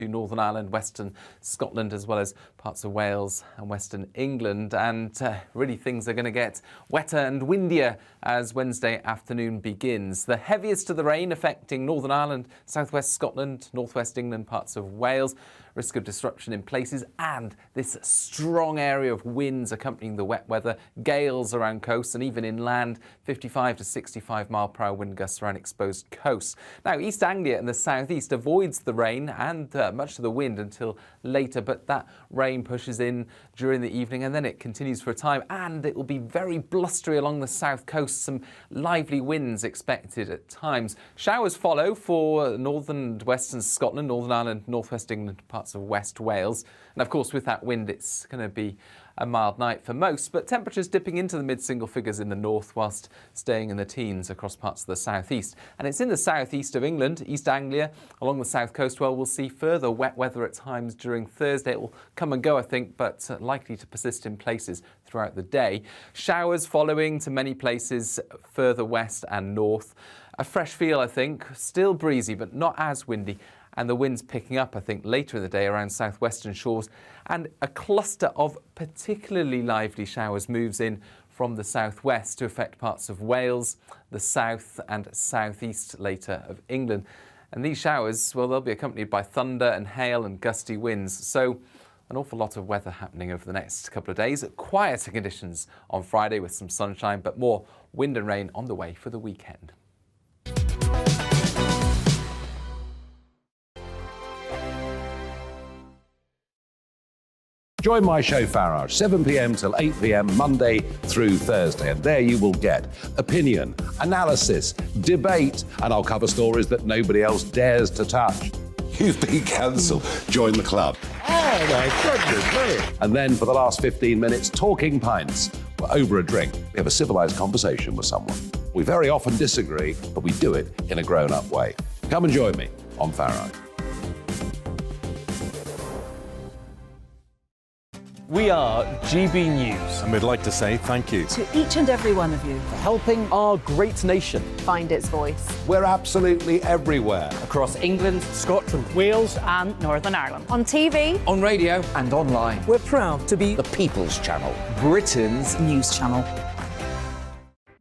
Northern Ireland, Western Scotland, as well as parts of Wales and Western England. And really things are going to get wetter and windier as Wednesday afternoon begins. The heaviest of the rain affecting Northern Ireland, southwest Scotland, northwest England, parts of Wales. Risk of disruption in places, and this strong area of winds accompanying the wet weather, gales around coasts and even inland, 55 to 65 mile/hour wind gusts around exposed coasts. Now, East Anglia in the southeast avoids the rain and much of the wind until later, but that rain pushes in during the evening and then it continues for a time, and it will be very blustery along the south coast. Some lively winds expected at times. Showers follow for northern and western Scotland, Northern Ireland, northwest England, parts of West Wales. And of course, with that wind, it's going to be a mild night for most, but temperatures dipping into the mid-single figures in the north whilst staying in the teens across parts of the southeast. And it's in the southeast of England, East Anglia, along the south coast, where we'll see further wet weather at times during Thursday. It will come and go, I think, but likely to persist in places throughout the day. Showers following to many places further west and north. A fresh feel, I think, still breezy, but not as windy. And the wind's picking up, I think, later in the day around southwestern shores. And a cluster of particularly lively showers moves in from the southwest to affect parts of Wales, the south and southeast later of England. And these showers, well, they'll be accompanied by thunder and hail and gusty winds. So an awful lot of weather happening over the next couple of days. Quieter conditions on Friday with some sunshine, but more wind and rain on the way for the weekend. Join my show Farage, 7 p.m. till 8 p.m. Monday through Thursday. And there you will get opinion, analysis, debate, and I'll cover stories that nobody else dares to touch. You've been cancelled. Join the club. Oh, my goodness, brilliant. And then for the last 15 minutes, talking pints. We're over a drink. We have a civilised conversation with someone. We very often disagree, but we do it in a grown-up way. Come and join me on Farage. We are GB News. And we'd like to say thank you to each and every one of you for helping our great nation find its voice. We're absolutely everywhere. Across England, Scotland, Wales and Northern Ireland. On TV, on radio and online. We're proud to be the People's Channel, Britain's news channel.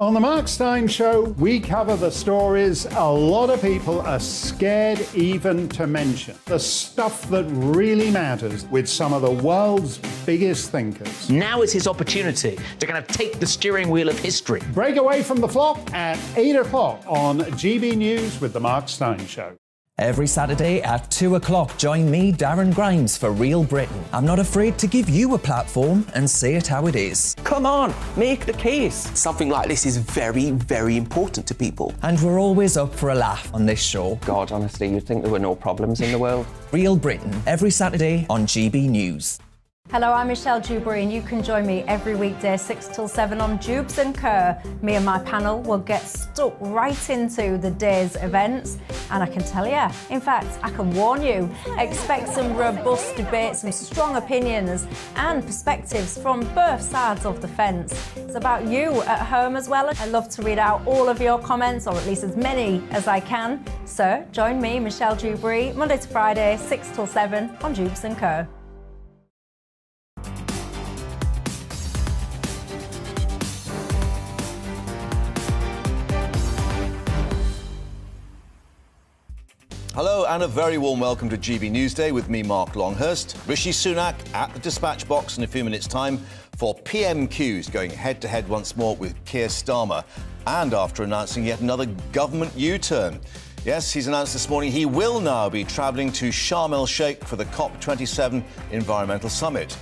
On the Mark Steyn Show, we cover the stories a lot of people are scared even to mention. The stuff that really matters with some of the world's biggest thinkers. Now is his opportunity to kind of take the steering wheel of history. Break away from the flop at 8 o'clock on GB News with the Mark Steyn Show. Every Saturday at 2 o'clock, join me, Darren Grimes, for Real Britain. I'm not afraid to give you a platform and say it how it is. Come on, make the case. Something like this is very, very important to people. And we're always up for a laugh on this show. God, honestly, you'd think there were no problems in the world. Real Britain, every Saturday on GB News. Hello, I'm Michelle Dewberry, and you can join me every weekday 6 till 7 on Jubes and Kerr. Me and my panel will get stuck right into the day's events, and I can tell you, in fact, I can warn you, expect some robust debate, some strong opinions and perspectives from both sides of the fence. It's about you at home as well. I love to read out all of your comments, or at least as many as I can. So join me, Michelle Dewberry, Monday to Friday, 6 till 7 on Jubes and Kerr. Hello and a very warm welcome to GB Newsday with me, Mark Longhurst. Rishi Sunak at the dispatch box in a few minutes' time for PMQs, going head-to-head once more with Keir Starmer, and after announcing yet another government U-turn. Yes, he's announced this morning he will now be travelling to Sharm el-Sheikh for the COP27 Environmental Summit,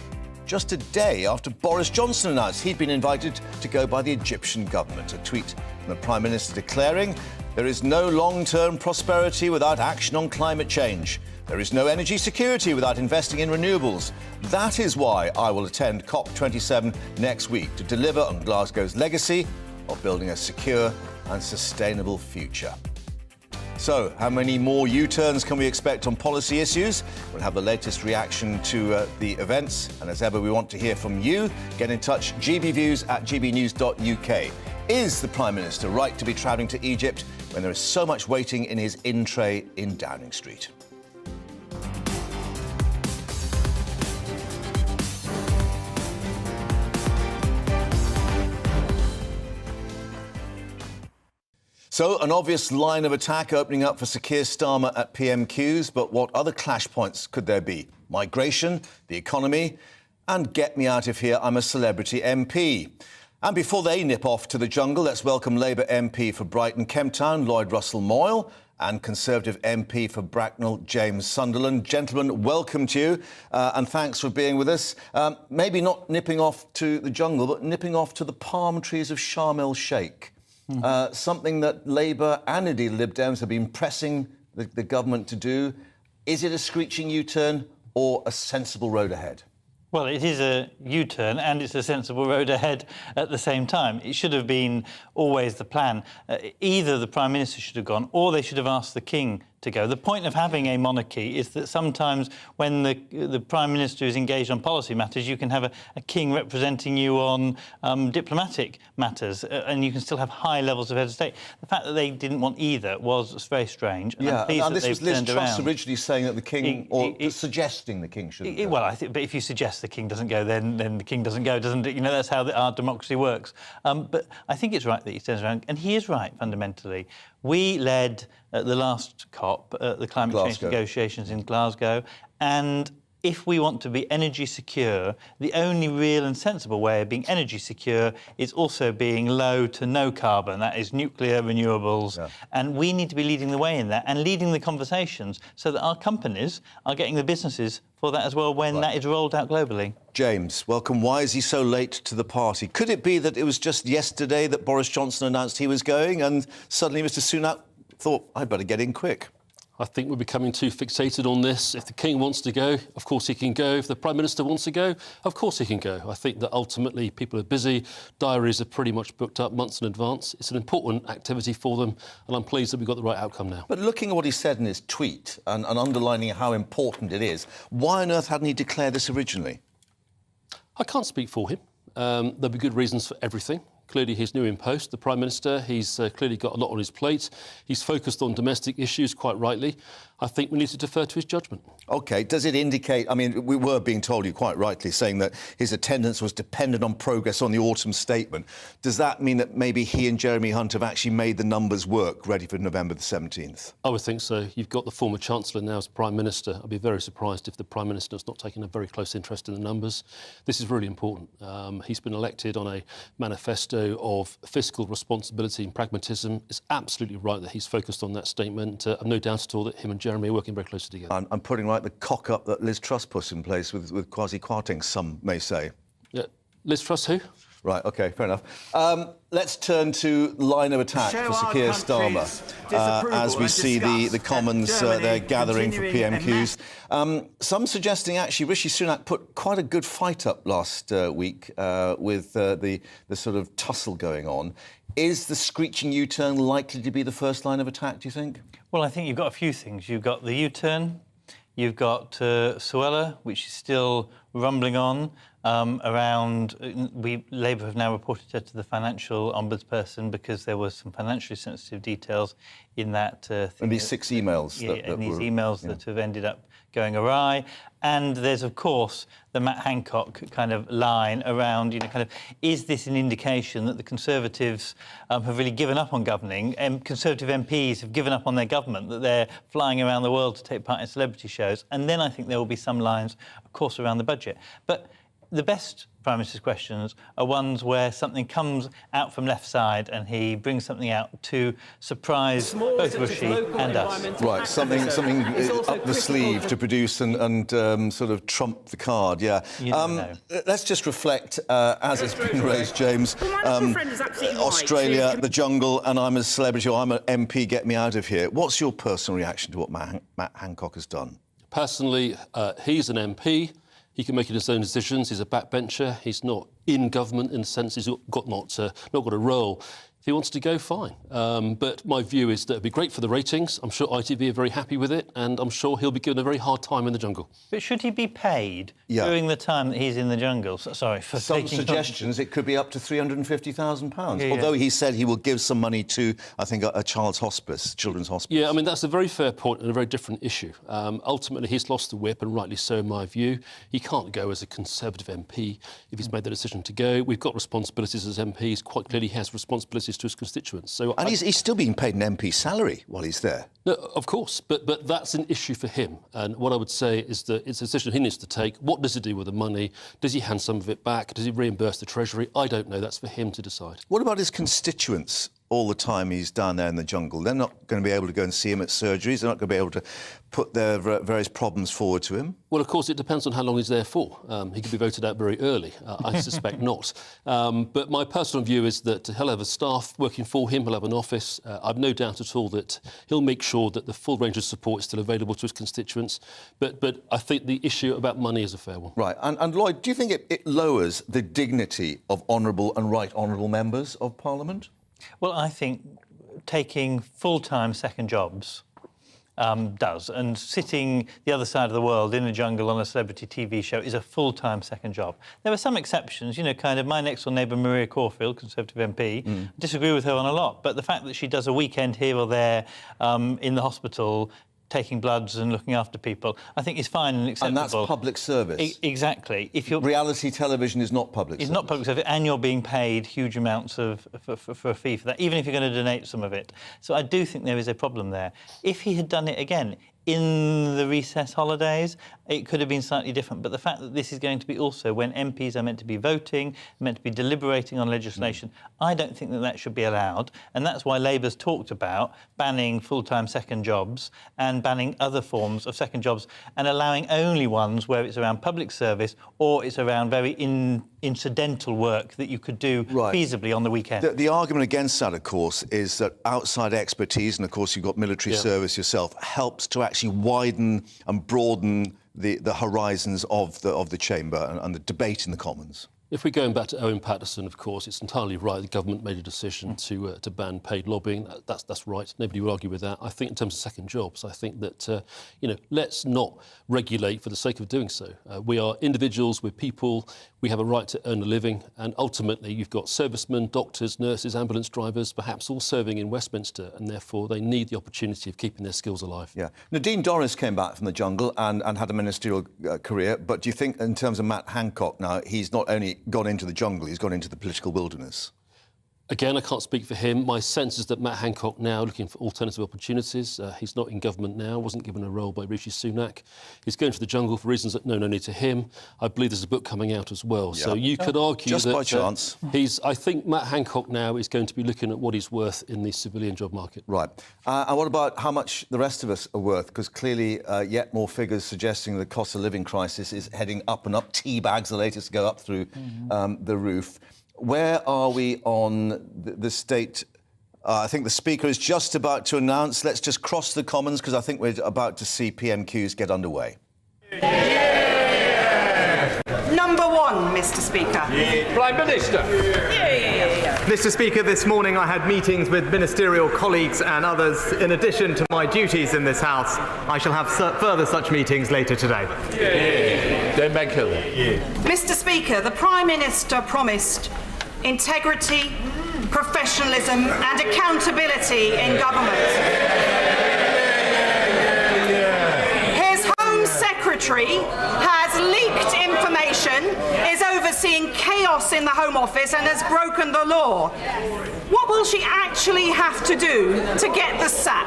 just a day after Boris Johnson announced he'd been invited to go by the Egyptian government. A tweet from the Prime Minister declaring, "There is no long-term prosperity without action on climate change. There is no energy security without investing in renewables. That is why I will attend COP27 next week to deliver on Glasgow's legacy of building a secure and sustainable future." So, how many more U-turns can we expect on policy issues? We'll have the latest reaction to the events. And as ever, we want to hear from you. Get in touch, gbviews@gbnews.uk. Is the Prime Minister right to be travelling to Egypt when there is so much waiting in his in-tray in Downing Street? So, an obvious line of attack opening up for Sir Keir Starmer at PMQs, but what other clash points could there be? Migration, the economy, and get me out of here, I'm a celebrity MP. And before they nip off to the jungle, let's welcome Labour MP for Brighton Kemptown, Lloyd Russell-Moyle, and Conservative MP for Bracknell, James Sunderland. Gentlemen, welcome to you, and thanks for being with us. Maybe not nipping off to the jungle, but nipping off to the palm trees of Sharm el-Sheikh. Something that Labour and indeed Lib Dems have been pressing the government to do. Is it a screeching U-turn or a sensible road ahead? Well, it is a U-turn and it's a sensible road ahead at the same time. It should have been always the plan. Either the Prime Minister should have gone or they should have asked the King to go. The point of having a monarchy is that sometimes when the Prime Minister is engaged on policy matters, you can have a King representing you on diplomatic matters, and you can still have high levels of head of state. The fact that they didn't want either was very strange. And I'm pleased and that this was Liz Truss originally saying that the King, suggesting the King shouldn't go. Well, I think, but if you suggest the King doesn't go, then the King doesn't go, doesn't it? You know, that's how our democracy works. But I think it's right that he turns around, and he is right, fundamentally. We led at the last COP, the climate change negotiations in Glasgow, and if we want to be energy secure, the only real and sensible way of being energy secure is also being low to no carbon. That is nuclear, renewables, and we need to be leading the way in that and leading the conversations so that our companies are getting the businesses for that as well when that is rolled out globally. James, welcome. Why is he so late to the party? Could it be that it was just yesterday that Boris Johnson announced he was going and suddenly Mr Sunak thought, I'd better get in quick? I think we're becoming too fixated on this. If the King wants to go, of course he can go. If the Prime Minister wants to go, of course he can go. I think that ultimately people are busy. Diaries are pretty much booked up months in advance. It's an important activity for them, and I'm pleased that we've got the right outcome now. But looking at what he said in his tweet and underlining how important it is, why on earth hadn't he declared this originally? I can't speak for him. There'll be good reasons for everything. Clearly, he's new in post, the Prime Minister. He's clearly got a lot on his plate. He's focused on domestic issues, quite rightly. I think we need to defer to his judgment. OK. Does it indicate... I mean, we were being told, you quite rightly, saying that his attendance was dependent on progress on the autumn statement. Does that mean that maybe he and Jeremy Hunt have actually made the numbers work ready for November the 17th? I would think so. You've got the former Chancellor now as Prime Minister. I'd be very surprised if the Prime Minister's not taken a very close interest in the numbers. This is really important. He's been elected on a manifesto of fiscal responsibility and pragmatism. It's absolutely right that he's focused on that statement. I've no doubt at all that him and Jeremy are working very closely together. I'm putting right the cock-up that Liz Truss put in place with Kwasi Kwarteng, some may say. Yeah. Liz Truss who? Right, OK, fair enough. Let's turn to line of attack for Sir Keir Starmer as we see the Commons they're gathering for PMQs. Some suggesting actually Rishi Sunak put quite a good fight up last week with the sort of tussle going on. Is the screeching U-turn likely to be the first line of attack, do you think? Well, I think you've got a few things. You've got the U-turn, you've got Suella, which is still rumbling on. Labour have now reported her to the financial ombudsperson because there was some financially sensitive details in that thing. And these 6 emails. That have ended up going awry. And there's, of course, the Matt Hancock kind of line around, is this an indication that the Conservatives have really given up on governing? And Conservative MPs have given up on their government, that they're flying around the world to take part in celebrity shows. And then I think there will be some lines, of course, around the budget. But the best Prime Minister's questions are ones where something comes out from left side and he brings something out to surprise both Rishi and us. Right, something up the sleeve to produce and sort of trump the card, yeah. Let's just reflect, as it's been raised, James, Australia, the jungle, and I'm a celebrity, or I'm an MP, get me out of here. What's your personal reaction to what Matt Hancock has done? Personally, he's an MP. He can make his own decisions. He's a backbencher. He's not in government in the sense he's not got a role. If he wants to go, fine. But my view is that it'd be great for the ratings. I'm sure ITV are very happy with it, and I'm sure he'll be given a very hard time in the jungle. But should he be paid during the time that he's in the jungle? Sorry for some suggestions. It could be up to £350,000. Although he said he will give some money to, I think, a children's hospice. Yeah, I mean that's a very fair point and a very different issue. Ultimately, he's lost the whip, and rightly so, in my view. He can't go as a Conservative MP if he's made the decision to go. We've got responsibilities as MPs. Quite clearly, he has responsibilities to his constituents. So, and he's still being paid an MP salary while he's there. No, of course, but that's an issue for him. And what I would say is that it's a decision he needs to take. What does he do with the money? Does he hand some of it back? Does he reimburse the Treasury? I don't know. That's for him to decide. What about his constituents? All the time he's down there in the jungle, they're not going to be able to go and see him at surgeries. They're not going to be able to put their various problems forward to him. Well, of course, it depends on how long he's there for. He could be voted out very early. I suspect not. But my personal view is that he'll have a staff working for him. He'll have an office. I've no doubt at all that he'll make sure that the full range of support is still available to his constituents. But I think the issue about money is a fair one. Right. And Lloyd, do you think it lowers the dignity of honourable and right honourable members of Parliament? Well, I think taking full-time second jobs does. And sitting the other side of the world in a jungle on a celebrity TV show is a full-time second job. There are some exceptions, you know, kind of my next-door neighbour, Maria Caulfield, Conservative MP, I disagree with her on a lot, but the fact that she does a weekend here or there in the hospital taking bloods and looking after people, I think is fine and acceptable. And that's public service. Exactly. If you're reality television is not public service. It's not public service, and you're being paid huge amounts for a fee for that, even if you're going to donate some of it. So I do think there is a problem there. If he had done it again in the recess holidays, it could have been slightly different. But the fact that this is going to be also when MPs are meant to be voting, meant to be deliberating on legislation, I don't think that that should be allowed. And that's why Labour's talked about banning full-time second jobs and banning other forms of second jobs and allowing only ones where it's around public service or it's around very incidental work that you could do feasibly on the weekend. The argument against that, of course, is that outside expertise, and of course you've got military service yourself, helps to actually widen and broaden the horizons of the chamber and the debate in the Commons. If we're going back to Owen Paterson, of course, it's entirely right. The government made a decision to ban paid lobbying. That's right. Nobody would argue with that. I think in terms of second jobs, I think that, let's not regulate for the sake of doing so. We are individuals, we're people, we have a right to earn a living, and ultimately you've got servicemen, doctors, nurses, ambulance drivers, perhaps all serving in Westminster, and therefore they need the opportunity of keeping their skills alive. Yeah. Nadine Dorries came back from the jungle and had a ministerial career, but do you think in terms of Matt Hancock now, he's not only gone into the jungle, he's gone into the political wilderness? Again, I can't speak for him. My sense is that Matt Hancock now looking for alternative opportunities. He's not in government now, wasn't given a role by Rishi Sunak. He's going to the jungle for reasons that no need to him. I believe there's a book coming out as well. So you could argue just that... by chance. I think Matt Hancock now is going to be looking at what he's worth in the civilian job market. Right. And what about how much the rest of us are worth? Because clearly yet more figures suggesting the cost of living crisis is heading up and up. Tea bags, the latest to go up through the roof. Where are we on the state? I think the Speaker is just about to announce. Let's just cross the Commons because I think we're about to see PMQs get underway. Number one, Mr. Speaker. Prime Minister. Mr. Speaker, this morning I had meetings with ministerial colleagues and others. In addition to my duties in this House, I shall have further such meetings later today. Mr. Speaker, the Prime Minister promised integrity, professionalism and accountability in government. His Home Secretary has leaked information, is overseeing chaos in the Home Office and has broken the law. What will she actually have to do to get the sack?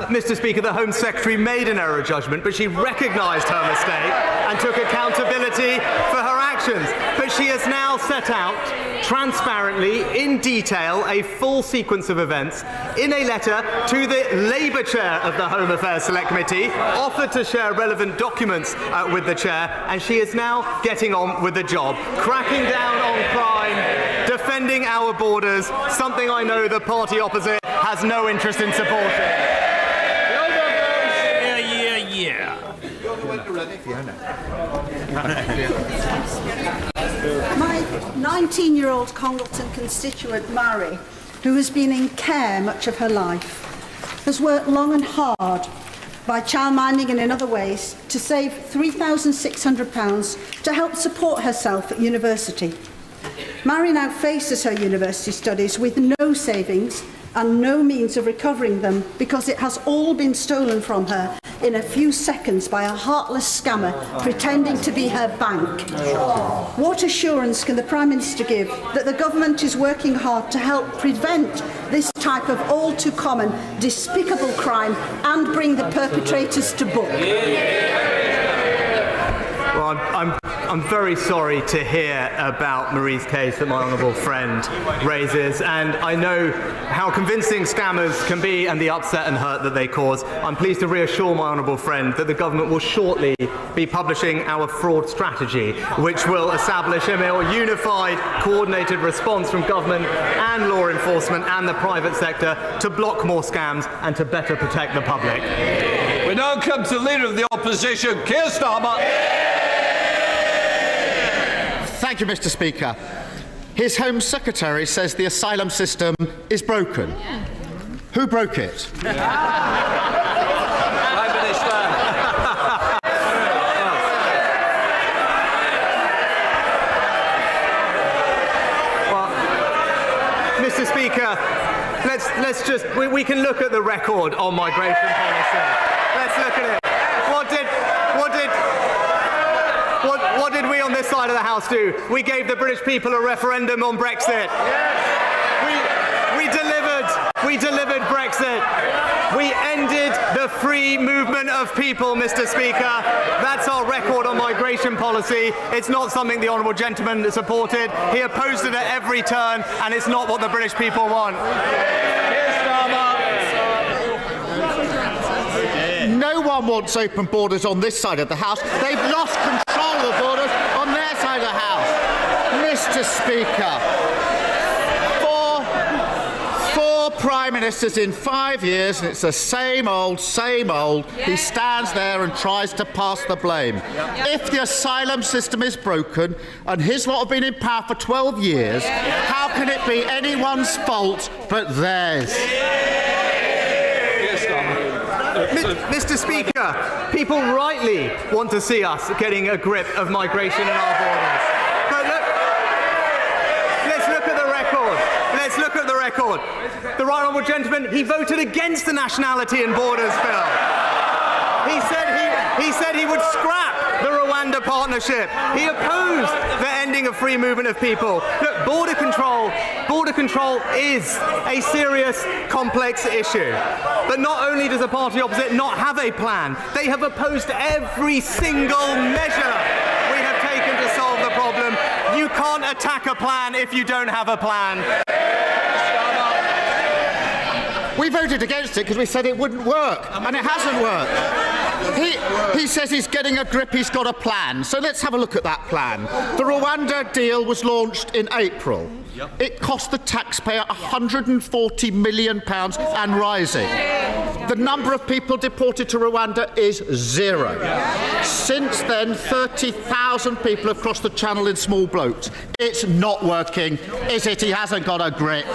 Mr. Speaker, the Home Secretary made an error judgment, but she recognised her mistake and took accountability for her actions. But she has now set out, transparently, in detail, a full sequence of events in a letter to the Labour Chair of the Home Affairs Select Committee, offered to share relevant documents with the Chair, and she is now getting on with the job, cracking down on crime, defending our borders, something I know the party opposite has no interest in supporting. My 19-year-old Congleton constituent, Mary, who has been in care much of her life, has worked long and hard by childminding and in other ways to save £3,600 to help support herself at university. Mary now faces her university studies with no savings and no means of recovering them because it has all been stolen from her in a few seconds by a heartless scammer pretending to be her bank. What assurance can the Prime Minister give that the government is working hard to help prevent this type of all-too-common, despicable crime and bring the perpetrators to book? Well, I'm very sorry to hear about Marie's case that my honourable friend raises, and I know how convincing scammers can be and the upset and hurt that they cause. I'm pleased to reassure my honourable friend that the government will shortly be publishing our fraud strategy, which will establish a more unified, coordinated response from government and law enforcement and the private sector to block more scams and to better protect the public. We now come to the Leader of the Opposition, Keir Starmer. Thank you, Mr. Speaker. His Home Secretary says the asylum system is broken. Who broke it? Prime Minister. Well, Mr. Speaker, let's just we can look at the record on migration policy. Let's look at it. What did we on this side of the House do? We gave the British people a referendum on Brexit. We delivered Brexit. We ended the free movement of people, Mr. Speaker. That's our record on migration policy. It's not something the honourable gentleman supported. He opposed it at every turn, and it's not what the British people want. No one wants open borders on this side of the House. They've lost control of the borders on their side of the House. Mr. Speaker, four Prime Ministers in 5 years, and it's the same old, same old. He stands there and tries to pass the blame. If the asylum system is broken, and his lot have been in power for 12 years, how can it be anyone's fault but theirs? Mr. Speaker, people rightly want to see us getting a grip of migration in our borders. But look, let's look at the record. Let's look at the record. The right honourable gentleman, he voted against the Nationality and Borders Bill. He said he would scrap the Rwanda partnership. He opposed the ending of free movement of people. Look, border control is a serious, complex issue. But not only does the party opposite not have a plan, they have opposed every single measure we have taken to solve the problem. You can't attack a plan if you don't have a plan. We voted against it because we said it wouldn't work, and it hasn't worked. He says he's getting a grip, he's got a plan. So let's have a look at that plan. The Rwanda deal was launched in April. It cost the taxpayer £140 million and rising. The number of people deported to Rwanda is 0. Since then, 30,000 people have crossed the channel in small boats. It's not working, is it? He hasn't got a grip.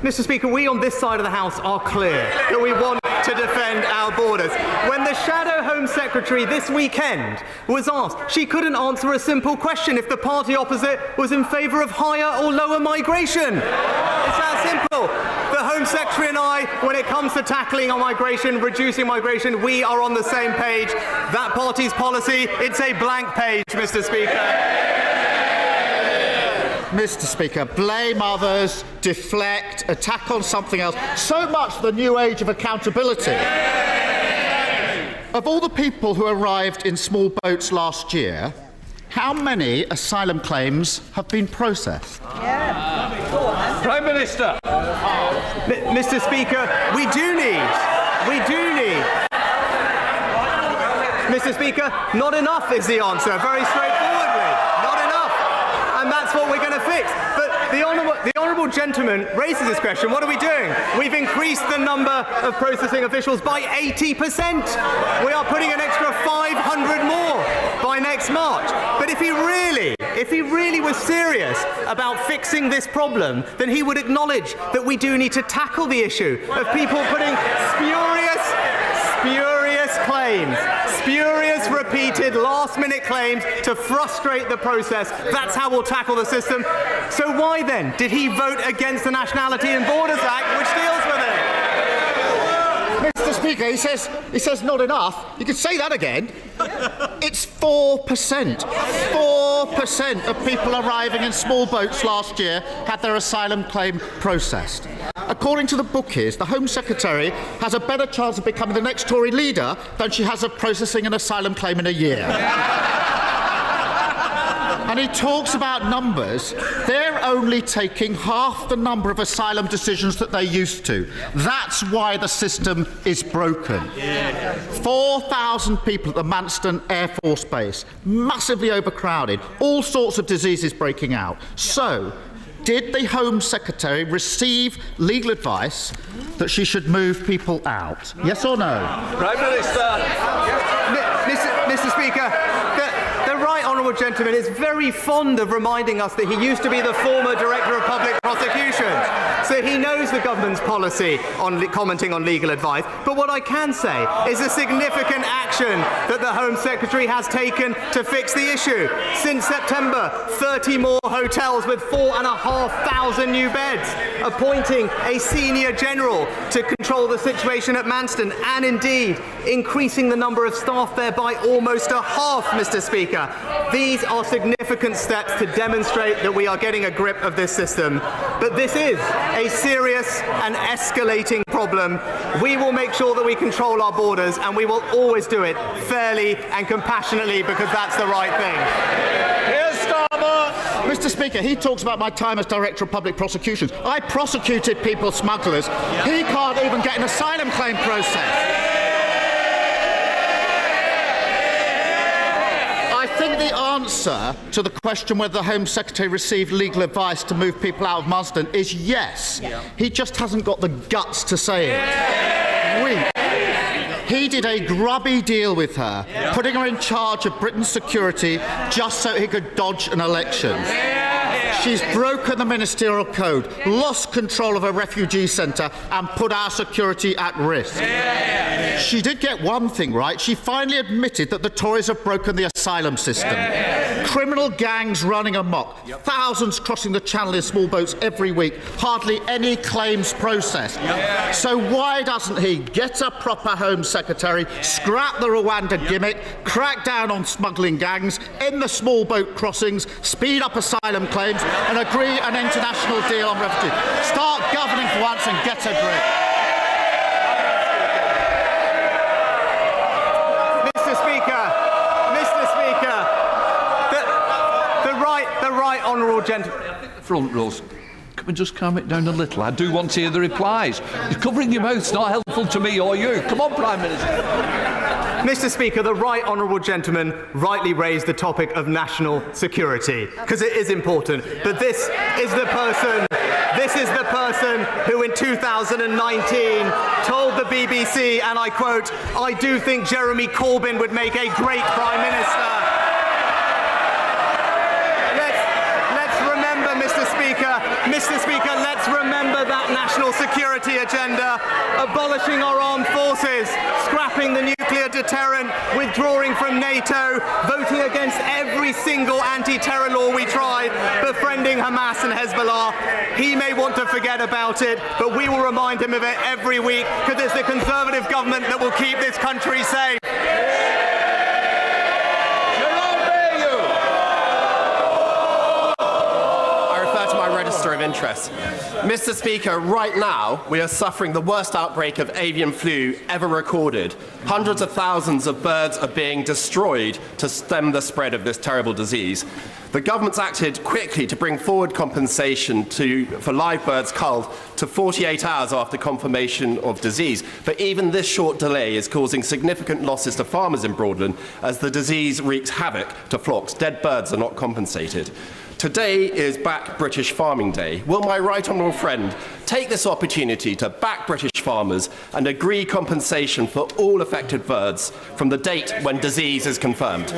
Mr. Speaker, we on this side of the House are clear that we want to defend our borders. When the Shadow Home Secretary this weekend was asked, she couldn't answer a simple question if the party opposite was in favour of higher or lower migration. It's that simple. The Home Secretary and I, when it comes to tackling on migration, reducing migration, we are on the same page. That party's policy, it's a blank page, Mr. Speaker. Mr. Speaker, blame others, deflect, attack on something else. So much the new age of accountability. Of all the people who arrived in small boats last year, how many asylum claims have been processed? Prime Minister. Mr. Speaker, we do need. Mr. Speaker, not enough is the answer, very straightforwardly. Not enough. And that's what we're going to fix. But the honourable gentleman raises this question. What are we doing? We've increased the number of processing officials by 80%. We are putting an extra 500 more by next March. But if he really was serious about fixing this problem, then he would acknowledge that we do need to tackle the issue of people putting spurious claims, spurious, repeated, last-minute claims to frustrate the process. That's how we'll tackle the system. So why then did he vote against the Nationality and Borders Act, which deals with it? Mr. Speaker, he says not enough. You could say that again. It's 4%. 4% of people arriving in small boats last year had their asylum claim processed. According to the bookies, the Home Secretary has a better chance of becoming the next Tory leader than she has of processing an asylum claim in a year. And he talks about numbers. They're only taking half the number of asylum decisions that they used to. That's why the system is broken. 4,000 people at the Manston Air Force Base, massively overcrowded, all sorts of diseases breaking out. So, did the Home Secretary receive legal advice that she should move people out? Yes or no? Prime Minister. Mr. Speaker, the right honourable gentleman is very fond of reminding us that he used to be the former Director of Public Prosecutions, so he knows the government's policy on commenting on legal advice. But what I can say is a significant action that the Home Secretary has taken to fix the issue. Since September, 30 more hotels with 4,500 new beds, appointing a senior general to control the situation at Manston, and indeed increasing the number of staff there by almost a half, Mr. Speaker. These are significant steps to demonstrate that we are getting a grip of this system. But this is a serious and escalating problem. We will make sure that we control our borders, and we will always do it fairly and compassionately, because that's the right thing. Mr. Speaker, he talks about my time as Director of Public Prosecutions. I prosecuted people smugglers. He can't even get an asylum claim processed. I think the answer to the question whether the Home Secretary received legal advice to move people out of Manston is yes. He just hasn't got the guts to say it. He did a grubby deal with her, putting her in charge of Britain's security just so he could dodge an election. She's broken the ministerial code, lost control of a refugee centre, and put our security at risk. She did get one thing right. She finally admitted that the Tories have broken the asylum system. Criminal gangs running amok, thousands crossing the channel in small boats every week, hardly any claims processed. So why doesn't he get a proper Home Secretary, scrap the Rwanda gimmick, crack down on smuggling gangs, end the small boat crossings, speed up asylum claims, and agree an international deal on refugees? Start governing for once and get a grip. Mr. Speaker, the right honourable gentleman. Front rows. Can we just calm it down a little? I do want to hear the replies. Covering your mouth's not helpful to me or you. Come on, Prime Minister. Mr. Speaker, the right honourable gentleman rightly raised the topic of national security, because it is important. But this is the person who in 2019 told the BBC, and I quote, "I do think Jeremy Corbyn would make a great Prime Minister." Mr. Speaker, let's remember that national security agenda, abolishing our armed forces, scrapping the nuclear deterrent, withdrawing from NATO, voting against every single anti-terror law we tried, befriending Hamas and Hezbollah. He may want to forget about it, but we will remind him of it every week, because it's the Conservative government that will keep this country safe. Of interest. Mr. Speaker, right now we are suffering the worst outbreak of avian flu ever recorded. Hundreds of thousands of birds are being destroyed to stem the spread of this terrible disease. The government's acted quickly to bring forward compensation for live birds culled to 48 hours after confirmation of disease. But even this short delay is causing significant losses to farmers in Broadland as the disease wreaks havoc to flocks. Dead birds are not compensated. Today is Back British Farming Day. Will my right honourable friend take this opportunity to back British farmers and agree compensation for all affected birds from the date when disease is confirmed?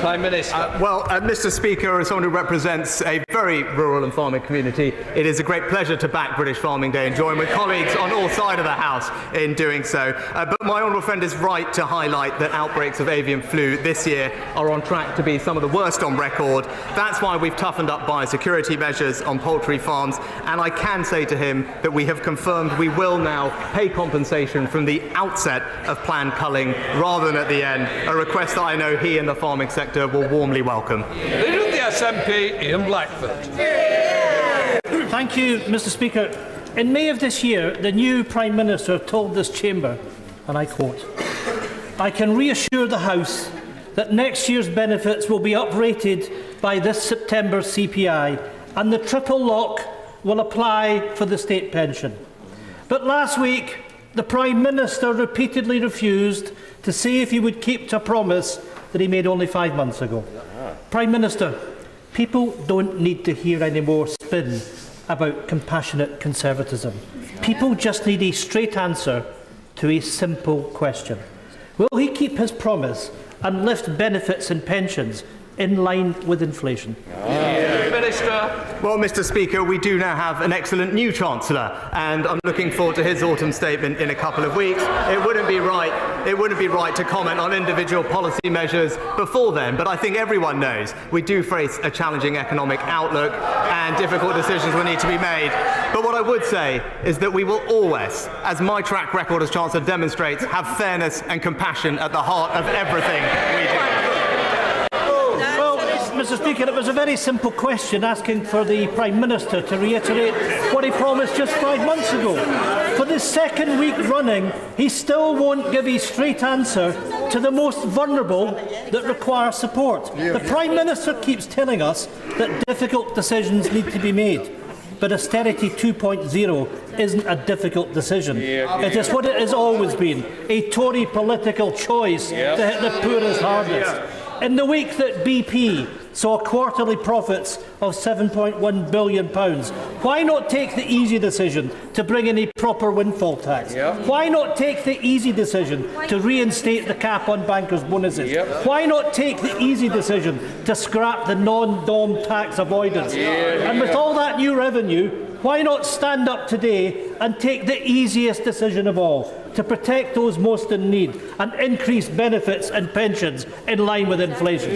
Prime Minister. Mr. Speaker, as someone who represents a very rural and farming community, it is a great pleasure to back British Farming Day and join with colleagues on all sides of the House in doing so. But my honourable friend is right to highlight that outbreaks of avian flu this year are on track to be some of the worst on record. That's why we've toughened up biosecurity measures on poultry farms, and I can say to him that we have confirmed we will now pay compensation from the outset of planned culling rather than at the end, a request that I know he and the farming sector will warmly welcome. Leader of the SNP, Ian Blackford. Thank you, Mr. Speaker. In May of this year, the new Prime Minister told this chamber, and I quote, "I can reassure the House that next year's benefits will be uprated by this September CPI and the triple lock will apply for the state pension." But last week, the Prime Minister repeatedly refused to say if he would keep to a promise that he made only 5 months ago. Prime Minister, people don't need to hear any more spin about compassionate conservatism. People just need a straight answer to a simple question. Will he keep his promise and lift benefits and pensions in line with inflation? Minister. Well, Mr. Speaker, we do now have an excellent new Chancellor, and I'm looking forward to his autumn statement in a couple of weeks. It wouldn't be right to comment on individual policy measures before then, but I think everyone knows we do face a challenging economic outlook and difficult decisions will need to be made. But what I would say is that we will always, as my track record as Chancellor demonstrates, have fairness and compassion at the heart of everything we do. Mr. Speaker, it was a very simple question asking for the Prime Minister to reiterate what he promised just 5 months ago. For the second week running, he still won't give a straight answer to the most vulnerable that require support. The Prime Minister keeps telling us that difficult decisions need to be made. But austerity 2.0 isn't a difficult decision. It is what it has always been, a Tory political choice to hit the poorest hardest. In the week that BP saw quarterly profits of £7.1 billion, why not take the easy decision to bring in a proper windfall tax? Why not take the easy decision to reinstate the cap on bankers' bonuses? Why not take the easy decision to scrap the non-dom tax avoidance? And with all that new revenue, why not stand up today and take the easiest decision of all, to protect those most in need and increase benefits and pensions in line with inflation?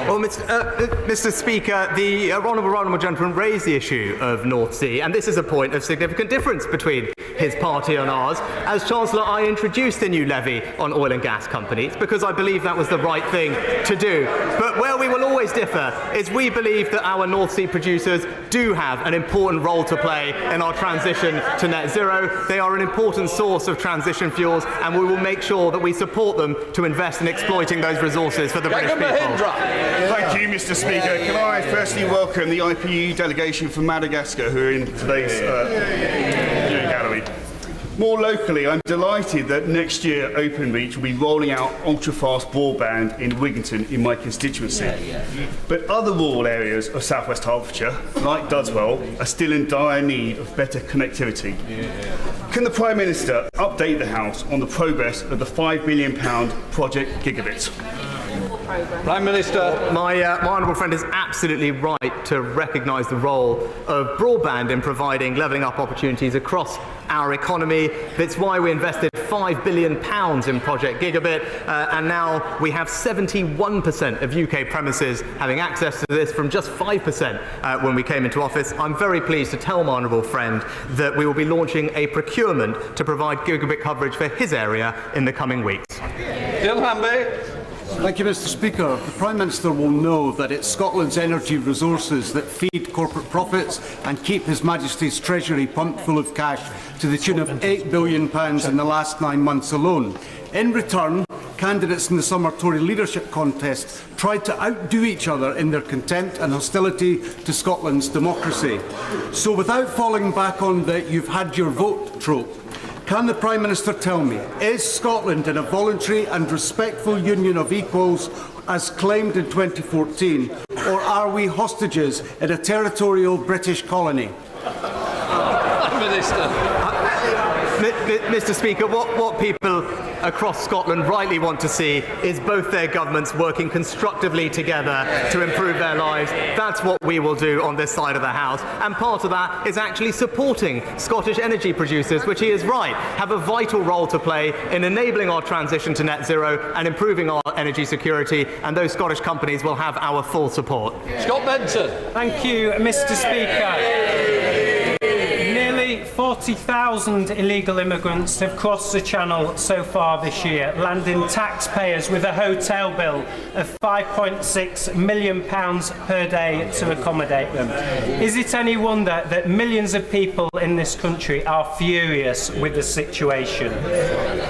Well, Mr. Speaker, the honourable gentleman raised the issue of North Sea, and this is a point of significant difference between his party and ours. As Chancellor, I introduced the new levy on oil and gas companies because I believe that was the right thing to do. But where we will always differ is we believe that our North Sea producers do have an important role to play in our transition to net zero. They are an important source of transition fuels, and we will make sure that we support them to invest in exploiting those resources for the British people. Thank you, Mr. Speaker. Can I firstly welcome the IPU delegation from Madagascar who are in today's viewing gallery. More locally, I'm delighted that next year Openreach will be rolling out ultra-fast broadband in Wigginton in my constituency. But other rural areas of South West Hertfordshire, like Dudswell, are still in dire need of better connectivity. Can the Prime Minister update the House on the progress of the £5 billion Project Gigabit? Prime Minister. My honourable friend is absolutely right to recognise the role of broadband in providing levelling up opportunities across our economy. That's why we invested £5 billion in Project Gigabit, and now we have 71% of UK premises having access to this from just 5% when we came into office. I'm very pleased to tell my honourable friend that we will be launching a procurement to provide gigabit coverage for his area in the coming weeks. Thank you, Mr. Speaker. The Prime Minister will know that it's Scotland's energy resources that feed corporate profits and keep His Majesty's Treasury pumped full of cash to the tune of £8 billion in the last 9 months alone. In return, candidates in the summer Tory leadership contest tried to outdo each other in their contempt and hostility to Scotland's democracy. So without falling back on the "you've had your vote" trope, can the Prime Minister tell me, is Scotland in a voluntary and respectful union of equals as claimed in 2014, or are we hostages in a territorial British colony? Mr. Speaker, what people across Scotland rightly want to see is both their governments working constructively together to improve their lives. That's what we will do on this side of the House. And part of that is actually supporting Scottish energy producers, which he is right, have a vital role to play in enabling our transition to net zero and improving our energy security. And those Scottish companies will have our full support. Scott Benson. Thank you, Mr. Speaker. Nearly 40,000 illegal immigrants have crossed the Channel so far this year, landing taxpayers with a hotel bill of £5.6 million per day to accommodate them. Is it any wonder that millions of people in this country are furious with the situation?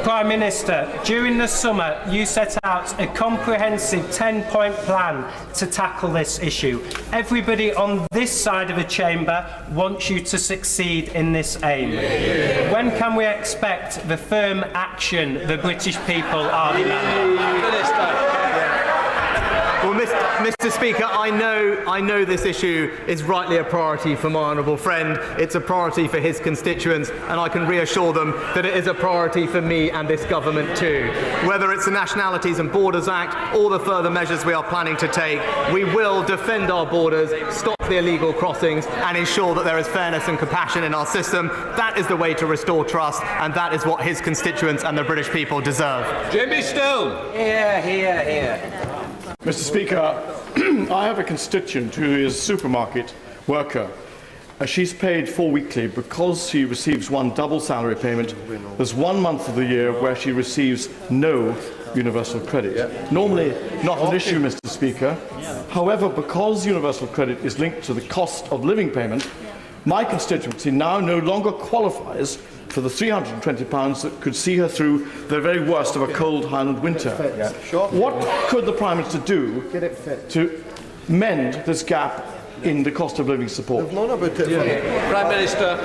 Prime Minister, during the summer you set out a comprehensive 10-point plan to tackle this issue. Everybody on this side of the chamber wants you to succeed in this aim. When can we expect the firm action the British people are demanding? Well, Mr. Speaker, I know this issue is rightly a priority for my honourable friend. It's a priority for his constituents, and I can reassure them that it is a priority for me and this government too. Whether it's the Nationalities and Borders Act or the further measures we are planning to take, we will defend our borders, stop the illegal crossings, and ensure that there is fairness and compassion in our system. That is the way to restore trust, and that is what his constituents and the British people deserve. Jimmy Stone. Here. Mr. Speaker, I have a constituent who is a supermarket worker. She's paid for weekly because she receives one double salary payment. There's 1 month of the year where she receives no universal credit. Normally not an issue, Mr. Speaker. However, because universal credit is linked to the cost of living payment, my constituency now no longer qualifies for the £320 that could see her through the very worst of a cold Highland winter. What could the Prime Minister do to mend this gap in the cost of living support? Prime Minister.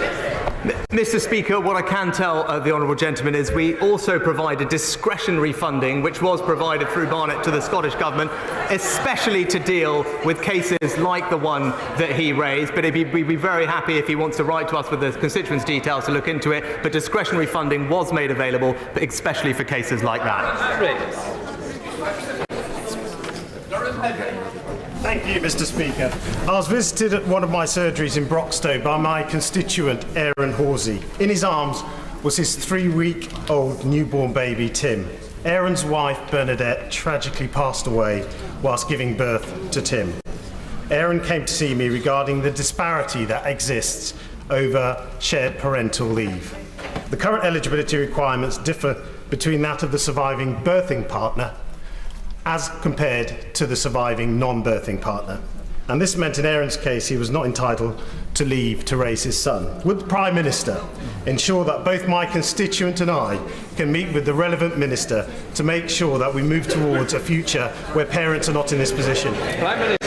Mr. Speaker, what I can tell the honourable gentleman is we also provided discretionary funding, which was provided through Barnett to the Scottish Government, especially to deal with cases like the one that he raised. But we'd be very happy if he wants to write to us with the constituents' details to look into it. But discretionary funding was made available, but especially for cases like that. Thank you, Mr. Speaker. I was visited at one of my surgeries in Broxtowe by my constituent, Aaron Horsey. In his arms was his 3-week-old newborn baby, Tim. Aaron's wife, Bernadette, tragically passed away whilst giving birth to Tim. Aaron came to see me regarding the disparity that exists over shared parental leave. The current eligibility requirements differ between that of the surviving birthing partner as compared to the surviving non-birthing partner. And this meant in Aaron's case he was not entitled to leave to raise his son. Would the Prime Minister ensure that both my constituent and I can meet with the relevant minister to make sure that we move towards a future where parents are not in this position? Prime Minister.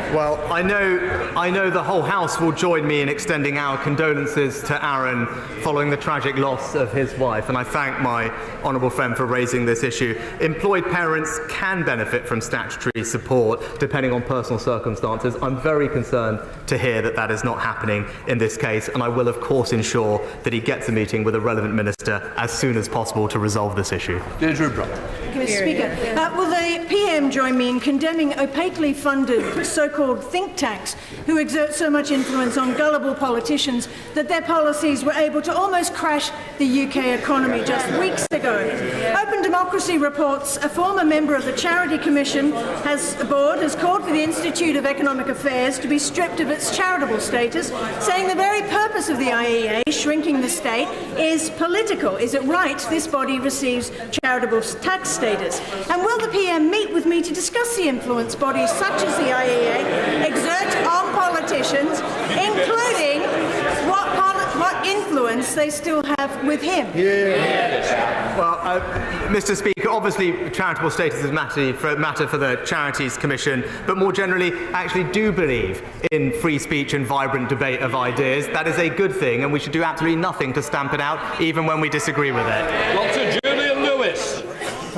Well, I know the whole House will join me in extending our condolences to Aaron following the tragic loss of his wife, and I thank my honourable friend for raising this issue. Employed parents can benefit from statutory support depending on personal circumstances. I'm very concerned to hear that that is not happening in this case, and I will of course ensure that he gets a meeting with a relevant minister as soon as possible to resolve this issue. Deirdre Brown. Mr. Speaker, will the PM join me in condemning opaquely funded so-called think tanks who exert so much influence on gullible politicians that their policies were able to almost crash the UK economy just weeks ago? Open Democracy reports a former member of the Charity Commission board has called for the Institute of Economic Affairs to be stripped of its charitable status, saying the very purpose of the IEA, shrinking the state, is political. Is it right this body receives charitable tax status? And will the PM meet with me to discuss the influence bodies such as the IEA exert on politicians, including what influence they still have with him? Well, Mr. Speaker, obviously charitable status is a matter for the Charities Commission, but more generally, I actually do believe in free speech and vibrant debate of ideas. That is a good thing, and we should do absolutely nothing to stamp it out, even when we disagree with it. Dr. Julian Lewis.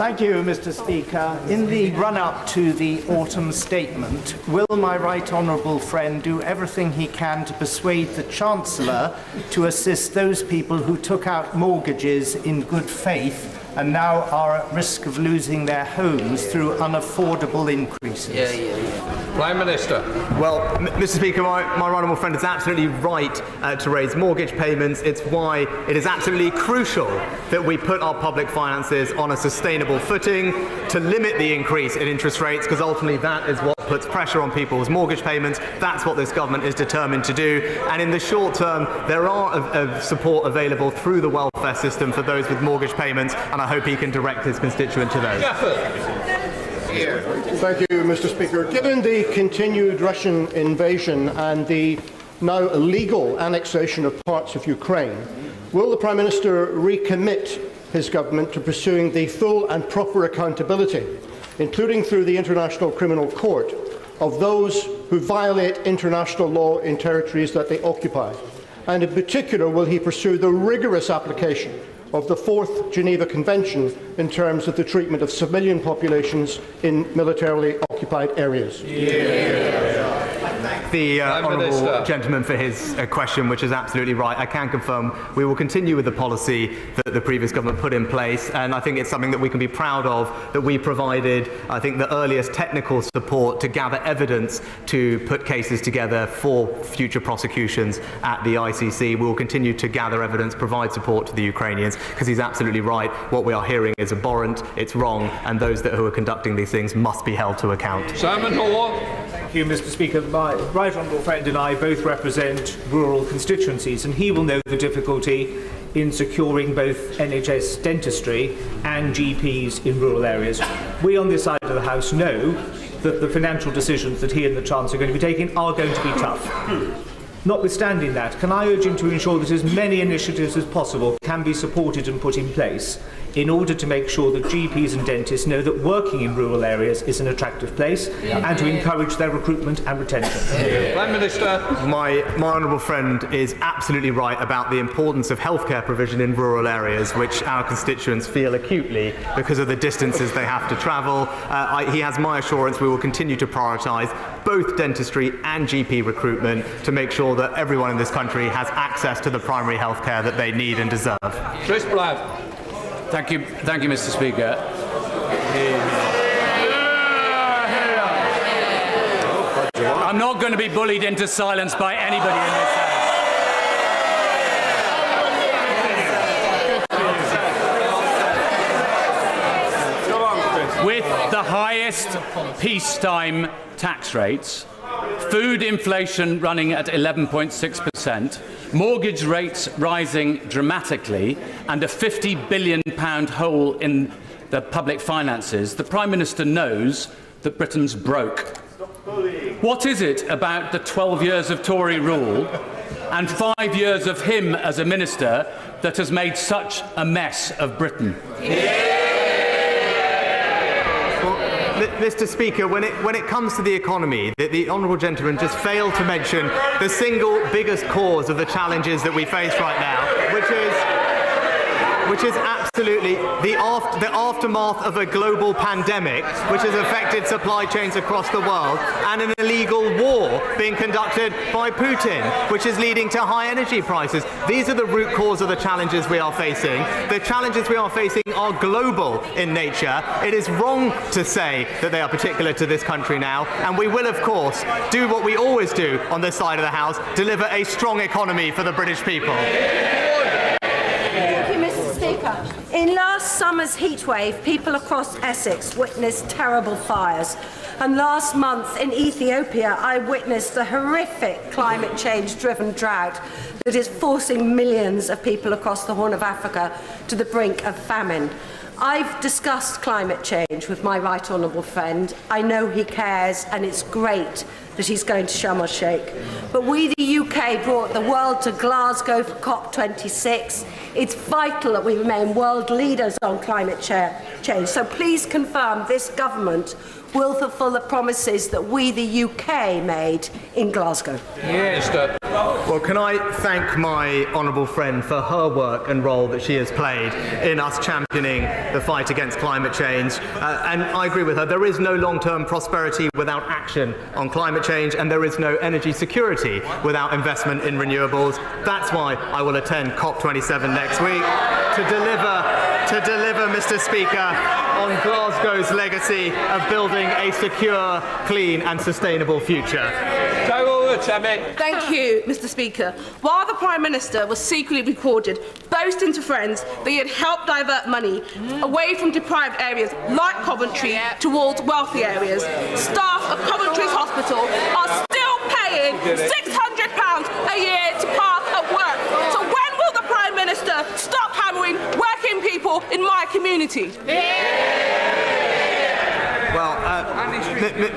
Thank you, Mr. Speaker. In the run-up to the autumn statement, will my right honourable friend do everything he can to persuade the Chancellor to assist those people who took out mortgages in good faith and now are at risk of losing their homes through unaffordable increases? Prime Minister. Well, Mr. Speaker, my right honourable friend is absolutely right to raise mortgage payments. It's why it is absolutely crucial that we put our public finances on a sustainable footing to limit the increase in interest rates, because ultimately that is what puts pressure on people's mortgage payments. That's what this government is determined to do. And in the short term, there are support available through the welfare system for those with mortgage payments, and I hope he can direct his constituent to those. Thank you, Mr. Speaker. Given the continued Russian invasion and the now illegal annexation of parts of Ukraine, will the Prime Minister recommit his government to pursuing the full and proper accountability, including through the International Criminal Court, of those who violate international law in territories that they occupy? And in particular, will he pursue the rigorous application of the 4th Geneva Convention in terms of the treatment of civilian populations in militarily occupied areas? The honourable gentleman for his question, which is absolutely right. I can confirm we will continue with the policy that the previous government put in place, and I think it's something that we can be proud of, that we provided, I think, the earliest technical support to gather evidence to put cases together for future prosecutions at the ICC. We will continue to gather evidence, provide support to the Ukrainians, because he's absolutely right. What we are hearing is abhorrent, it's wrong, and those who are conducting these things must be held to account. Simon Hall. Thank you, Mr. Speaker. My right honourable friend and I both represent rural constituencies, and he will know the difficulty in securing both NHS dentistry and GPs in rural areas. We on this side of the House know that the financial decisions that he and the Chancellor are going to be taking are going to be tough. Notwithstanding that, can I urge him to ensure that as many initiatives as possible can be supported and put in place in order to make sure that GPs and dentists know that working in rural areas is an attractive place and to encourage their recruitment and retention? Prime Minister. My honourable friend is absolutely right about the importance of healthcare provision in rural areas, which our constituents feel acutely because of the distances they have to travel. He has my assurance we will continue to prioritise both dentistry and GP recruitment to make sure that everyone in this country has access to the primary health care that they need and deserve. Chris Black. Thank you, Mr. Speaker. I'm not going to be bullied into silence by anybody in this House. With the highest peacetime tax rates, food inflation running at 11.6%, mortgage rates rising dramatically, and a £50 billion hole in the public finances, the Prime Minister knows that Britain's broke. What is it about the 12 years of Tory rule and 5 years of him as a minister that has made such a mess of Britain? Mr. Speaker, when it comes to the economy, the honourable gentleman just failed to mention the single biggest cause of the challenges that we face right now, which is absolutely the aftermath of a global pandemic, which has affected supply chains across the world, and an illegal war being conducted by Putin, which is leading to high energy prices. These are the root cause of the challenges we are facing. The challenges we are facing are global in nature. It is wrong to say that they are particular to this country now, and we will, of course, do what we always do on this side of the House, deliver a strong economy for the British people. Thank you, Mr. Speaker. In last summer's heatwave, people across Essex witnessed terrible fires. And last month in Ethiopia, I witnessed the horrific climate change-driven drought that is forcing millions of people across the Horn of Africa to the brink of famine. I've discussed climate change with my right honourable friend. I know he cares, and it's great that he's going to Sharm el-Sheikh. But we, the UK, brought the world to Glasgow for COP26. It's vital that we remain world leaders on climate change change. So please confirm this government will fulfil the promises that we, the UK, made in Glasgow. Minister. Well, can I thank my honourable friend for her work and role that she has played in us championing the fight against climate change. And I agree with her. There is no long-term prosperity without action on climate change, and there is no energy security without investment in renewables. That's why I will attend COP27 next week to deliver, Mr. Speaker, on Glasgow's legacy of building a secure, clean and sustainable future. Thank you, Mr. Speaker. While the Prime Minister was secretly recorded boasting to friends that he had helped divert money away from deprived areas like Coventry towards wealthy areas, staff of Coventry's hospital are still paying £600 a year to park at work. So when will the Prime Minister stop hammering working people in my community? Well,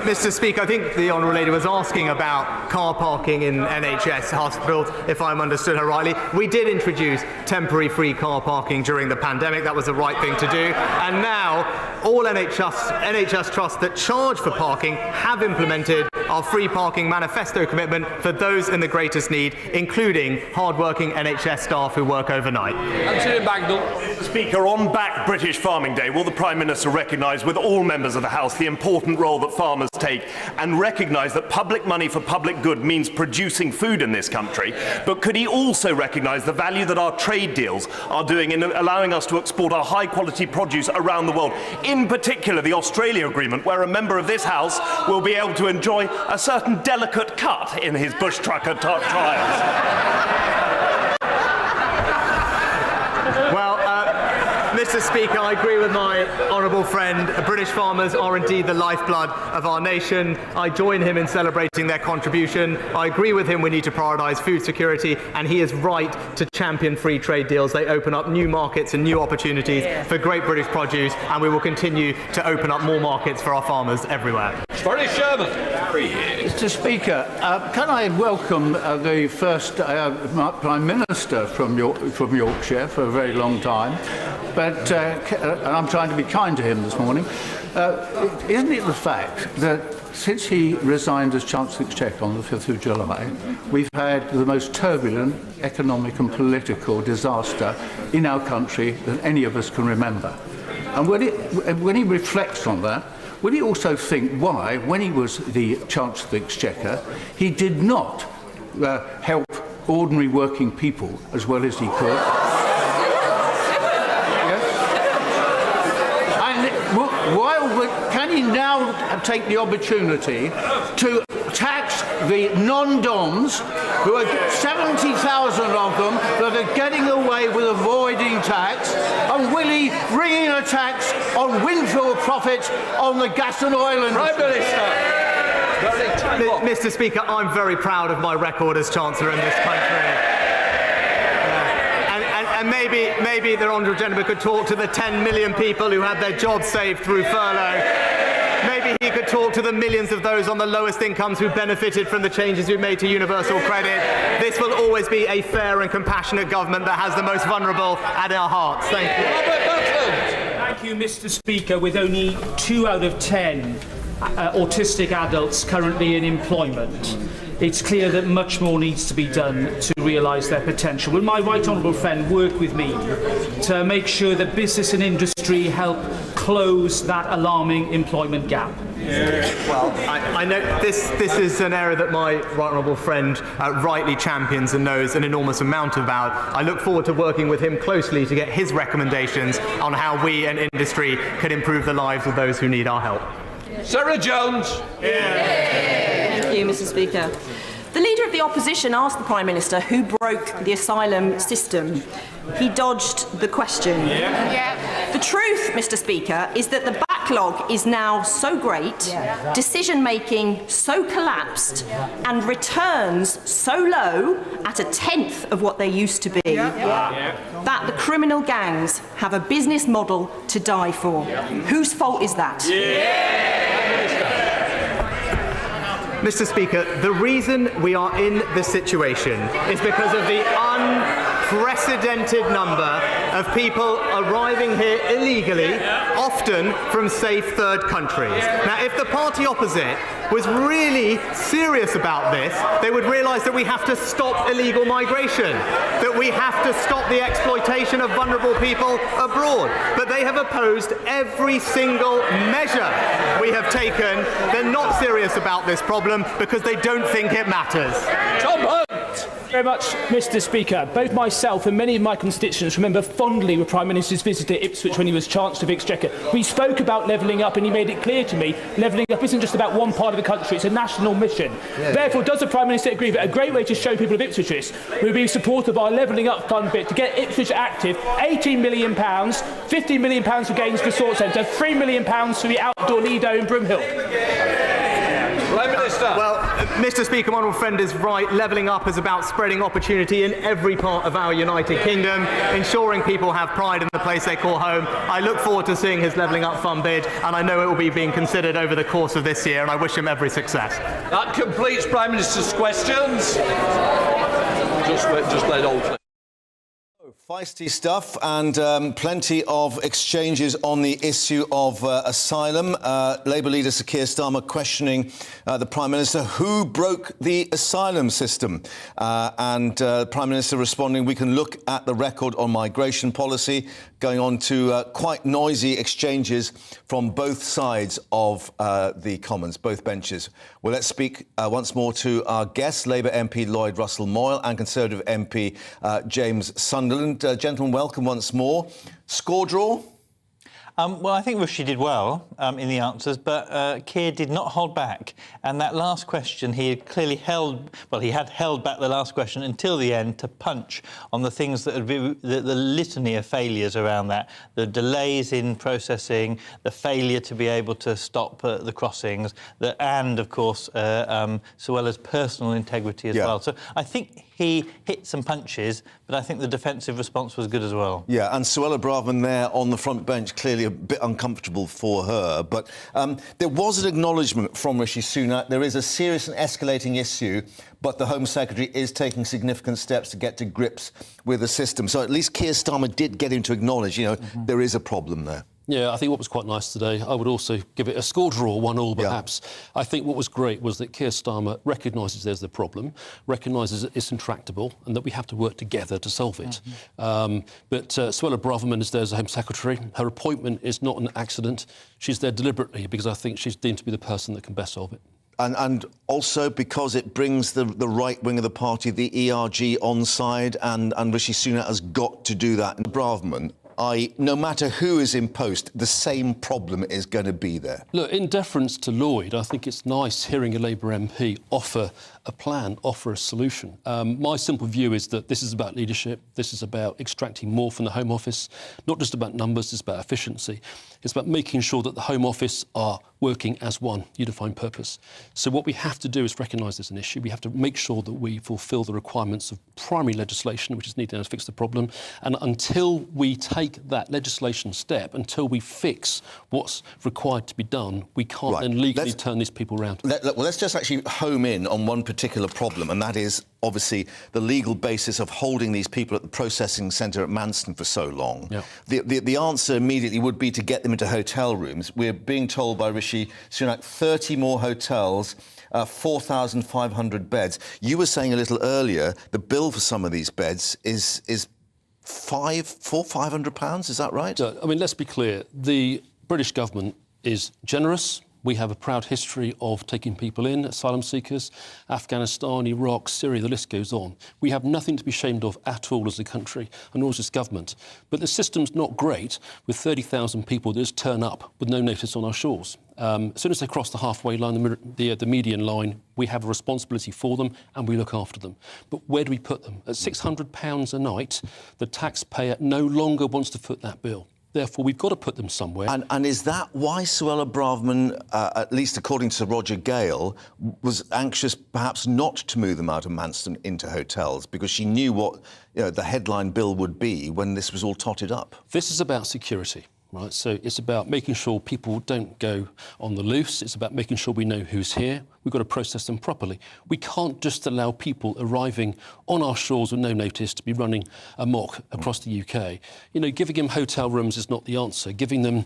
Mr. Speaker, I think the Honourable Lady was asking about car parking in NHS hospitals, if I'm understood her rightly. We did introduce temporary free car parking during the pandemic. That was the right thing to do. And now all NHS trusts that charge for parking have implemented our free parking manifesto commitment for those in the greatest need, including hard-working NHS staff who work overnight. Mr. Speaker, on Back British Farming Day, will the Prime Minister recognise with all members of the House the important role that farmers take and recognise that public money for public good means producing food in this country? But could he also recognise the value that our trade deals are doing in allowing us to export our high-quality produce around the world, in particular the Australia Agreement, where a member of this House will be able to enjoy a certain delicate cut in his bush trucker trials? Well, Mr. Speaker, I agree with my honourable friend. British farmers are indeed the lifeblood of our nation. I join him in celebrating their contribution. I agree with him we need to prioritise food security, and he is right to champion free trade deals. They open up new markets and new opportunities for great British produce, and we will continue to open up more markets for our farmers everywhere. Mr. Speaker, can I welcome the first Prime Minister from Yorkshire for a very long time, but and I'm trying to be kind to him this morning. Isn't it the fact that since he resigned as Chancellor of the Exchequer on the 5th of July, we've had the most turbulent economic and political disaster in our country than any of us can remember? And when he reflects on that, will he also think why, when he was the Chancellor of the Exchequer, he did not help ordinary working people as well as he could? Can he now take the opportunity to tax the non-DOMs, who are 70,000 of them, that are getting away with avoiding tax? And will he bring in a tax on windfall profits on the gas and oil industry? Mr. Speaker, I'm very proud of my record as Chancellor in this country. And maybe the honourable gentleman could talk to the 10 million people who had their jobs saved through furlough. Maybe he could talk to the millions of those on the lowest incomes who benefited from the changes we made to universal credit. This will always be a fair and compassionate government that has the most vulnerable at our hearts. Thank you. Thank you, Mr. Speaker. With only 2 out of 10 autistic adults currently in employment, it's clear that much more needs to be done to realise their potential. Will my right honourable friend work with me to make sure that business and industry help close that alarming employment gap? Well, I know this is an area that my right honourable friend rightly champions and knows an enormous amount about. I look forward to working with him closely to get his recommendations on how we and industry can improve the lives of those who need our help. Sarah Jones. Thank you, Mr. Speaker. The Leader of the Opposition asked the Prime Minister who broke the asylum system. He dodged the question. The truth, Mr. Speaker, is that the backlog is now so great, decision-making so collapsed, and returns so low, at a tenth of what they used to be, that the criminal gangs have a business model to die for. Whose fault is that? Mr. Speaker, the reason we are in this situation is because of the unprecedented number of people arriving here illegally, often from safe third countries. Now, if the party opposite was really serious about this, they would realise that we have to stop illegal migration, that we have to stop the exploitation of vulnerable people abroad. But they have opposed every single measure we have taken. They're not serious about this problem because they don't think it matters. Tom Hunt! Very much, Mr. Speaker. Both myself and many of my constituents remember fondly the Prime Minister's visit to Ipswich when he was Chancellor of Exchequer. We spoke about levelling up and he made it clear to me levelling up isn't just about one part of the country, it's a national mission. Yeah. Therefore, does the Prime Minister agree that a great way to show people of Ipswich this would be supported by a levelling up fund bit to get Ipswich active, £18 million, £15 million for Gaines Resort Centre, £3 million for the outdoor Lido in Broomhill? Well, Mr. Speaker, my honourable friend is right. Levelling up is about spreading opportunity in every part of our United Kingdom, ensuring people have pride in the place they call home. I look forward to seeing his Levelling Up Fund bid, and I know it will be being considered over the course of this year, and I wish him every success. That completes Prime Minister's questions. Just let it all clear. Feisty stuff and plenty of exchanges on the issue of asylum. Labour leader Sir Keir Starmer questioning the Prime Minister who broke the asylum system. And the Prime Minister responding, we can look at the record on migration policy, going on to quite noisy exchanges from both sides of the Commons, both benches. Well, let's speak once more to our guests, Labour MP Lloyd Russell-Moyle and Conservative MP James Sunderland. Gentlemen, welcome once more. Score draw? Well, I think Rishi did well in the answers, but Keir did not hold back. And that last question, he had clearly held back the last question until the end to punch on the things that would be the litany of failures around that. The delays in processing, the failure to be able to stop the crossings, and, of course, Suella's personal integrity as well. So I think he hit some punches, but I think the defensive response was good as well. Yeah, and Suella Braverman there on the front bench, clearly a bit uncomfortable for her. But there was an acknowledgement from Rishi Sunak. There is a serious and escalating issue, but the Home Secretary is taking significant steps to get to grips with the system. So at least Keir Starmer did get him to acknowledge, there is a problem there. Yeah, I think what was quite nice today, I would also give it a score draw, 1-1 perhaps. Yeah. I think what was great was that Keir Starmer recognises there's the problem, recognises it's intractable and that we have to work together to solve it. But Suella Braverman is there as a Home Secretary. Her appointment is not an accident. She's there deliberately because I think she's deemed to be the person that can best solve it. And also because it brings the right wing of the party, the ERG, on side, and Rishi Sunak has got to do that. And Braverman, no matter who is in post, the same problem is going to be there. Look, in deference to Lloyd, I think it's nice hearing a Labour MP offer a plan, offer a solution. My simple view is that this is about leadership. This is about extracting more from the Home Office, not just about numbers, it's about efficiency. It's about making sure that the Home Office are working as one unifying purpose. So what we have to do is recognise there's an issue. We have to make sure that we fulfil the requirements of primary legislation, which is needed to fix the problem. And until we take that legislation step, until we fix what's required to be done, we can't then legally turn these people around. Let's just actually home in on one particular problem, and that is obviously the legal basis of holding these people at the processing centre at Manston for so long. Yeah. The answer immediately would be to get them into hotel rooms. We're being told by Rishi Sunak 30 more hotels, 4,500 beds. You were saying a little earlier the bill for some of these beds is £500, is that right? I mean, let's be clear. The British government is generous. We have a proud history of taking people in, asylum seekers, Afghanistan, Iraq, Syria, the list goes on. We have nothing to be ashamed of at all as a country, and nor as this government. But the system's not great with 30,000 people that just turn up with no notice on our shores. As soon as they cross the halfway line, the median line, we have a responsibility for them and we look after them. But where do we put them? At £600 a night, the taxpayer no longer wants to foot that bill. Therefore, we've got to put them somewhere. And is that why Suella Braverman, at least according to Roger Gale, was anxious perhaps not to move them out of Manston into hotels, because she knew what the headline bill would be when this was all totted up? This is about security. right? So it's about making sure people don't go on the loose. It's about making sure we know who's here. We've got to process them properly. We can't just allow people arriving on our shores with no notice to be running amok across the UK. You know, giving them hotel rooms is not the answer. Giving them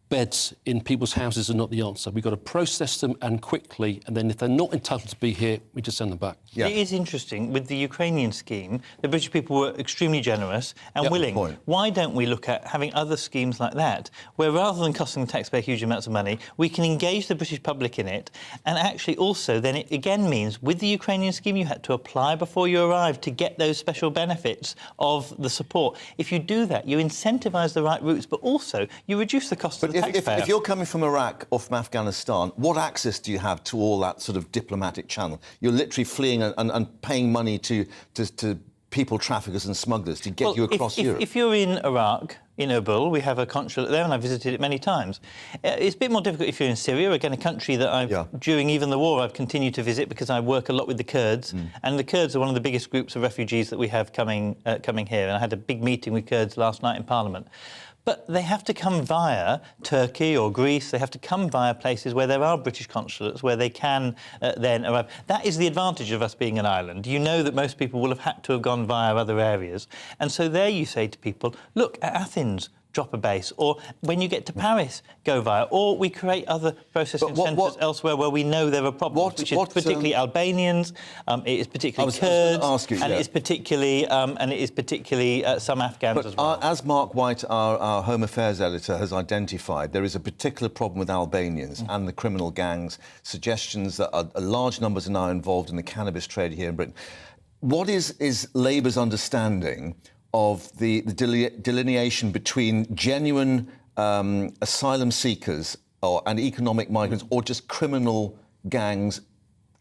beds in people's houses is not the answer. We've got to process them and quickly, and then if they're not entitled to be here, we just send them back. Yeah. It is interesting, with the Ukrainian scheme, the British people were extremely generous and willing. Why don't we look at having other schemes like that, where rather than costing the taxpayer huge amounts of money, we can engage the British public in it, and actually also then it again means, with the Ukrainian scheme, you had to apply before you arrived to get those special benefits of the support. If you do that, you incentivise the right routes, but also you reduce the cost of the taxpayer. If you're coming from Iraq or from Afghanistan, what access do you have to all that sort of diplomatic channel? You're literally fleeing and paying money to people traffickers and smugglers to get you across Europe. If you're in Iraq, in Erbil, we have a consulate there, and I've visited it many times. It's a bit more difficult if you're in Syria, again, a country that during even the war, I've continued to visit because I work a lot with the Kurds, and the Kurds are one of the biggest groups of refugees that we have coming here, and I had a big meeting with Kurds last night in Parliament. But they have to come via Turkey or Greece. They have to come via places where there are British consulates, where they can then arrive. That is the advantage of us being an island. You know that most people will have had to have gone via other areas. And so there you say to people, look, at Athens, drop a base, or when you get to Paris, go via, or we create other processing centres elsewhere where we know there are problems, which is particularly Albanians, it is particularly Kurds, and it is particularly some Afghans as well. As Mark White, our Home Affairs editor, has identified, there is a particular problem with Albanians and the criminal gangs. Suggestions that large numbers are now involved in the cannabis trade here in Britain. What is Labour's understanding of the delineation between genuine asylum seekers and economic migrants, or just criminal gangs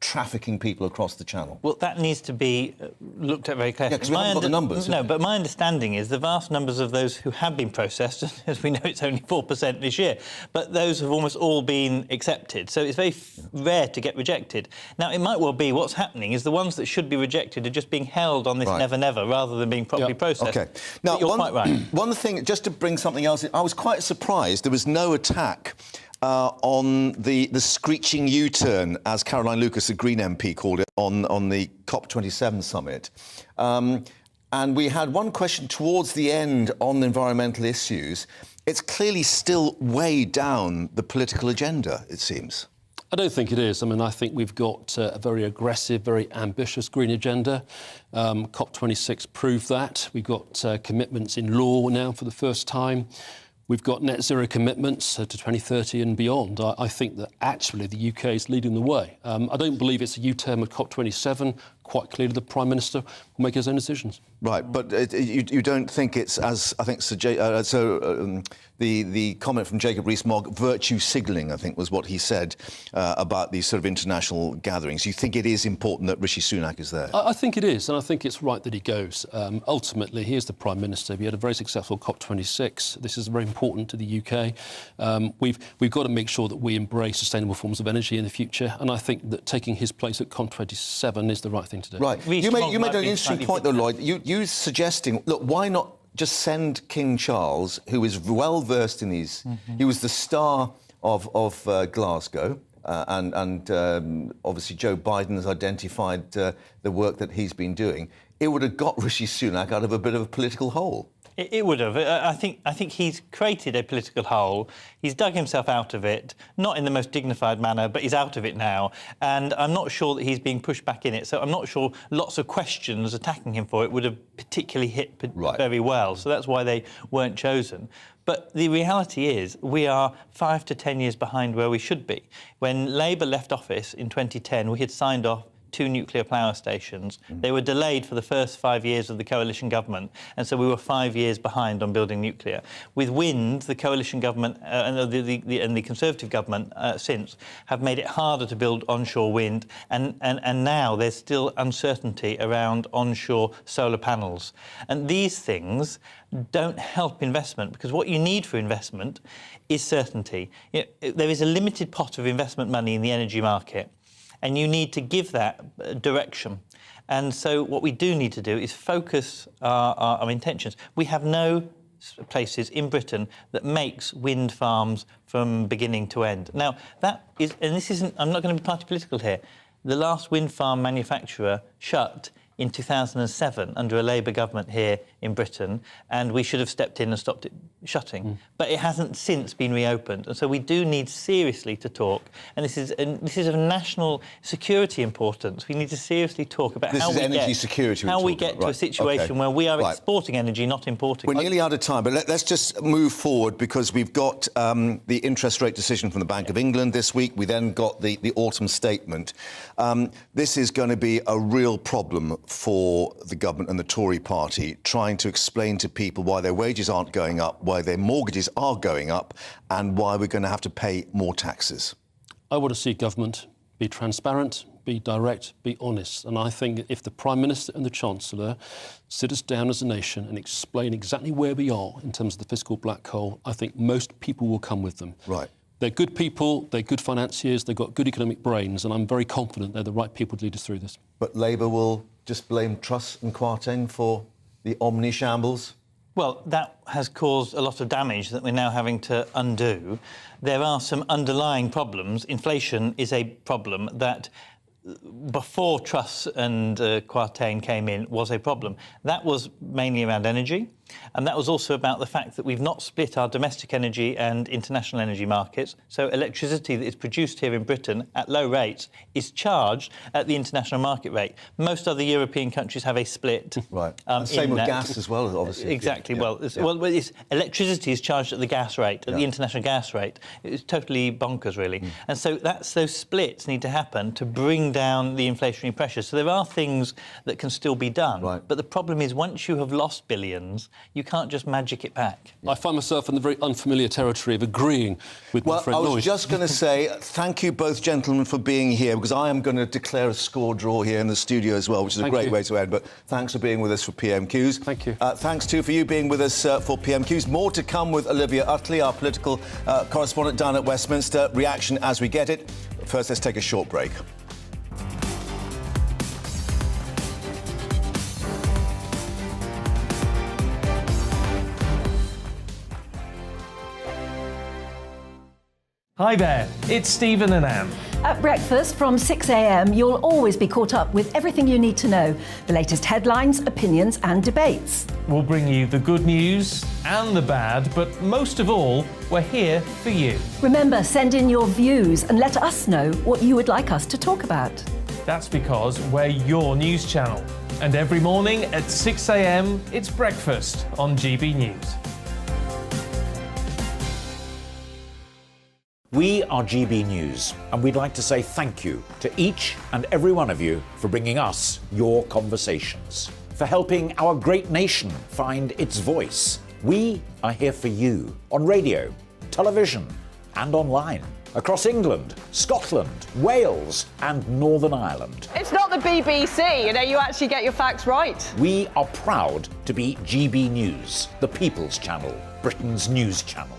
trafficking people across the Channel? Well, that needs to be looked at very carefully. Yeah, because we haven't got the numbers. No, but my understanding is the vast numbers of those who have been processed, as we know it's only 4% this year, but those have almost all been accepted. So it's very rare to get rejected. Now, it might well be what's happening is the ones that should be rejected are just being held on this never-never rather than being properly processed. OK. Now, but you're quite right. One thing, just to bring something else in, I was quite surprised there was no attack on the screeching U-turn, as Caroline Lucas, a Green MP, called it, on the COP27 summit. And we had one question towards the end on environmental issues. It's clearly still way down the political agenda, it seems. I don't think it is. I mean, I think we've got a very aggressive, very ambitious green agenda. COP26 proved that. We've got commitments in law now for the first time. We've got net zero commitments to 2030 and beyond. I think that actually the UK is leading the way. I don't believe it's a U-turn at COP27. Quite clearly, the Prime Minister will make his own decisions. Right, but you don't think it's, as I think the comment from Jacob Rees-Mogg, virtue signalling, I think was what he said about these sort of international gatherings. You think it is important that Rishi Sunak is there? I think it is, and I think it's right that he goes. Ultimately, he is the Prime Minister. We had a very successful COP26. This is very important to the UK. We've got to make sure that we embrace sustainable forms of energy in the future, and I think that taking his place at COP27 is the right thing to do. Right. You made an interesting point, though, Lloyd. You suggesting, look, why not just send King Charles, who is well versed in these? He was the star of Glasgow, and obviously Joe Biden has identified the work that he's been doing. It would have got Rishi Sunak out of a bit of a political hole. It would have. I think he's created a political hole. He's dug himself out of it, not in the most dignified manner, but he's out of it now. And I'm not sure that he's being pushed back in it. So I'm not sure lots of questions attacking him for it would have particularly hit very well. So that's why they weren't chosen. But the reality is we are 5 to 10 years behind where we should be. When Labour left office in 2010, we had signed off 2 nuclear power stations. They were delayed for the first 5 years of the coalition government, and so we were 5 years behind on building nuclear. With wind, the coalition government and the Conservative government since have made it harder to build onshore wind, and now there's still uncertainty around onshore solar panels. And these things don't help investment, because what you need for investment is certainty. There is a limited pot of investment money in the energy market, and you need to give that direction. And so what we do need to do is focus our intentions. We have no places in Britain that makes wind farms from beginning to end. Now, that is, and this isn't, I'm not going to be party political here, the last wind farm manufacturer shut in 2007 under a Labour government here in Britain, and we should have stepped in and stopped it shutting. But it hasn't since been reopened, and so we do need seriously to talk. And this is of national security importance. We need to seriously talk about how we get to a situation where we are exporting energy, not importing. We're nearly out of time, but let's just move forward because we've got the interest rate decision from the Bank of England this week. We then got the autumn statement. This is going to be a real problem for the government and the Tory party, trying to explain to people why their wages aren't going up, why their mortgages are going up, and why we're going to have to pay more taxes. I want to see government be transparent, be direct, be honest. And I think if the Prime Minister and the Chancellor sit us down as a nation and explain exactly where we are in terms of the fiscal black hole, I think most people will come with them. Right. They're good people, they're good financiers, they've got good economic brains, and I'm very confident they're the right people to lead us through this. But Labour will just blame Truss and Kwarteng for the omni-shambles? Well, that has caused a lot of damage that we're now having to undo. There are some underlying problems. Inflation is a problem that, before Truss and Kwarteng came in, was a problem. That was mainly around energy, and that was also about the fact that we've not split our domestic energy and international energy markets. So electricity that is produced here in Britain at low rates is charged at the international market rate. Most other European countries have a split. Right. And same with gas as well, obviously. Exactly. Yeah. Electricity is charged at the gas rate, at the international gas rate. It's totally bonkers, really. And so those splits need to happen to bring down the inflationary pressures. So there are things that can still be done. Right. But the problem is, once you have lost billions, you can't just magic it back. I find myself in the very unfamiliar territory of agreeing with my friend Lloyd. I was just going to say thank you both gentlemen for being here, because I am going to declare a score draw here in the studio as well, which is a great way to end. But thanks for being with us for PMQs. Thank you. Thanks too for you being with us for PMQs. More to come with Olivia Utley, our political correspondent down at Westminster. Reaction as we get it. First, let's take a short break. Hi there, it's Stephen and Anne. At breakfast from 6 a.m, you'll always be caught up with everything you need to know, the latest headlines, opinions and debates. We'll bring you the good news and the bad, but most of all, we're here for you. Remember, send in your views and let us know what you would like us to talk about. That's because we're your news channel. And every morning at 6 a.m, it's breakfast on GB News. We are GB News, and we'd like to say thank you to each and every one of you for bringing us your conversations, for helping our great nation find its voice. We are here for you on radio, television, and online, across England, Scotland, Wales, and Northern Ireland. It's not the BBC, you actually get your facts right. We are proud to be GB News, the People's Channel, Britain's news channel.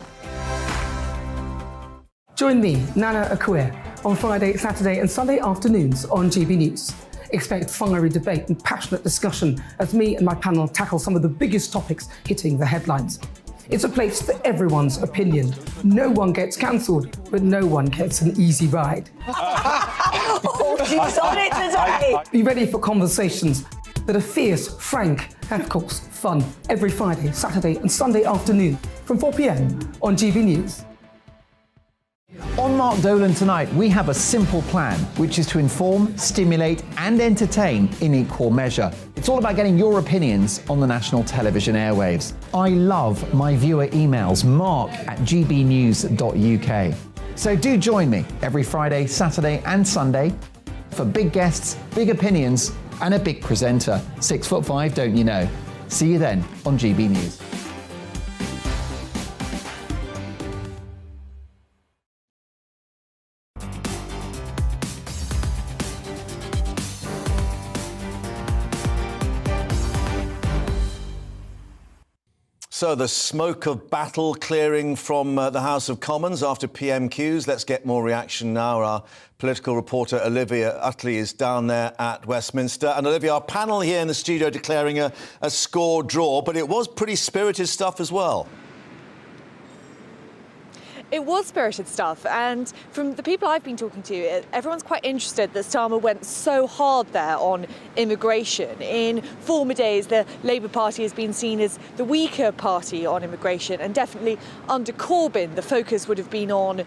Join me, Nana Akua, on Friday, Saturday and Sunday afternoons on GB News. Expect fiery debate and passionate discussion as me and my panel tackle some of the biggest topics hitting the headlines. It's a place for everyone's opinion. No one gets cancelled, but no one gets an easy ride. Oh, she's on it today! Be ready for conversations that are fierce, frank, and of course, fun. Every Friday, Saturday and Sunday afternoon from 4 p.m. on GB News. On Mark Dolan tonight, we have a simple plan, which is to inform, stimulate and entertain in equal measure. It's all about getting your opinions on the national television airwaves. I love my viewer emails, mark@gbnews.uk. So do join me every Friday, Saturday and Sunday for big guests, big opinions and a big presenter. 6'5", don't you know? See you then on GB News. So the smoke of battle clearing from the House of Commons after PMQs. Let's get more reaction now. Our political reporter Olivia Utley is down there at Westminster. And Olivia, our panel here in the studio declaring a score draw, but it was pretty spirited stuff as well. It was spirited stuff, and from the people I've been talking to, everyone's quite interested that Starmer went so hard there on immigration. In former days, the Labour Party has been seen as the weaker party on immigration, and definitely under Corbyn, the focus would have been on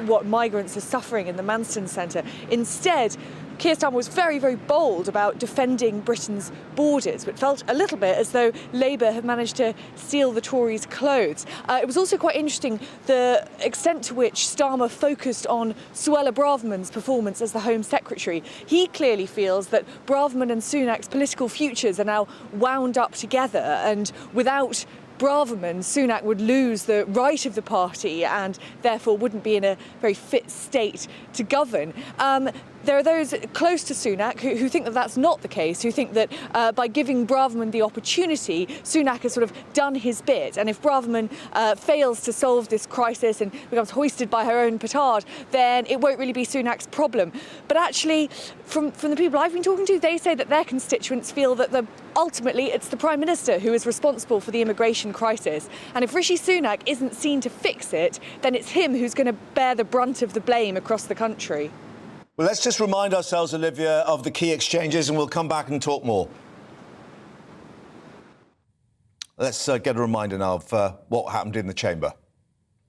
what migrants are suffering in the Manston Centre. Instead, Keir Starmer was very, very bold about defending Britain's borders, but felt a little bit as though Labour had managed to steal the Tories' clothes. It was also quite interesting the extent to which Starmer focused on Suella Braverman's performance as the Home Secretary. He clearly feels that Braverman and Sunak's political futures are now wound up together, and without Braverman, Sunak would lose the right of the party and therefore wouldn't be in a very fit state to govern. There are those close to Sunak who think that that's not the case, who think that by giving Braverman the opportunity, Sunak has sort of done his bit. And if Braverman fails to solve this crisis and becomes hoisted by her own petard, then it won't really be Sunak's problem. But actually, from the people I've been talking to, they say that their constituents feel that ultimately it's the Prime Minister who is responsible for the immigration crisis. And if Rishi Sunak isn't seen to fix it, then it's him who's going to bear the brunt of the blame across the country. Well, let's just remind ourselves, Olivia, of the key exchanges and we'll come back and talk more. Let's get a reminder now of what happened in the chamber.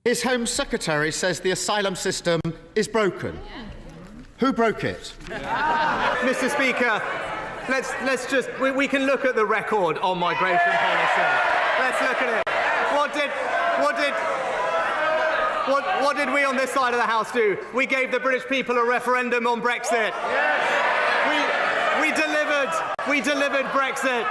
His Home Secretary says the asylum system is broken. Who broke it? Mr. Speaker, we can look at the record on migration policy. Let's look at it. What did we on this side of the House do? We gave the British people a referendum on Brexit. We delivered Brexit.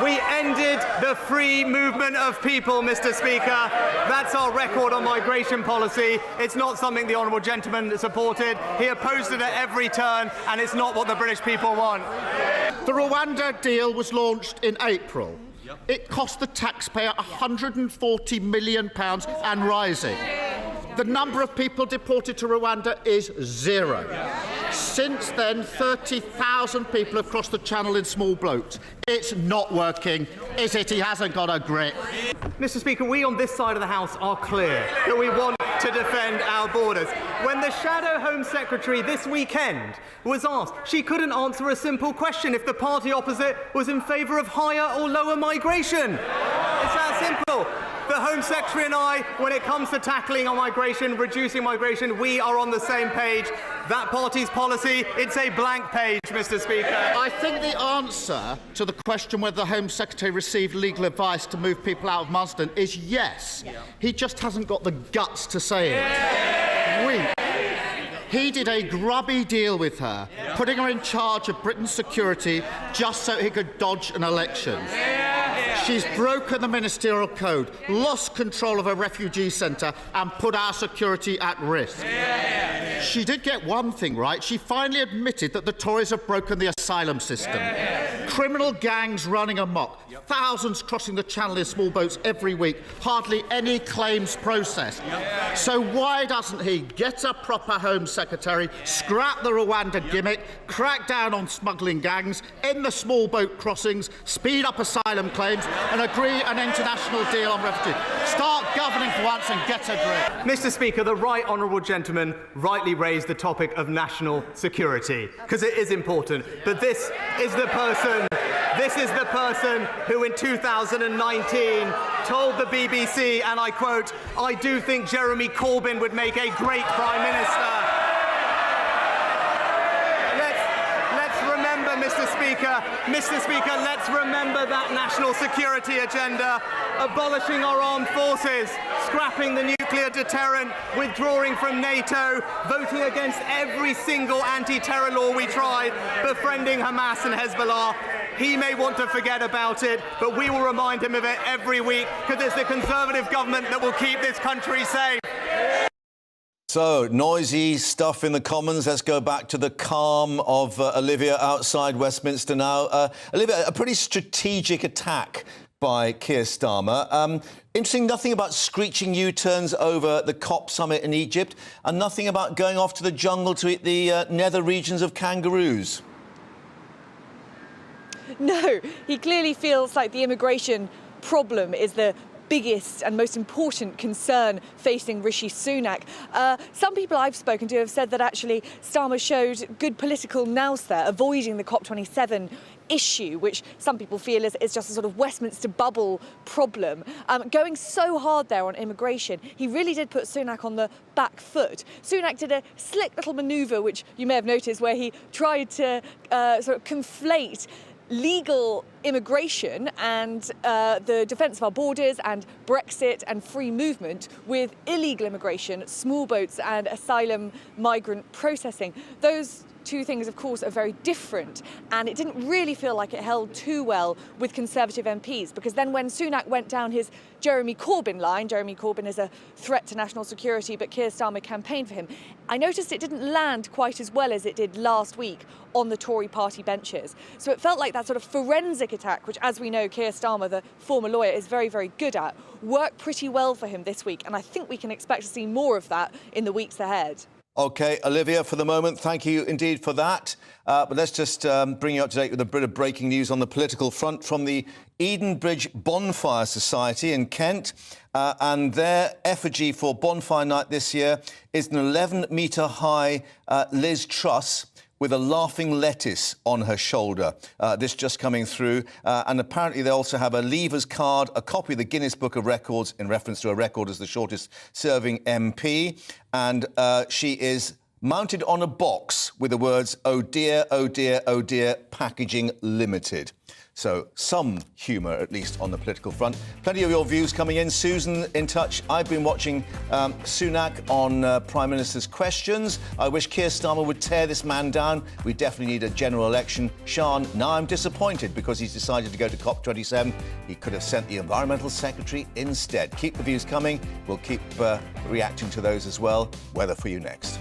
We ended the free movement of people, Mr. Speaker. That's our record on migration policy. It's not something the honourable gentleman supported. He opposed it at every turn, and it's not what the British people want. The Rwanda deal was launched in April. It cost the taxpayer £140 million and rising. The number of people deported to Rwanda is 0. Since then, 30,000 people have crossed the channel in small boats. It's not working, is it? He hasn't got a grip. Mr. Speaker, we on this side of the House are clear that we want to defend our borders. When the Shadow Home Secretary this weekend was asked, she couldn't answer a simple question if the party opposite was in favour of higher or lower migration. It's that simple. The Home Secretary and I, when it comes to tackling on migration, reducing migration, we are on the same page. That party's policy, it's a blank page, Mr. Speaker. I think the answer to the question whether the Home Secretary received legal advice to move people out of Marsden is yes. He just hasn't got the guts to say it. He did a grubby deal with her, putting her in charge of Britain's security just so he could dodge an election. She's broken the ministerial code, lost control of a refugee centre and put our security at risk. She did get one thing right. She finally admitted that the Tories have broken the asylum system. Criminal gangs running amok, thousands crossing the channel in small boats every week, hardly any claims processed. So why doesn't he get a proper Home Secretary, scrap the Rwanda gimmick, crack down on smuggling gangs, end the small boat crossings, speed up asylum claims and agree an international deal on refugees? Start governing for once and get a grip. Mr. Speaker, the right honourable gentleman rightly raised the topic of national security, because it is important. But this is the person who in 2019 told the BBC, and I quote, "I do think Jeremy Corbyn would make a great Prime Minister." Mr. Speaker, let's remember that national security agenda, abolishing our armed forces, scrapping the nuclear deterrent, withdrawing from NATO, voting against every single anti-terror law we tried, befriending Hamas and Hezbollah. He may want to forget about it, but we will remind him of it every week, because it's the Conservative government that will keep this country safe. So, noisy stuff in the Commons. Let's go back to the calm of Olivia outside Westminster now. Olivia, a pretty strategic attack by Keir Starmer. Interesting, nothing about screeching U-turns over the COP summit in Egypt, and nothing about going off to the jungle to eat the nether regions of kangaroos. No, he clearly feels like the immigration problem is the biggest and most important concern facing Rishi Sunak. Some people I've spoken to have said that actually Starmer showed good political nous there, avoiding the COP27 issue, which some people feel is just a sort of Westminster bubble problem. Going so hard there on immigration, he really did put Sunak on the back foot. Sunak did a slick little manoeuvre, which you may have noticed, where he tried to sort of conflate legal immigration and the defence of our borders and Brexit and free movement with illegal immigration, small boats and asylum migrant processing. Those two things, of course, are very different, and it didn't really feel like it held too well with Conservative MPs, because then when Sunak went down his Jeremy Corbyn line, Jeremy Corbyn is a threat to national security, but Keir Starmer campaigned for him, I noticed it didn't land quite as well as it did last week on the Tory party benches. So it felt like that sort of forensic attack, which, as we know, Keir Starmer, the former lawyer, is very, very good at, worked pretty well for him this week, and I think we can expect to see more of that in the weeks ahead. OK, Olivia, for the moment, thank you indeed for that. But let's just bring you up to date with a bit of breaking news on the political front from the Edenbridge Bonfire Society in Kent. And their effigy for Bonfire Night this year is an 11-metre-high Liz Truss with a laughing lettuce on her shoulder. This just coming through. And apparently they also have a leavers card, a copy of the Guinness Book of Records in reference to her record as the shortest-serving MP. And she is mounted on a box with the words, "Oh dear, oh dear, oh dear, packaging limited." So some humour, at least, on the political front. Plenty of your views coming in. Susan, in touch. I've been watching Sunak on Prime Minister's questions. I wish Keir Starmer would tear this man down. We definitely need a general election. Sean, now I'm disappointed because he's decided to go to COP27. He could have sent the Environmental Secretary instead. Keep the views coming. We'll keep reacting to those as well. Weather for you next.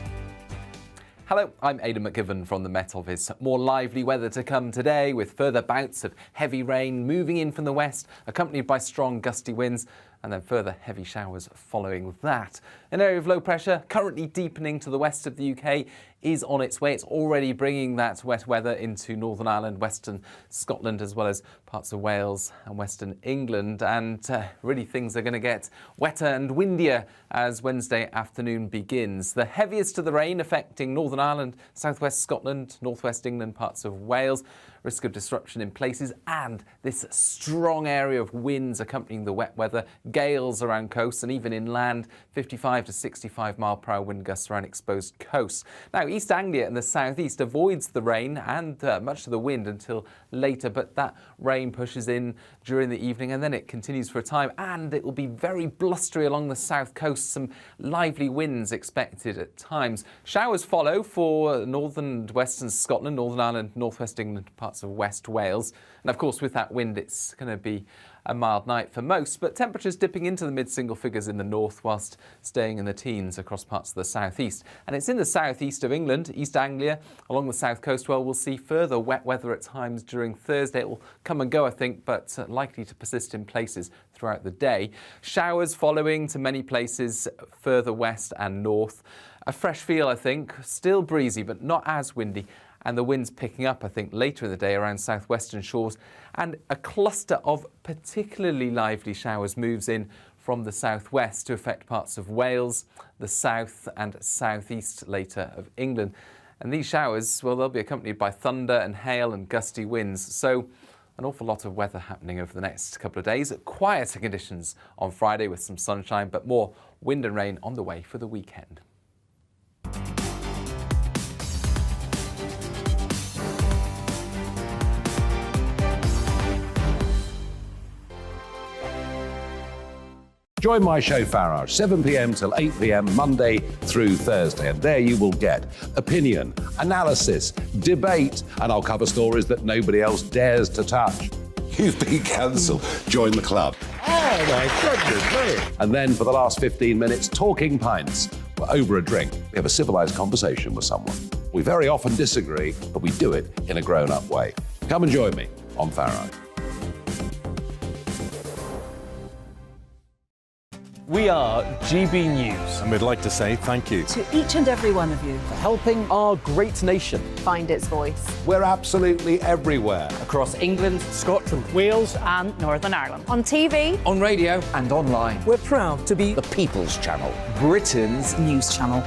Hello, I'm Aidan McGivern from the Met Office. More lively weather to come today, with further bouts of heavy rain moving in from the west, accompanied by strong gusty winds, and then further heavy showers following that. An area of low pressure currently deepening to the west of the UK is on its way. It's already bringing that wet weather into Northern Ireland, Western Scotland, as well as parts of Wales and Western England. And really things are going to get wetter and windier as Wednesday afternoon begins. The heaviest of the rain affecting Northern Ireland, southwest Scotland, northwest England, parts of Wales. Risk of disruption in places, and this strong area of winds accompanying the wet weather, gales around coasts and even inland, 55 to 65 mile/hour wind gusts around exposed coasts. Now, East Anglia and the southeast avoids the rain and much of the wind until later, but that rain pushes in during the evening and then it continues for a time, and it will be very blustery along the south coast. Some lively winds expected at times. Showers follow for northern and western Scotland, Northern Ireland, northwest England, parts of West Wales. And of course, with that wind, it's going to be a mild night for most, but temperatures dipping into the mid-single figures in the north whilst staying in the teens across parts of the southeast. And it's in the southeast of England, East Anglia, along the south coast, where we'll see further wet weather at times during Thursday. It will come and go, I think, but likely to persist in places throughout the day. Showers following to many places further west and north. A fresh feel, I think, still breezy, but not as windy. And the winds picking up, I think, later in the day around southwestern shores. And a cluster of particularly lively showers moves in from the southwest to affect parts of Wales, the south and southeast later of England. And these showers, well, they'll be accompanied by thunder and hail and gusty winds. So an awful lot of weather happening over the next couple of days. Quieter conditions on Friday with some sunshine, but more wind and rain on the way for the weekend. Join my show Farage, 7 p.m. till 8 p.m. Monday through Thursday. And there you will get opinion, analysis, debate, and I'll cover stories that nobody else dares to touch. You've been cancelled. Join the club. Oh, my goodness. And then for the last 15 minutes, talking pints. We're over a drink. We have a civilised conversation with someone. We very often disagree, but we do it in a grown-up way. Come and join me on Farage. We are GB News. And we'd like to say thank you To each and every one of you. for helping our great nation Find its voice. We're absolutely everywhere. Across England, Scotland, Wales and Northern Ireland. On TV, On radio, And online. we're proud to be The People's Channel. Britain's News channel.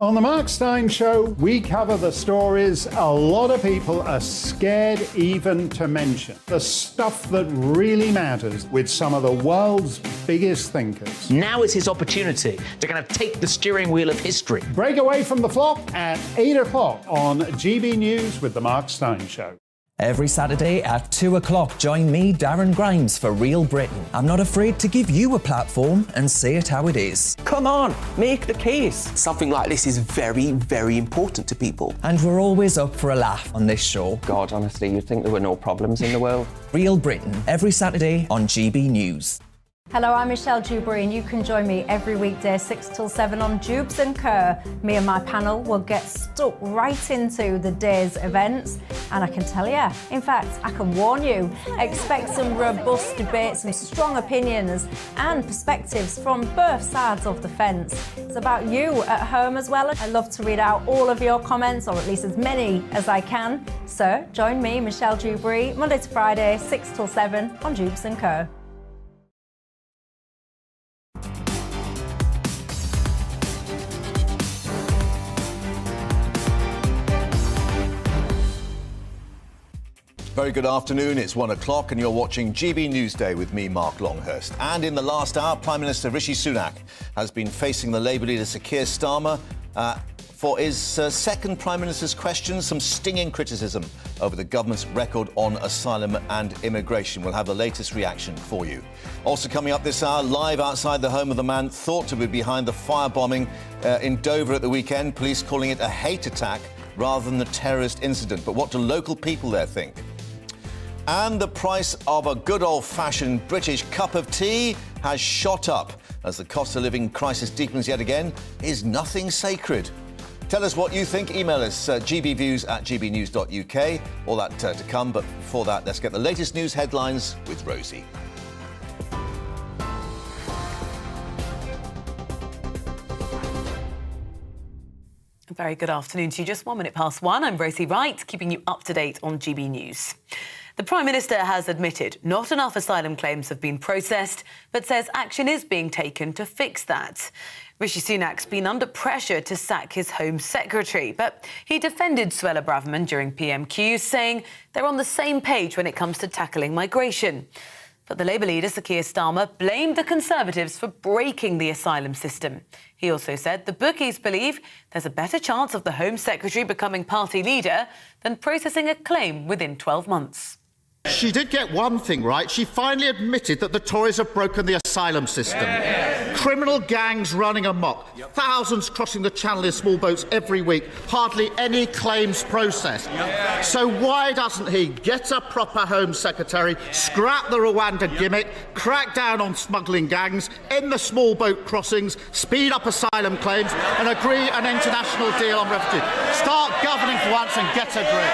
On the Mark Steyn Show, we cover the stories a lot of people are scared even to mention. The stuff that really matters with some of the world's biggest thinkers. Now is his opportunity to kind of take the steering wheel of history. Break away from the flock at 8 o'clock on GB News with the Mark Steyn Show. Every Saturday at 2 o'clock, join me, Darren Grimes, for Real Britain. I'm not afraid to give you a platform and say it how it is. Come on, make the case. Something like this is very, very important to people. And we're always up for a laugh on this show. God, honestly, you'd think there were no problems in the world. Real Britain, every Saturday on GB News. Hello, I'm Michelle Dewberry and you can join me every weekday 6 till 7 on Jubes and Kerr. Me and my panel will get stuck right into the day's events and I can tell you, in fact, I can warn you, expect some robust debate, some strong opinions and perspectives from both sides of the fence. It's about you at home as well. I love to read out all of your comments, or at least as many as I can. So join me, Michelle Dewberry, Monday to Friday, 6 till 7 on Jubes and Kerr. Very good afternoon. It's 1 o'clock and you're watching GB Newsday with me, Mark Longhurst. And in the last hour, Prime Minister Rishi Sunak has been facing the Labour leader Sir Keir Starmer for his second Prime Minister's questions, some stinging criticism over the government's record on asylum and immigration. We'll have the latest reaction for you. Also coming up this hour, live outside the home of the man thought to be behind the firebombing in Dover at the weekend, police calling it a hate attack rather than a terrorist incident. But what do local people there think? And the price of a good old-fashioned British cup of tea has shot up. As the cost of living crisis deepens yet again, is nothing sacred? Tell us what you think. Email us gbviews@gbnews.uk. All that to come, but before that, let's get the latest news headlines with Rosie. A very good afternoon to you. Just 1 minute past 1. I'm Rosie Wright, keeping you up to date on GB News. The Prime Minister has admitted not enough asylum claims have been processed, but says action is being taken to fix that. Rishi Sunak's been under pressure to sack his Home Secretary, but he defended Suella Braverman during PMQ, saying they're on the same page when it comes to tackling migration. But the Labour leader, Sir Keir Starmer, blamed the Conservatives for breaking the asylum system. He also said the bookies believe there's a better chance of the Home Secretary becoming party leader than processing a claim within 12 months. She did get one thing right. She finally admitted that the Tories have broken the asylum system. Criminal gangs running amok. Thousands crossing the channel in small boats every week. Hardly any claims processed. So why doesn't he get a proper Home Secretary, scrap the Rwanda gimmick, crack down on smuggling gangs, end the small boat crossings, speed up asylum claims and agree an international deal on refugees? Start governing for once and get a grip.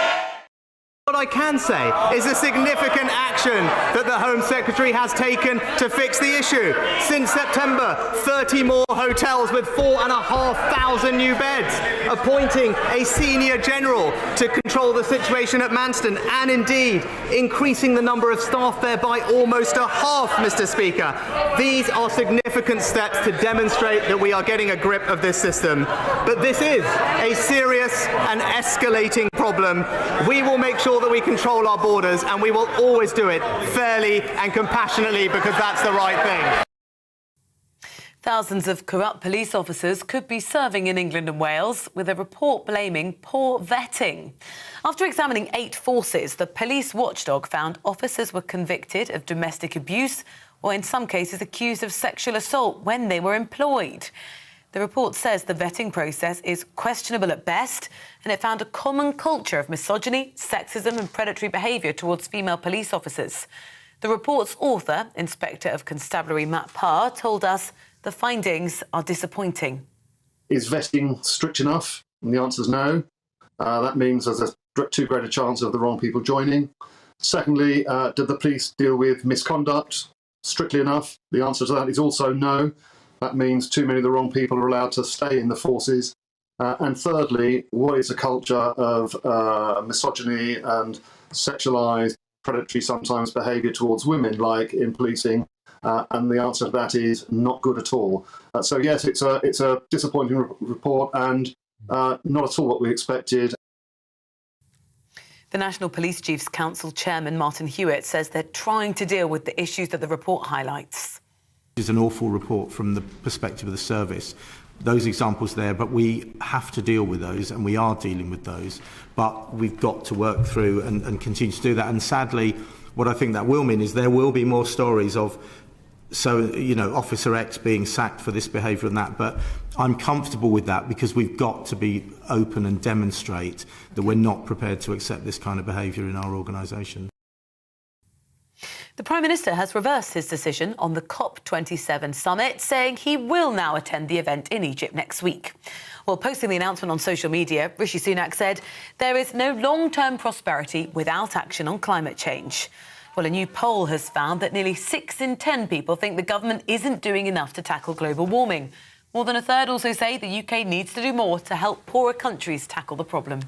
What I can say is a significant action that the Home Secretary has taken to fix the issue. Since September, 30 more hotels with 4,500 new beds, appointing a senior general to control the situation at Manston, and indeed increasing the number of staff there by almost a half, Mr. Speaker. These are significant steps to demonstrate that we are getting a grip of this system. But this is a serious and escalating problem. We will make sure that we control our borders, and we will always do it fairly and compassionately because that's the right thing. Thousands of corrupt police officers could be serving in England and Wales, with a report blaming poor vetting. After examining 8 forces, the police watchdog found officers were convicted of domestic abuse or in some cases accused of sexual assault when they were employed. The report says the vetting process is questionable at best, and it found a common culture of misogyny, sexism and predatory behaviour towards female police officers. The report's author, Inspector of Constabulary Matt Parr, told us the findings are disappointing. Is vetting strict enough? And the answer is no. That means there's a too great a chance of the wrong people joining. Secondly, did the police deal with misconduct? strictly enough? The answer to that is also no. That means too many of the wrong people are allowed to stay in the forces. And thirdly, what is a culture of misogyny and sexualised, predatory sometimes behaviour towards women, like in policing? And the answer to that is not good at all. So yes, it's a disappointing report and not at all what we expected. The National Police Chiefs Council Chairman Martin Hewitt says they're trying to deal with the issues that the report highlights. It's an awful report from the perspective of the service. Those examples there, but we have to deal with those, and we are dealing with those. But we've got to work through and continue to do that. And sadly, what I think that will mean is there will be more stories of, Officer X being sacked for this behaviour and that. But I'm comfortable with that because we've got to be open and demonstrate that we're not prepared to accept this kind of behaviour in our organisation. The Prime Minister has reversed his decision on the COP27 summit, saying he will now attend the event in Egypt next week. While posting the announcement on social media, Rishi Sunak said there is no long-term prosperity without action on climate change. Well, a new poll has found that nearly 6 in 10 people think the government isn't doing enough to tackle global warming. More than a third also say the UK needs to do more to help poorer countries tackle the problem.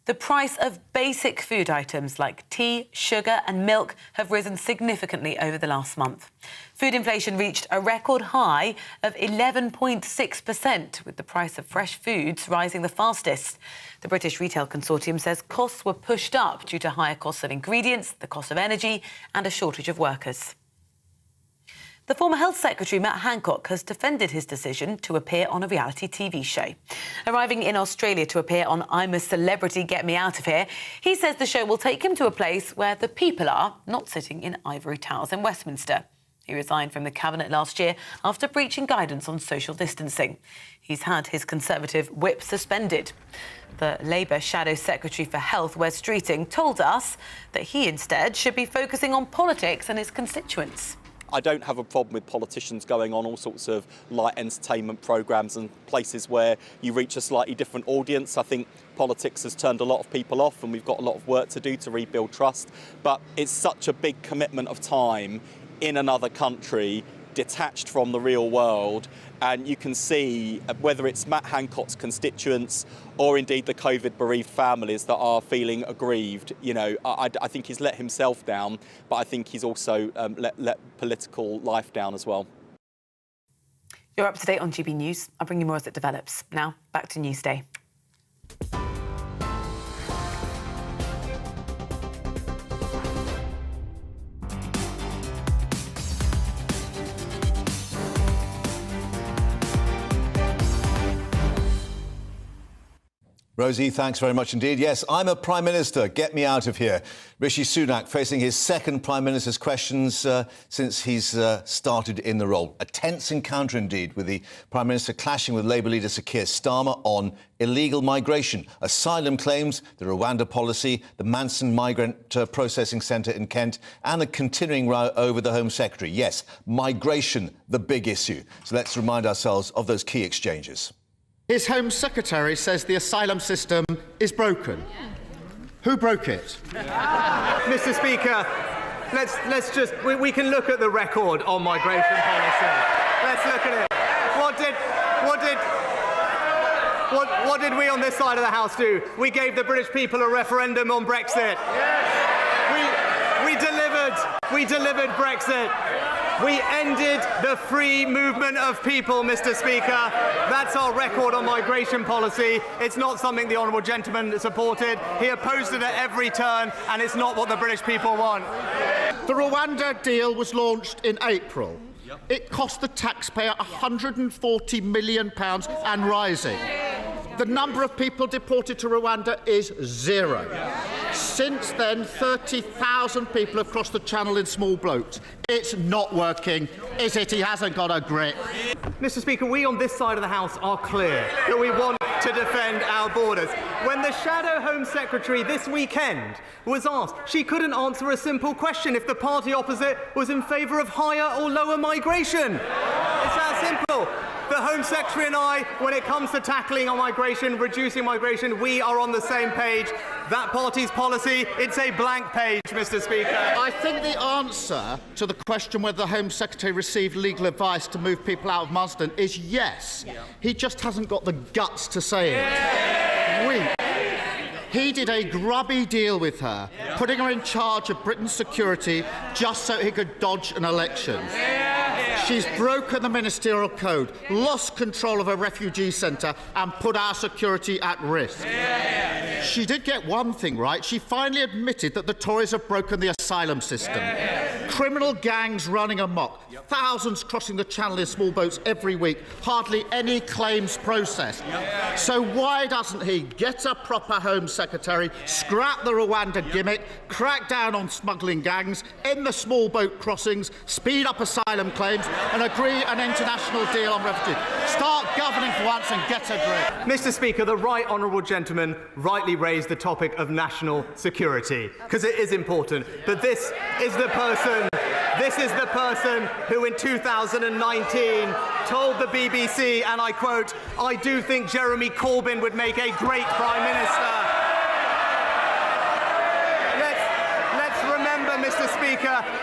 The price of basic food items like tea, sugar and milk have risen significantly over the last month. Food inflation reached a record high of 11.6%, with the price of fresh foods rising the fastest. The British Retail Consortium says costs were pushed up due to higher costs of ingredients, the cost of energy and a shortage of workers. The former Health Secretary, Matt Hancock, has defended his decision to appear on a reality TV show. Arriving in Australia to appear on I'm a Celebrity, Get Me Out of Here, he says the show will take him to a place where the people are, not sitting in ivory towers in Westminster. He resigned from the Cabinet last year after breaching guidance on social distancing. He's had his Conservative whip suspended. The Labour Shadow Secretary for Health, Wes Streeting, told us that he instead should be focusing on politics and his constituents. I don't have a problem with politicians going on all sorts of light entertainment programmes and places where you reach a slightly different audience. I think politics has turned a lot of people off and we've got a lot of work to do to rebuild trust. But it's such a big commitment of time in another country, detached from the real world. And you can see whether it's Matt Hancock's constituents or indeed the COVID-bereaved families that are feeling aggrieved. I think he's let himself down, but I think he's also let political life down as well. You're up to date on GB News. I'll bring you more as it develops. Now, back to Newsday. Rosie, thanks very much indeed. Yes, I'm a Prime Minister. Get me out of here. Rishi Sunak facing his second Prime Minister's questions since he's started in the role. A tense encounter indeed, with the Prime Minister clashing with Labour leader Sir Keir Starmer on illegal migration, asylum claims, the Rwanda policy, the Manson Migrant Processing Centre in Kent, and a continuing row over the Home Secretary. Yes, migration, the big issue. So let's remind ourselves of those key exchanges. His Home Secretary says the asylum system is broken. Who broke it? Mr. Speaker, we can look at the record on migration policy. Let's look at it. What did we on this side of the House do? We gave the British people a referendum on Brexit. We delivered Brexit. We ended the free movement of people, Mr. Speaker. That's our record on migration policy. It's not something the honourable gentleman supported. He opposed it at every turn, and it's not what the British people want. The Rwanda deal was launched in April. It cost the taxpayer £140 million and rising. The number of people deported to Rwanda is 0. Since then, 30,000 people have crossed the channel in small boats. It's not working, is it? He hasn't got a grip. Mr. Speaker, we on this side of the House are clear that we want to defend our borders. When the Shadow Home Secretary this weekend was asked, she couldn't answer a simple question if the party opposite was in favour of higher or lower migration. It's that simple. The Home Secretary and I, when it comes to tackling on migration, reducing migration, we are on the same page. That party's policy, it's a blank page, Mr. Speaker. I think the answer to the question whether the Home Secretary received legal advice to move people out of Marsden is yes. He just hasn't got the guts to say it. He did a grubby deal with her, putting her in charge of Britain's security just so he could dodge an election. She's broken the ministerial code, lost control of a refugee centre and put our security at risk. She did get one thing right. She finally admitted that the Tories have broken the asylum system. Criminal gangs running amok, thousands crossing the Channel in small boats every week, hardly any claims processed. So why doesn't he get a proper Home Secretary, scrap the Rwanda gimmick, crack down on smuggling gangs, end the small boat crossings, speed up asylum claims and agree an international deal on refugees? Start governing for once and get a grip. Mr. Speaker, the right honourable gentleman rightly raised the topic of national security, because it is important. But this is the person who in 2019 told the BBC, and I quote, "I do think Jeremy Corbyn would make a great Prime Minister."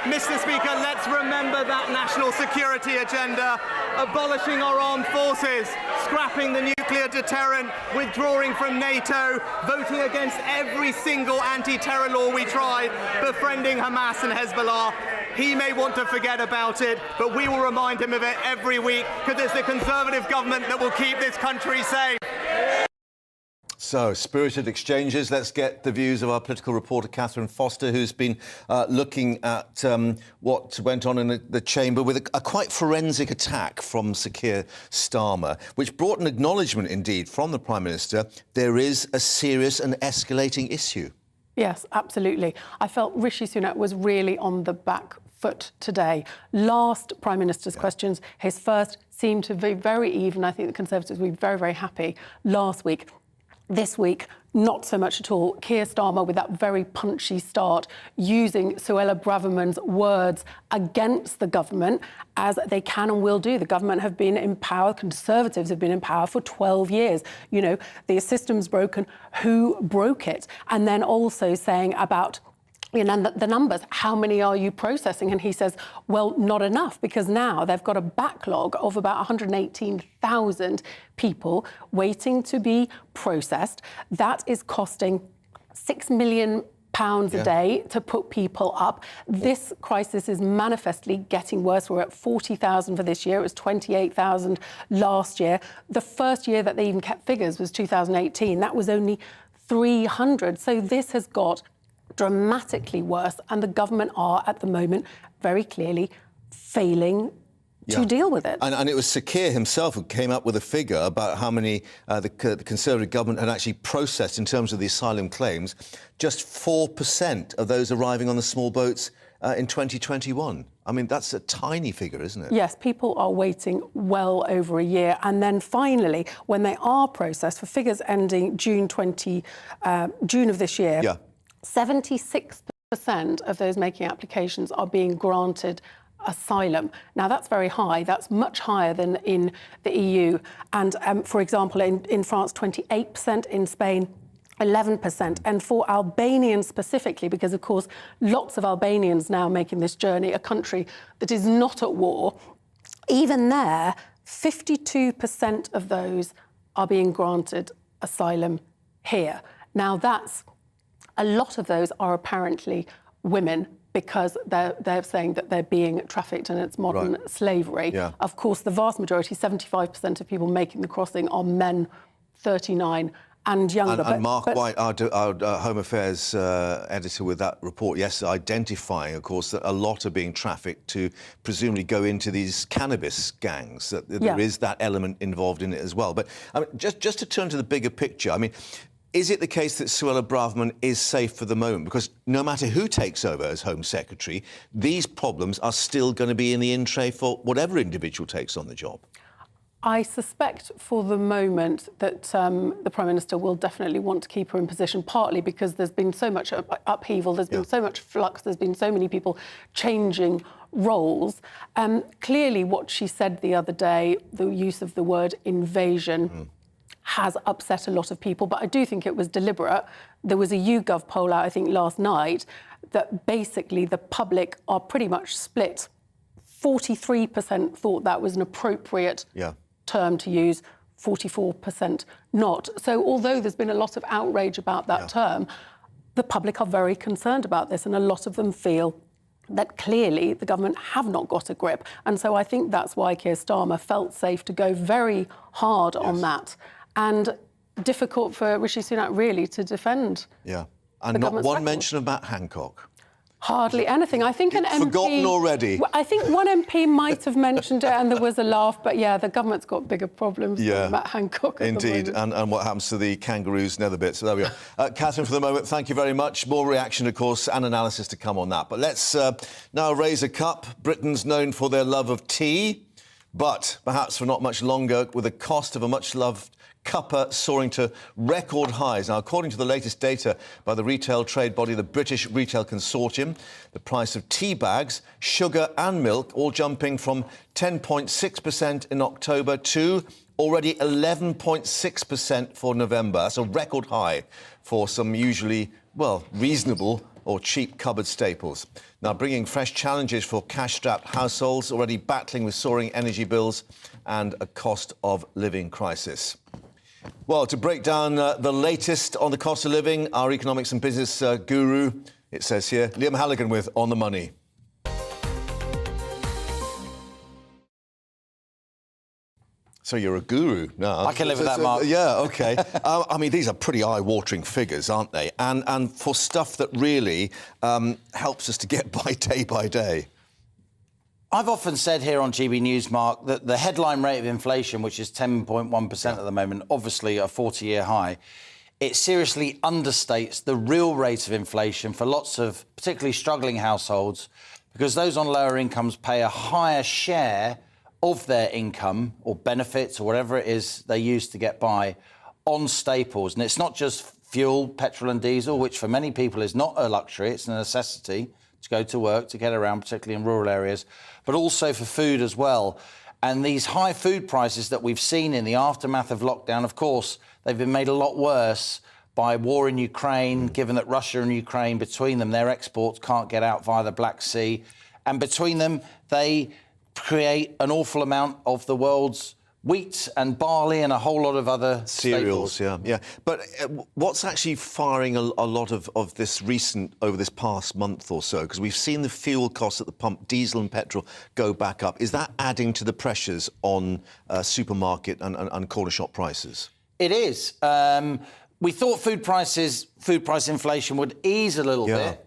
Mr. Speaker, let's remember that national security agenda, abolishing our armed forces, scrapping the nuclear deterrent, withdrawing from NATO, voting against every single anti-terror law we tried, befriending Hamas and Hezbollah. He may want to forget about it, but we will remind him of it every week, because it's the Conservative government that will keep this country safe. So, spirited exchanges. Let's get the views of our political reporter, Catherine Foster, who's been looking at what went on in the chamber with a quite forensic attack from Sir Keir Starmer, which brought an acknowledgement, indeed, from the Prime Minister. There is a serious and escalating issue. Yes, absolutely. I felt Rishi Sunak was really on the back foot today. Last Prime Minister's questions, his first seemed to be very even. I think the Conservatives will be very, very happy last week. This week, not so much at all. Keir Starmer, with that very punchy start, using Suella Braverman's words against the government, as they can and will do. The government have been in power, Conservatives have been in power for 12 years. You know, the system's broken, who broke it? And then also saying about, you know, the numbers, how many are you processing? And he says, well, not enough, because now they've got a backlog of about 118,000 people waiting to be processed. That is costing £6 million a day to put people up. This crisis is manifestly getting worse. We're at 40,000 for this year. It was 28,000 last year. The first year that they even kept figures was 2018. That was only 300. So this has got dramatically worse, and the government are at the moment very clearly failing to deal with it. And it was Sir Keir himself who came up with a figure about how many the Conservative government had actually processed in terms of the asylum claims. Just 4% of those arriving on the small boats in 2021. I mean, that's a tiny figure, isn't it? Yes, people are waiting well over a year. And then finally, when they are processed, for figures ending June of this year, 76% of those making applications are being granted asylum. Now, that's very high. That's much higher than in the EU. And, for example, in France, 28%, in Spain, 11%. And for Albanians specifically, because, of course, lots of Albanians now making this journey, a country that is not at war, even there, 52% of those are being granted asylum here. Now, a lot of those are apparently women, because they're saying that they're being trafficked and it's modern slavery. Of course, the vast majority, 75% of people making the crossing, are men, 39 and younger. And Mark White, our Home Affairs editor with that report yesterday, identifying, of course, that a lot are being trafficked to presumably go into these cannabis gangs, that there is that element involved in it as well. But I mean, just to turn to the bigger picture, I mean, is it the case that Suella Braverman is safe for the moment? Because no matter who takes over as Home Secretary, these problems are still going to be in the in tray for whatever individual takes on the job. I suspect for the moment that the Prime Minister will definitely want to keep her in position, partly because there's been so much upheaval, there's been so much flux, there's been so many people changing roles. Clearly, what she said the other day, the use of the word invasion, has upset a lot of people, but I do think it was deliberate. There was a YouGov poll out, I think, last night, that basically the public are pretty much split. 43% thought that was an appropriate term to use, 44% not. So although there's been a lot of outrage about that term, the public are very concerned about this, and a lot of them feel that clearly the government have not got a grip. And so I think that's why Keir Starmer felt safe to go very hard on that. And difficult for Rishi Sunak really to defend. Yeah. And not one mention of Matt Hancock. Hardly anything. I think an MP... Forgotten already. I think one MP might have mentioned it and there was a laugh, but yeah, the government's got bigger problems than Matt Hancock at Indeed, the moment. and what happens to the kangaroos nether bit. So there we are. Catherine, for the moment, thank you very much. More reaction, of course, and analysis to come on that. But let's now raise a cup. Britain's known for their love of tea, but perhaps for not much longer, with the cost of a much-loved cuppa soaring to record highs. Now, according to the latest data by the retail trade body, the British Retail Consortium, the price of tea bags, sugar and milk all jumping from 10.6% in October to already 11.6% for November. That's a record high for some usually, well, reasonable or cheap cupboard staples. Now, bringing fresh challenges for cash-strapped households already battling with soaring energy bills and a cost of living crisis. Well, to break down the latest on the cost of living, our economics and business guru, it says here, Liam Halligan with On the Money. So you're a guru now. I can live with that, Mark. Yeah, OK. I mean, these are pretty eye-watering figures, aren't they? And for stuff that really helps us to get by day. I've often said here on GB News, Mark, that the headline rate of inflation, which is 10.1% at the moment, obviously a 40-year high, it seriously understates the real rate of inflation for lots of particularly struggling households, because those on lower incomes pay a higher share of their income or benefits or whatever it is they use to get by on staples. And it's not just fuel, petrol and diesel, which for many people is not a luxury, it's a necessity to go to work, to get around, particularly in rural areas, but also for food as well. And these high food prices that we've seen in the aftermath of lockdown, of course, they've been made a lot worse by war in Ukraine, given that Russia and Ukraine, between them, their exports can't get out via the Black Sea. And between them, they create an awful amount of the world's wheat and barley and a whole lot of other cereals. staples. Yeah. But what's actually firing a lot of this over this past month or so? Because we've seen the fuel costs at the pump, diesel and petrol, go back up. Is that adding to the pressures on supermarket and corner shop prices? It is. We thought food price inflation would ease a little bit.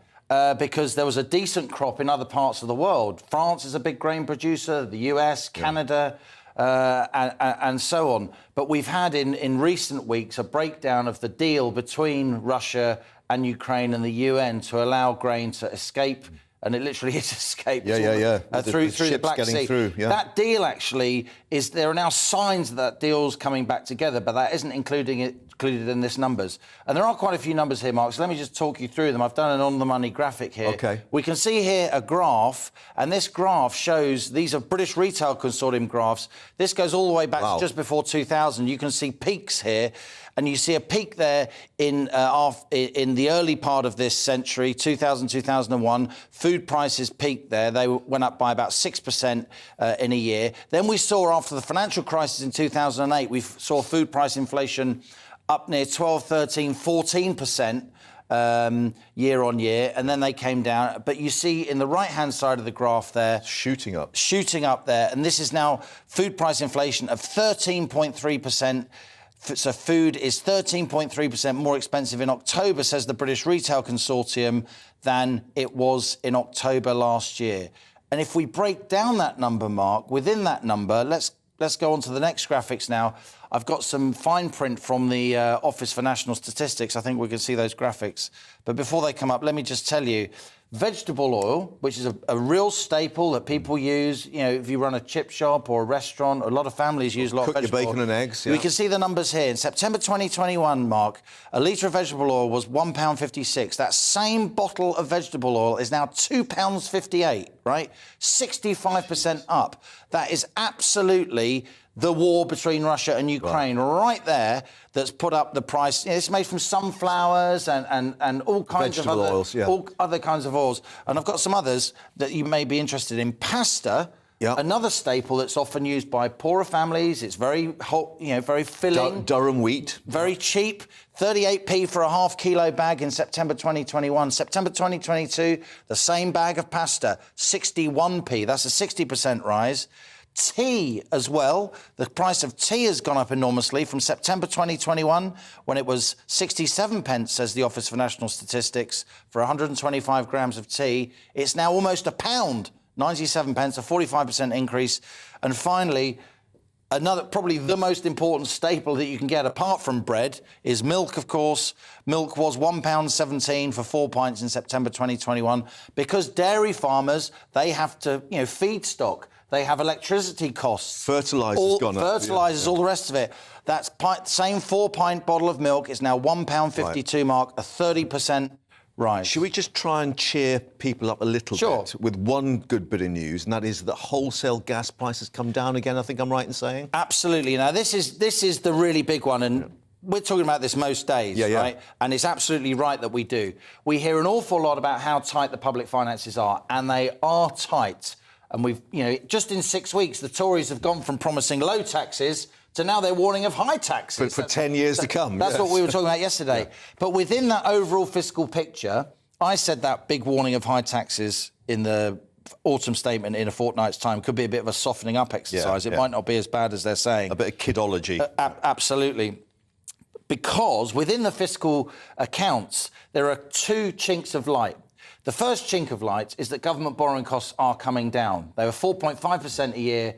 Because there was a decent crop in other parts of the world. France is a big grain producer, the US, Canada, and so on. But we've had in recent weeks a breakdown of the deal between Russia and Ukraine and the UN to allow grain to escape. And it literally is escaped through the Black Sea. That deal actually is, there are now signs that deal's coming back together, but that isn't included in this numbers. And there are quite a few numbers here, Mark, so let me just talk you through them. I've done an on-the-money graphic here. OK. We can see here a graph, and this graph shows, these are British Retail Consortium graphs. This goes all the way back to just before 2000. You can see peaks here, and you see a peak there in the early part of this century, 2000, 2001. Food prices peaked there. They went up by about 6% in a year. Then we saw, after the financial crisis in 2008, we saw food price inflation up near 12, 13, 14% year on year, and then they came down. But you see in the right-hand side of the graph there... Shooting up there. And this is now food price inflation of 13.3%. So food is 13.3% more expensive in October, says the British Retail Consortium, than it was in October last year. And if we break down that number, Mark, within that number, let's go on to the next graphics now. I've got some fine print from the Office for National Statistics. I think we can see those graphics. But before they come up, let me just tell you Vegetable oil, which is a real staple that people use, you know, if you run a chip shop or a restaurant, a lot of families use a lot of vegetable oil. Cook your bacon and eggs, yeah. We can see the numbers here. In September 2021, Mark, a litre of vegetable oil was £1.56. That same bottle of vegetable oil is now £2.58, right? 65% up. That is absolutely the war between Russia and Ukraine right there that's put up the price. You know, it's made from sunflowers and all kinds Vegetable of other, oils, yeah. all other kinds of oils. And I've got some others that you may be interested in. Pasta, another staple that's often used by poorer families. It's very hot, you know, very filling. Durham wheat. Very cheap. 38p for a half-kilo bag in September 2021. September 2022, the same bag of pasta, 61p. That's a 60% rise. Tea as well. The price of tea has gone up enormously from September 2021, when it was 67 pence, says the Office for National Statistics, for 125 grams of tea. It's now almost £1, 97 pence, a 45% increase. And finally, another, probably the most important staple that you can get apart from bread is milk, of course. Milk was £1.17 for 4 pints in September 2021 because dairy farmers, they have to, you know, feed stock. They have electricity costs. Fertiliser's gone up. Fertilisers, all the rest of it. That's same 4-pint bottle of milk is now £1.52, Mark, a 30% rise. Should we just try and cheer people up a little bit with one good bit of news, and that is that wholesale gas prices come down again, I think I'm right in saying? Absolutely. Now, this is the really big one, and we're talking about this most days, right? And it's absolutely right that we do. We hear an awful lot about how tight the public finances are, and they are tight. And we've, you know, just in 6 weeks, the Tories have gone from promising low taxes to now they're warning of high taxes. For 10 years to come. That's what we were talking about yesterday. But within that overall fiscal picture, I said that big warning of high taxes in the autumn statement in a fortnight's time could be a bit of a softening up exercise. It might not be as bad as they're saying. A bit of kidology. Absolutely. Because within the fiscal accounts, there are two chinks of light. The first chink of light is that government borrowing costs are coming down. They were 4.5% a year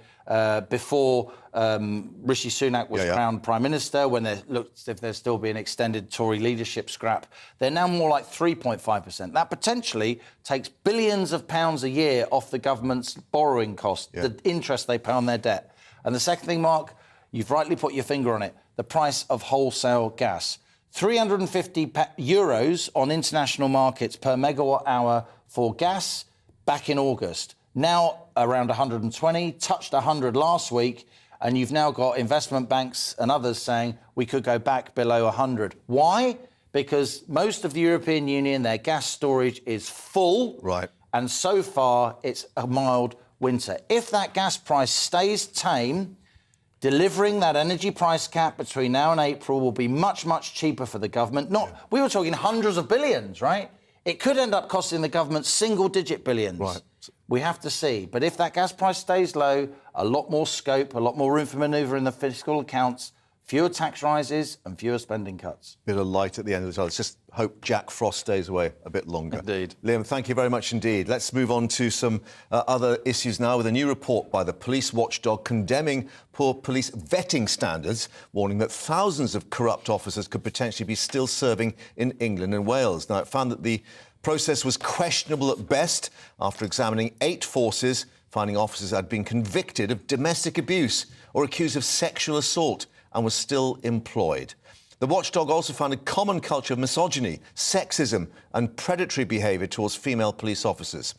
before Rishi Sunak was crowned Prime Minister, when there looked as if there'd still be an extended Tory leadership scrap. They're now more like 3.5%. That potentially takes billions of pounds a year off the government's borrowing cost, the interest they pay on their debt. And the second thing, Mark, you've rightly put your finger on it, the price of wholesale gas. 350 euros on international markets per megawatt hour for gas back in August. Now around 120, touched 100 last week, and you've now got investment banks and others saying we could go back below 100. Why? Because most of the European Union, their gas storage is full. Right. And so far, it's a mild winter. If that gas price stays tame, delivering that energy price cap between now and April will be much, much cheaper for the government. We were talking hundreds of billions, right? It could end up costing the government single-digit billions. Right. We have to see. But if that gas price stays low, a lot more scope, a lot more room for manoeuvre in the fiscal accounts, fewer tax rises and fewer spending cuts. Bit of light at the end of the tunnel. Let's just hope Jack Frost stays away a bit longer. Indeed. Liam, thank you very much indeed. Let's move on to some other issues now, with a new report by the police watchdog condemning poor police vetting standards, warning that thousands of corrupt officers could potentially be still serving in England and Wales. Now, it found that the process was questionable at best after examining 8 forces, finding officers had been convicted of domestic abuse or accused of sexual assault and was still employed. The watchdog also found a common culture of misogyny, sexism and predatory behaviour towards female police officers.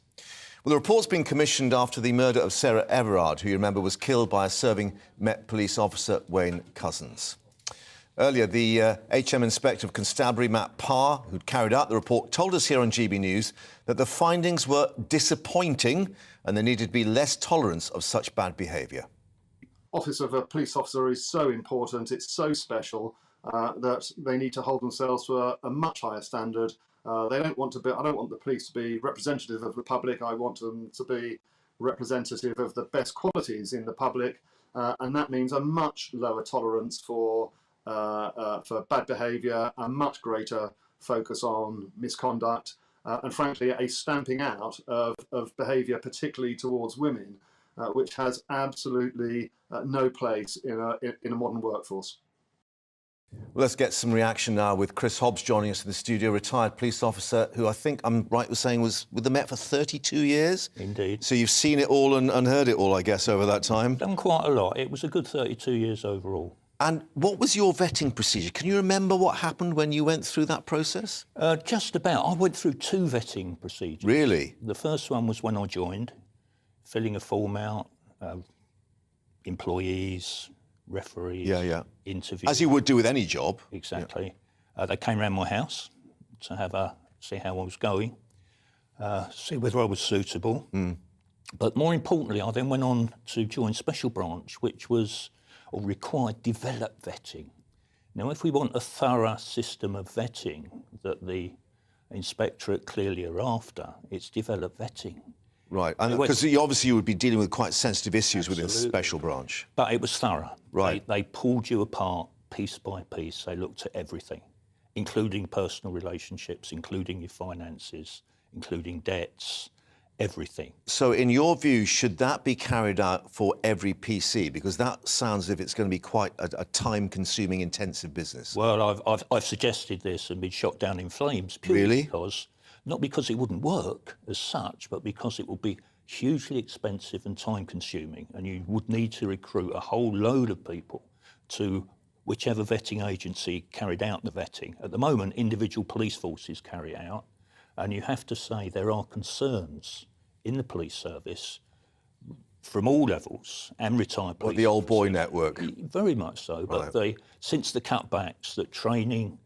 Well, the report's been commissioned after the murder of Sarah Everard, who you remember was killed by a serving Met police officer, Wayne Couzens. Earlier, the HM Inspector of Constabulary, Matt Parr, who'd carried out the report, told us here on GB News that the findings were disappointing and there needed to be less tolerance of such bad behaviour. Office of a police officer is so important, it's so special that they need to hold themselves to a much higher standard. They don't want to be. I don't want the police to be representative of the public. I want them to be representative of the best qualities in the public, and that means a much lower tolerance for bad behaviour, a much greater focus on misconduct, and frankly, a stamping out of behaviour, particularly towards women, which has absolutely no place in a modern workforce. Let's get some reaction now with Chris Hobbs joining us in the studio, retired police officer who I think I'm right with saying was with the Met for 32 years. Indeed. So you've seen it all and heard it all, I guess, over that time. Done quite a lot. It was a good 32 years overall. And what was your vetting procedure? Can you remember what happened when you went through that process? Just about. I went through 2 vetting procedures. Really? The first one was when I joined, filling a form out, employees, referees, interviews. As you would do with any job. Exactly. They came round my house to see how I was going, see whether I was suitable. But more importantly, I then went on to join Special Branch, which was or required developed vetting. Now, if we want a thorough system of vetting that the inspectorate clearly are after, it's developed vetting. Right, and because obviously you would be dealing with quite sensitive issues within Special Branch. But it was thorough. Right. They pulled you apart piece by piece. They looked at everything, including personal relationships, including your finances, including debts, everything. So in your view, should that be carried out for every PC? Because that sounds as if it's going to be quite a time-consuming, intensive business. Well, I've suggested this and been shot down in flames purely because, not because it wouldn't work as such, but because it would be hugely expensive and time-consuming, and you would need to recruit a whole load of people to whichever vetting agency carried out the vetting. At the moment, individual police forces carry it out, and you have to say there are concerns in the police service from all levels and retired police. Like the old boy network. Very much so, but since the cutbacks, that training,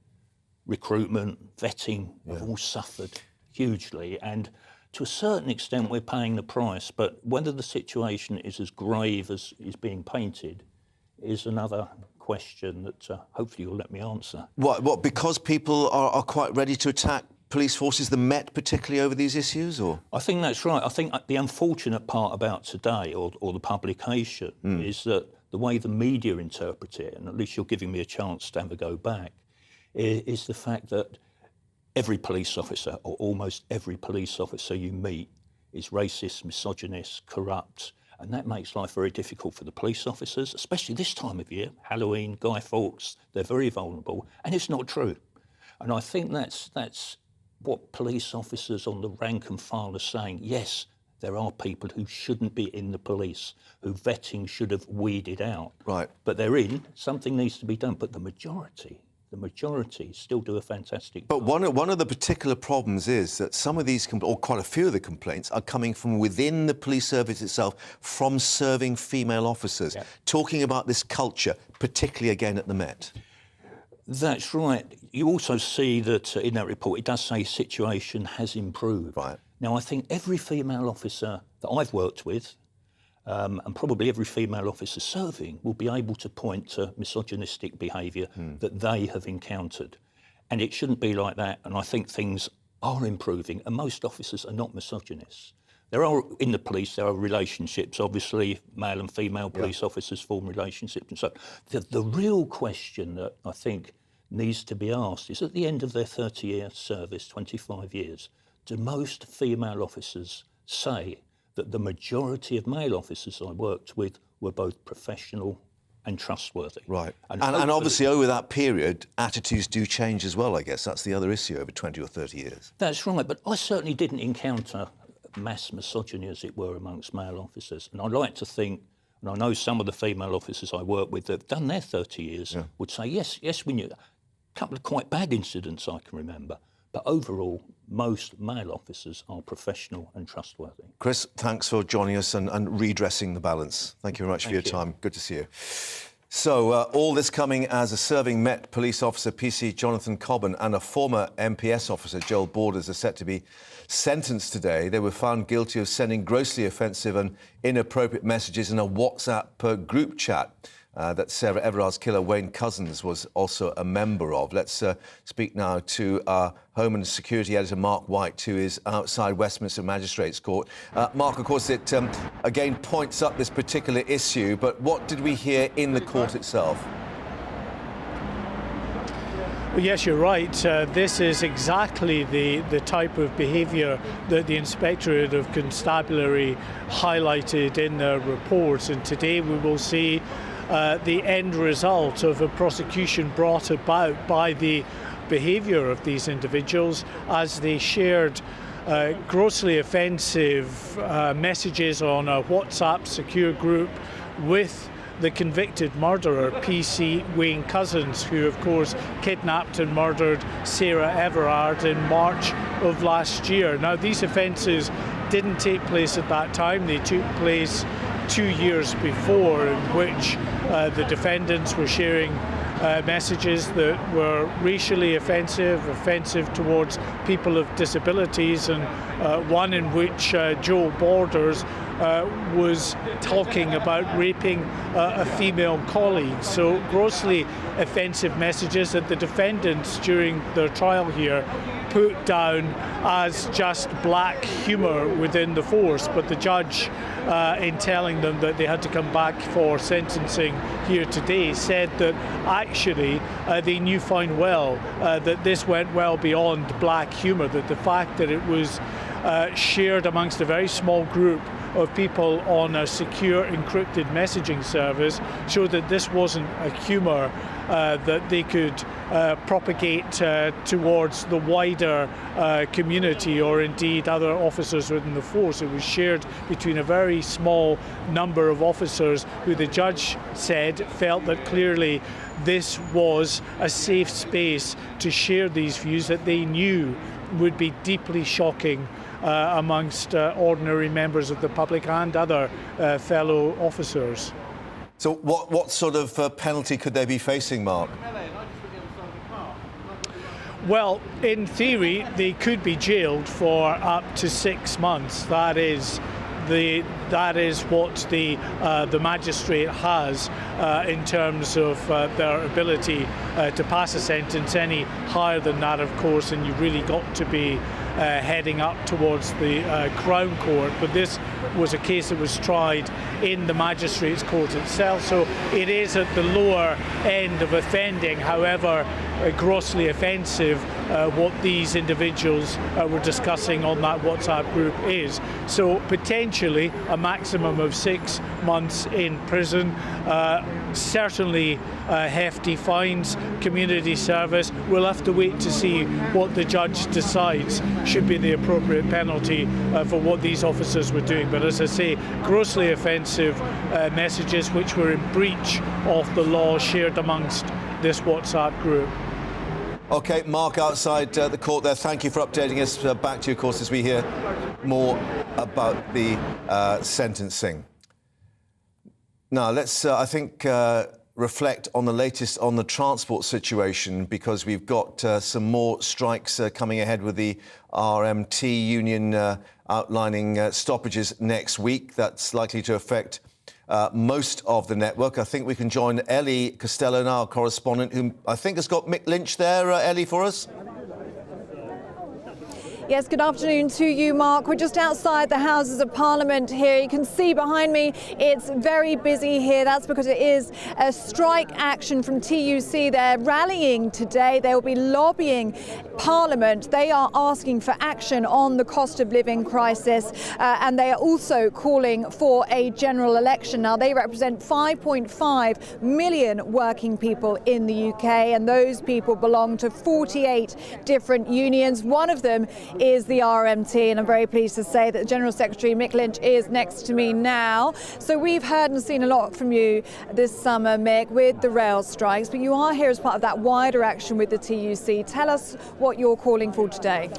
recruitment, vetting have all suffered hugely, and to a certain extent we're paying the price, but whether the situation is as grave as is being painted is another question that hopefully you'll let me answer. What, because people are quite ready to attack police forces, the Met particularly, over these issues, or? I think that's right. I think the unfortunate part about today, or the publication, is that the way the media interpret it, and at least you're giving me a chance to have a go back, is the fact that every police officer, or almost every police officer you meet, is racist, misogynist, corrupt, and that makes life very difficult for the police officers, especially this time of year, Halloween, Guy Fawkes, they're very vulnerable, and it's not true. And I think that's what police officers on the rank and file are saying. Yes, there are people who shouldn't be in the police, who vetting should have weeded out. Right. But they're in, something needs to be done, but the majority still do a fantastic job. But one of the particular problems is that some of these, or quite a few of the complaints, are coming from within the police service itself, from serving female officers, talking about this culture, particularly again at the Met. That's right. You also see that in that report, it does say situation has improved. Right. Now, I think every female officer that I've worked with, and probably every female officer serving, will be able to point to misogynistic behaviour that they have encountered. And it shouldn't be like that. And I think things are improving, and most officers are not misogynists. There are, in the police, there are relationships, obviously, male and female police officers form relationships. And so the real question that I think needs to be asked is, at the end of their 30-year service, 25 years, do most female officers say that the majority of male officers I worked with were both professional and trustworthy? Right. And obviously over that period, attitudes do change as well, I guess. That's the other issue over 20 or 30 years. That's right, but I certainly didn't encounter mass misogyny, as it were, amongst male officers. And I like to think, and I know some of the female officers I work with that have done their 30 years would say, yes, we knew. A couple of quite bad incidents I can remember. But overall, most male officers are professional and trustworthy. Chris, thanks for joining us and redressing the balance. Thank you very much for your time. Good to see you. So, all this coming as a serving Met police officer, PC Jonathan Cobban, and a former MPS officer, Joel Borders, are set to be sentenced today. They were found guilty of sending grossly offensive and inappropriate messages in a WhatsApp group chat that Sarah Everard's killer, Wayne Couzens, was also a member of. Let's speak now to our Home and Security editor, Mark White, who is outside Westminster Magistrates Court. Mark, of course, it again points up this particular issue, but what did we hear in the court itself? Well, yes, you're right. This is exactly the type of behaviour that the Inspectorate of Constabulary highlighted in their reports, and today we will see the end result of a prosecution brought about by the behaviour of these individuals as they shared grossly offensive messages on a WhatsApp secure group with the convicted murderer, PC Wayne Couzens, who of course kidnapped and murdered Sarah Everard in March of last year. Now, these offences didn't take place at that time. They took place 2 years before, in which the defendants were sharing messages that were racially offensive towards people of disabilities, and one in which Joe Borders was talking about raping a female colleague. So grossly offensive messages that the defendants during their trial here put down as just black humour within the force, but the judge, in telling them that they had to come back for sentencing here today, said that actually they knew fine well that this went well beyond black humour, that the fact that it was shared amongst a very small group of people on a secure encrypted messaging service showed that this wasn't a humour that they could propagate towards the wider community or indeed other officers within the force. It was shared between a very small number of officers who the judge said felt that clearly this was a safe space to share these views that they knew would be deeply shocking amongst ordinary members of the public and other fellow officers. So what sort of penalty could they be facing, Mark? Well, in theory, they could be jailed for up to 6 months. That is what the magistrate has in terms of their ability to pass a sentence. Any higher than that, of course, and you've really got to be heading up towards the Crown Court. But this was a case that was tried in the Magistrates' Court itself, so it is at the lower end of offending. However, grossly offensive what these individuals were discussing on that WhatsApp group is. So potentially a maximum of 6 months in prison, certainly hefty fines, community service. We'll have to wait to see what the judge decides should be the appropriate penalty for what these officers were doing. But as I say, grossly offensive messages which were in breach of the law shared amongst this WhatsApp group. OK, Mark, outside the court there, thank you for updating us. Back to you, of course, as we hear more about the sentencing. Now, let's, I think, reflect on the latest on the transport situation, because we've got some more strikes coming ahead with the RMT union outlining stoppages next week. That's likely to affect most of the network. I think we can join Ellie Costello now, our correspondent, who I think has got Mick Lynch there, Ellie, for us. Yes, good afternoon to you, Mark. We're just outside the Houses of Parliament here. You can see behind me it's very busy here. That's because it is a strike action from TUC. They're rallying today. They will be lobbying Parliament. They are asking for action on the cost of living crisis, and they are also calling for a general election. Now, they represent 5.5 million working people in the UK, and those people belong to 48 different unions. One of them is the RMT, and I'm very pleased to say that the General Secretary Mick Lynch is next to me now. So we've heard and seen a lot from you this summer, Mick, with the rail strikes, but you are here as part of that wider action with the TUC. Tell us what you're calling for today.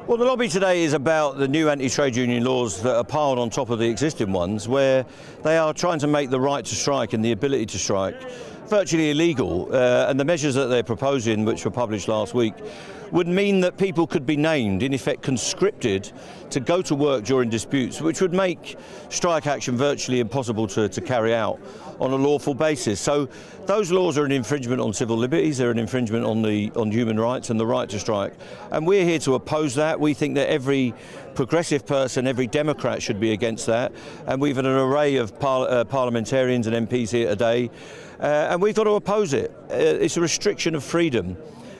Well, the lobby today is about the new anti-trade union laws that are piled on top of the existing ones, where they are trying to make the right to strike and the ability to strike virtually illegal, and the measures that they're proposing, which were published last week, would mean that people could be named, in effect conscripted, to go to work during disputes, which would make strike action virtually impossible to carry out on a lawful basis. So those laws are an infringement on civil liberties, they're an infringement on human rights and the right to strike. And we're here to oppose that. We think that every progressive person, every Democrat should be against that. And we've had an array of parliamentarians and MPs here today, and we've got to oppose it. It's a restriction of freedom.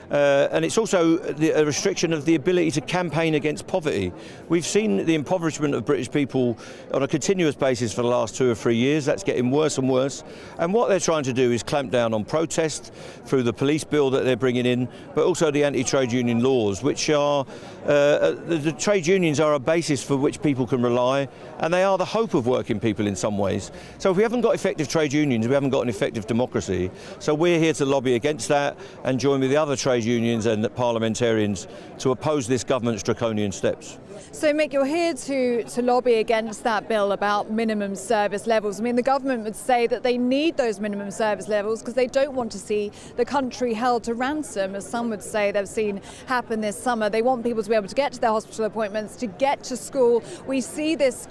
And it's also a restriction of the ability to campaign against poverty. We've seen the impoverishment of British people on a continuous basis for the last 2 or 3 years. That's getting worse and worse. And what they're trying to do is clamp down on protest through the police bill that they're bringing in, but also the anti-trade union laws, which are the trade unions are a basis for which people can rely, and they are the hope of working people in some ways. So if we haven't got effective trade unions, we haven't got an effective democracy. So we're here to lobby against that and join with the other trade unions and the parliamentarians to oppose this government's draconian steps. So, Mick, you're here to lobby against that bill about minimum service levels. I mean, the government would say that they need those minimum service levels because they don't want to see the country held to ransom, as some would say they've seen happen this summer. They want people to be able to get to their hospital appointments, to get to school. We see these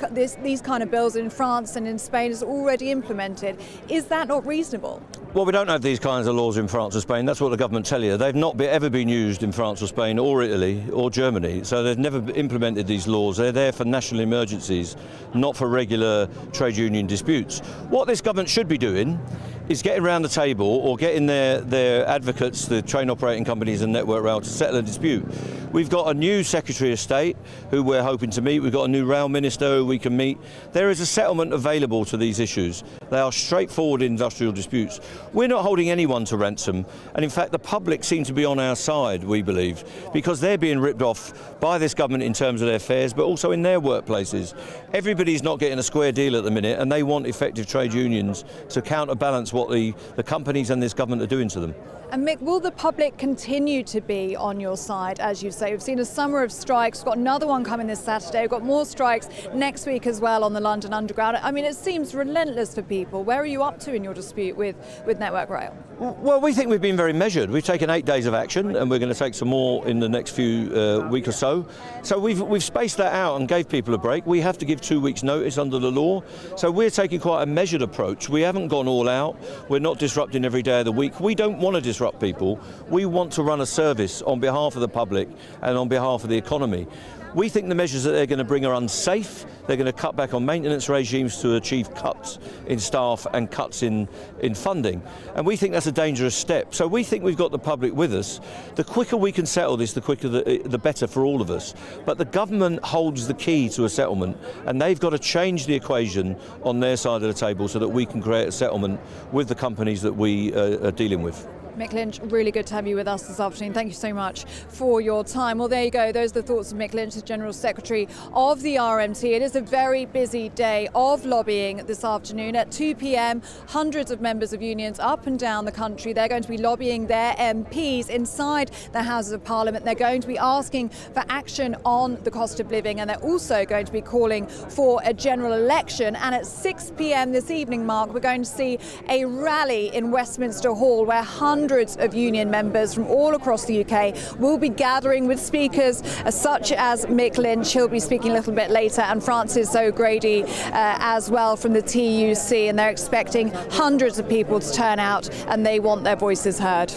kind of bills in France and in Spain is already implemented. Is that not reasonable? Well, we don't have these kinds of laws in France or Spain. That's what the government tell you. They've not ever been used in France or Spain or Italy or Germany. So they've never implemented these laws. They're there for national emergencies, not for regular trade union disputes. What this government should be doing is getting around the table or getting their advocates, the train operating companies and Network Rail, to settle a dispute. We've got a new Secretary of State who we're hoping to meet. We've got a new rail minister who we can meet. There is a settlement available to these issues. They are straightforward industrial disputes. We're not holding anyone to ransom, and in fact the public seem to be on our side, we believe, because they're being ripped off by this government in terms of their fares, but also in their workplaces. Everybody's not getting a square deal at the minute, and they want effective trade unions to counterbalance what the companies and this government are doing to them. And Mick, will the public continue to be on your side, as you say? We've seen a summer of strikes. We've got another one coming this Saturday. We've got more strikes next week as well on the London Underground. I mean, it seems relentless for people. Where are you up to in your dispute with Network Rail? Well, we think we've been very measured. We've taken 8 days of action, and we're going to take some more in the next few week or so. So we've spaced that out and gave people a break. We have to give 2 weeks' notice under the law. So we're taking quite a measured approach. We haven't gone all out. We're not disrupting every day of the week. We don't want to disrupt people. We want to run a service on behalf of the public and on behalf of the economy. We think the measures that they're going to bring are unsafe. They're going to cut back on maintenance regimes to achieve cuts in staff and cuts in funding. And we think that's a dangerous step. So we think we've got the public with us. The quicker we can settle this, the quicker the better for all of us. But the government holds the key to a settlement, and they've got to change the equation on their side of the table so that we can create a settlement with the companies that we are dealing with. Mick Lynch, really good to have you with us this afternoon. Thank you so much for your time. Well, there you go. Those are the thoughts of Mick Lynch, the General Secretary of the RMT. It is a very busy day of lobbying this afternoon. At 2 p.m, hundreds of members of unions up and down the country, they're going to be lobbying their MPs inside the Houses of Parliament. They're going to be asking for action on the cost of living, and they're also going to be calling for a general election. And at 6 p.m. this evening, Mark, we're going to see a rally in Westminster Hall where hundreds of union members from all across the UK will be gathering with speakers such as Mick Lynch. He'll be speaking a little bit later, and Francis O'Grady as well from the TUC, and they're expecting hundreds of people to turn out, and they want their voices heard.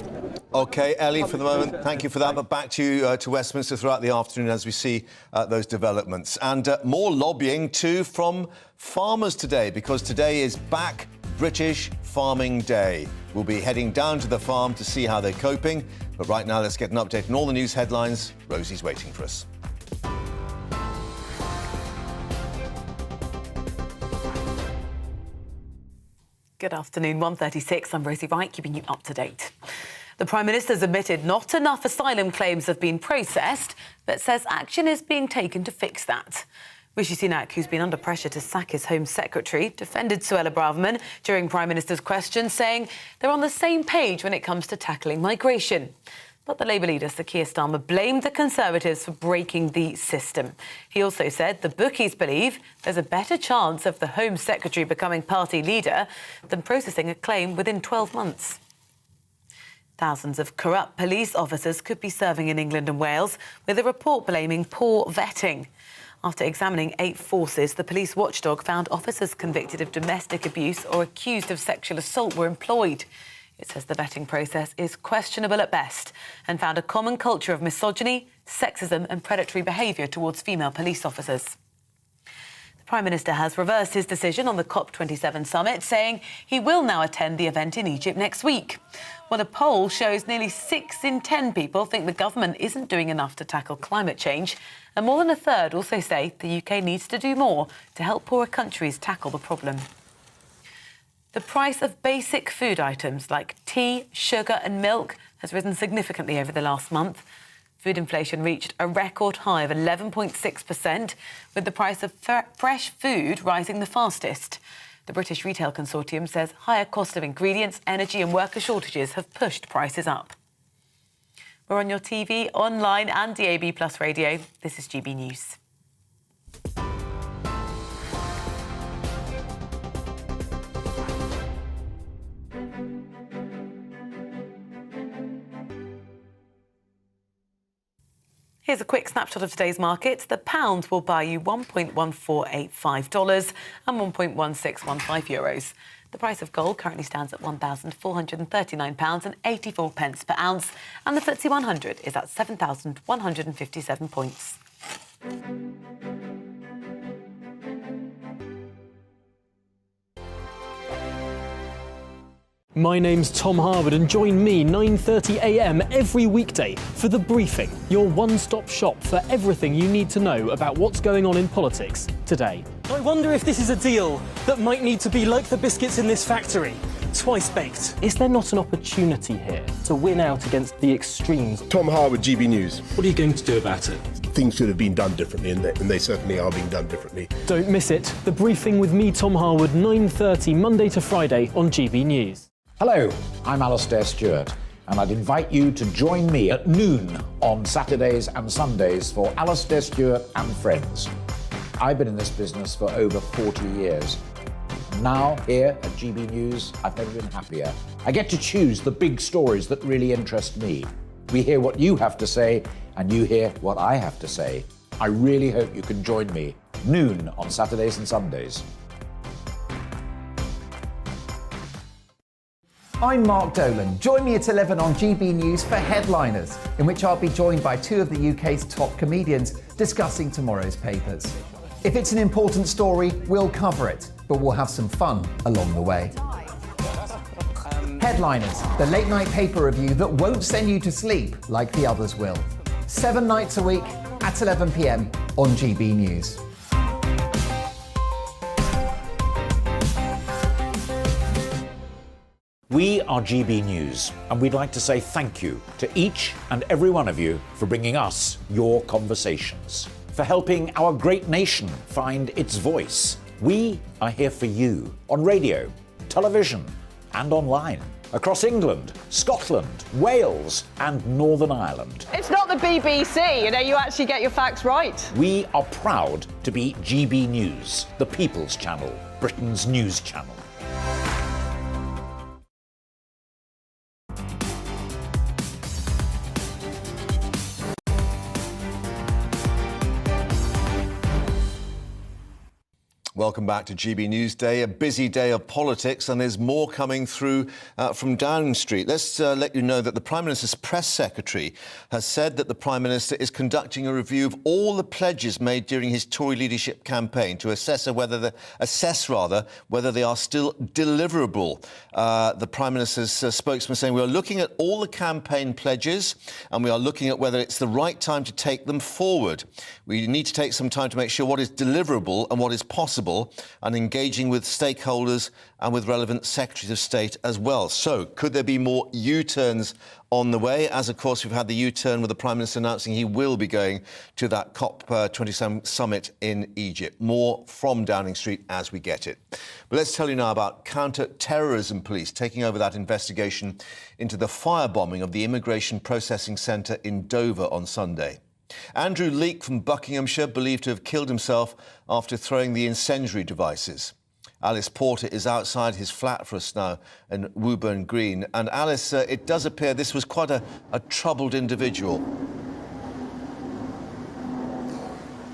OK, Ellie, for the moment, thank you for that. But back to you to Westminster throughout the afternoon as we see those developments. And more lobbying, too, from farmers today, because today is Back British Farming Day. We'll be heading down to the farm to see how they're coping. But right now, let's get an update on all the news headlines. Rosie's waiting for us. Good afternoon, 1:36. I'm Rosie Wright, keeping you up to date. The Prime Minister's admitted not enough asylum claims have been processed, but says action is being taken to fix that. Rishi Sunak, who's been under pressure to sack his Home Secretary, defended Suella Braverman during Prime Minister's questions, saying they're on the same page when it comes to tackling migration. But the Labour leader, Sir Keir Starmer, blamed the Conservatives for breaking the system. He also said the bookies believe there's a better chance of the Home Secretary becoming party leader than processing a claim within 12 months. Thousands of corrupt police officers could be serving in England and Wales, with a report blaming poor vetting. After examining 8 forces, the police watchdog found officers convicted of domestic abuse or accused of sexual assault were employed. It says the vetting process is questionable at best and found a common culture of misogyny, sexism and predatory behaviour towards female police officers. The Prime Minister has reversed his decision on the COP27 summit, saying he will now attend the event in Egypt next week. Well, a poll shows nearly 6 in 10 people think the government isn't doing enough to tackle climate change, and more than a third also say the UK needs to do more to help poorer countries tackle the problem. The price of basic food items like tea, sugar and milk has risen significantly over the last month. Food inflation reached a record high of 11.6%, with the price of fresh food rising the fastest. The British Retail Consortium says higher cost of ingredients, energy and worker shortages have pushed prices up. We're on your TV, online and DAB+ radio. This is GB News. Here's a quick snapshot of today's markets. The pound will buy you $1.1485 and €1.1615. The price of gold currently stands at £1,439.84 per ounce, and the FTSE 100 is at 7,157 points. My name's Tom Harwood, and join me 9:30 a.m. every weekday for The Briefing, your one-stop shop for everything you need to know about what's going on in politics today. I wonder if this is a deal that might need to be like the biscuits in this factory, twice baked. Is there not an opportunity here to win out against the extremes? Tom Harwood, GB News. What are you going to do about it? Things should have been done differently, and they certainly are being done differently. Don't miss it. The Briefing with me, Tom Harwood, 9:30 Monday to Friday on GB News. Hello, I'm Alastair Stewart, and I'd invite you to join me at noon on Saturdays and Sundays for Alastair Stewart and Friends. I've been in this business for over 40 years. Now, here at GB News, I've never been happier. I get to choose the big stories that really interest me. We hear what you have to say, and you hear what I have to say. I really hope you can join me. Noon on Saturdays and Sundays. I'm Mark Dolan. Join me at 11 on GB News for Headliners, in which I'll be joined by 2 of the UK's top comedians discussing tomorrow's papers. If it's an important story, we'll cover it, but we'll have some fun along the way. Headliners, the late-night paper review that won't send you to sleep like the others will. 7 nights a week at 11 p.m. on GB News. We are GB News, and we'd like to say thank you to each and every one of you for bringing us your conversations, for helping our great nation find its voice. We are here for you on radio, television, and online, across England, Scotland, Wales, and Northern Ireland. It's not the BBC, you actually get your facts right. We are proud to be GB News, the People's Channel, Britain's news channel. Welcome back to GB Newsday, a busy day of politics, and there's more coming through from Downing Street. Let's let you know that the Prime Minister's press secretary has said that the Prime Minister is conducting a review of all the pledges made during his Tory leadership campaign to assess whether they are still deliverable. The Prime Minister's spokesman saying we are looking at all the campaign pledges and we are looking at whether it's the right time to take them forward. We need to take some time to make sure what is deliverable and what is possible, and engaging with stakeholders and with relevant secretaries of state as well. So, could there be more U-turns on the way? As, of course, we've had the U-turn with the Prime Minister announcing he will be going to that COP27 summit in Egypt. More from Downing Street as we get it. But let's tell you now about counter-terrorism police taking over that investigation into the firebombing of the Immigration Processing Centre in Dover on Sunday. Andrew Leake from Buckinghamshire, believed to have killed himself after throwing the incendiary devices. Alice Porter is outside his flat for us now in Woburn Green. And Alice, it does appear this was quite a troubled individual.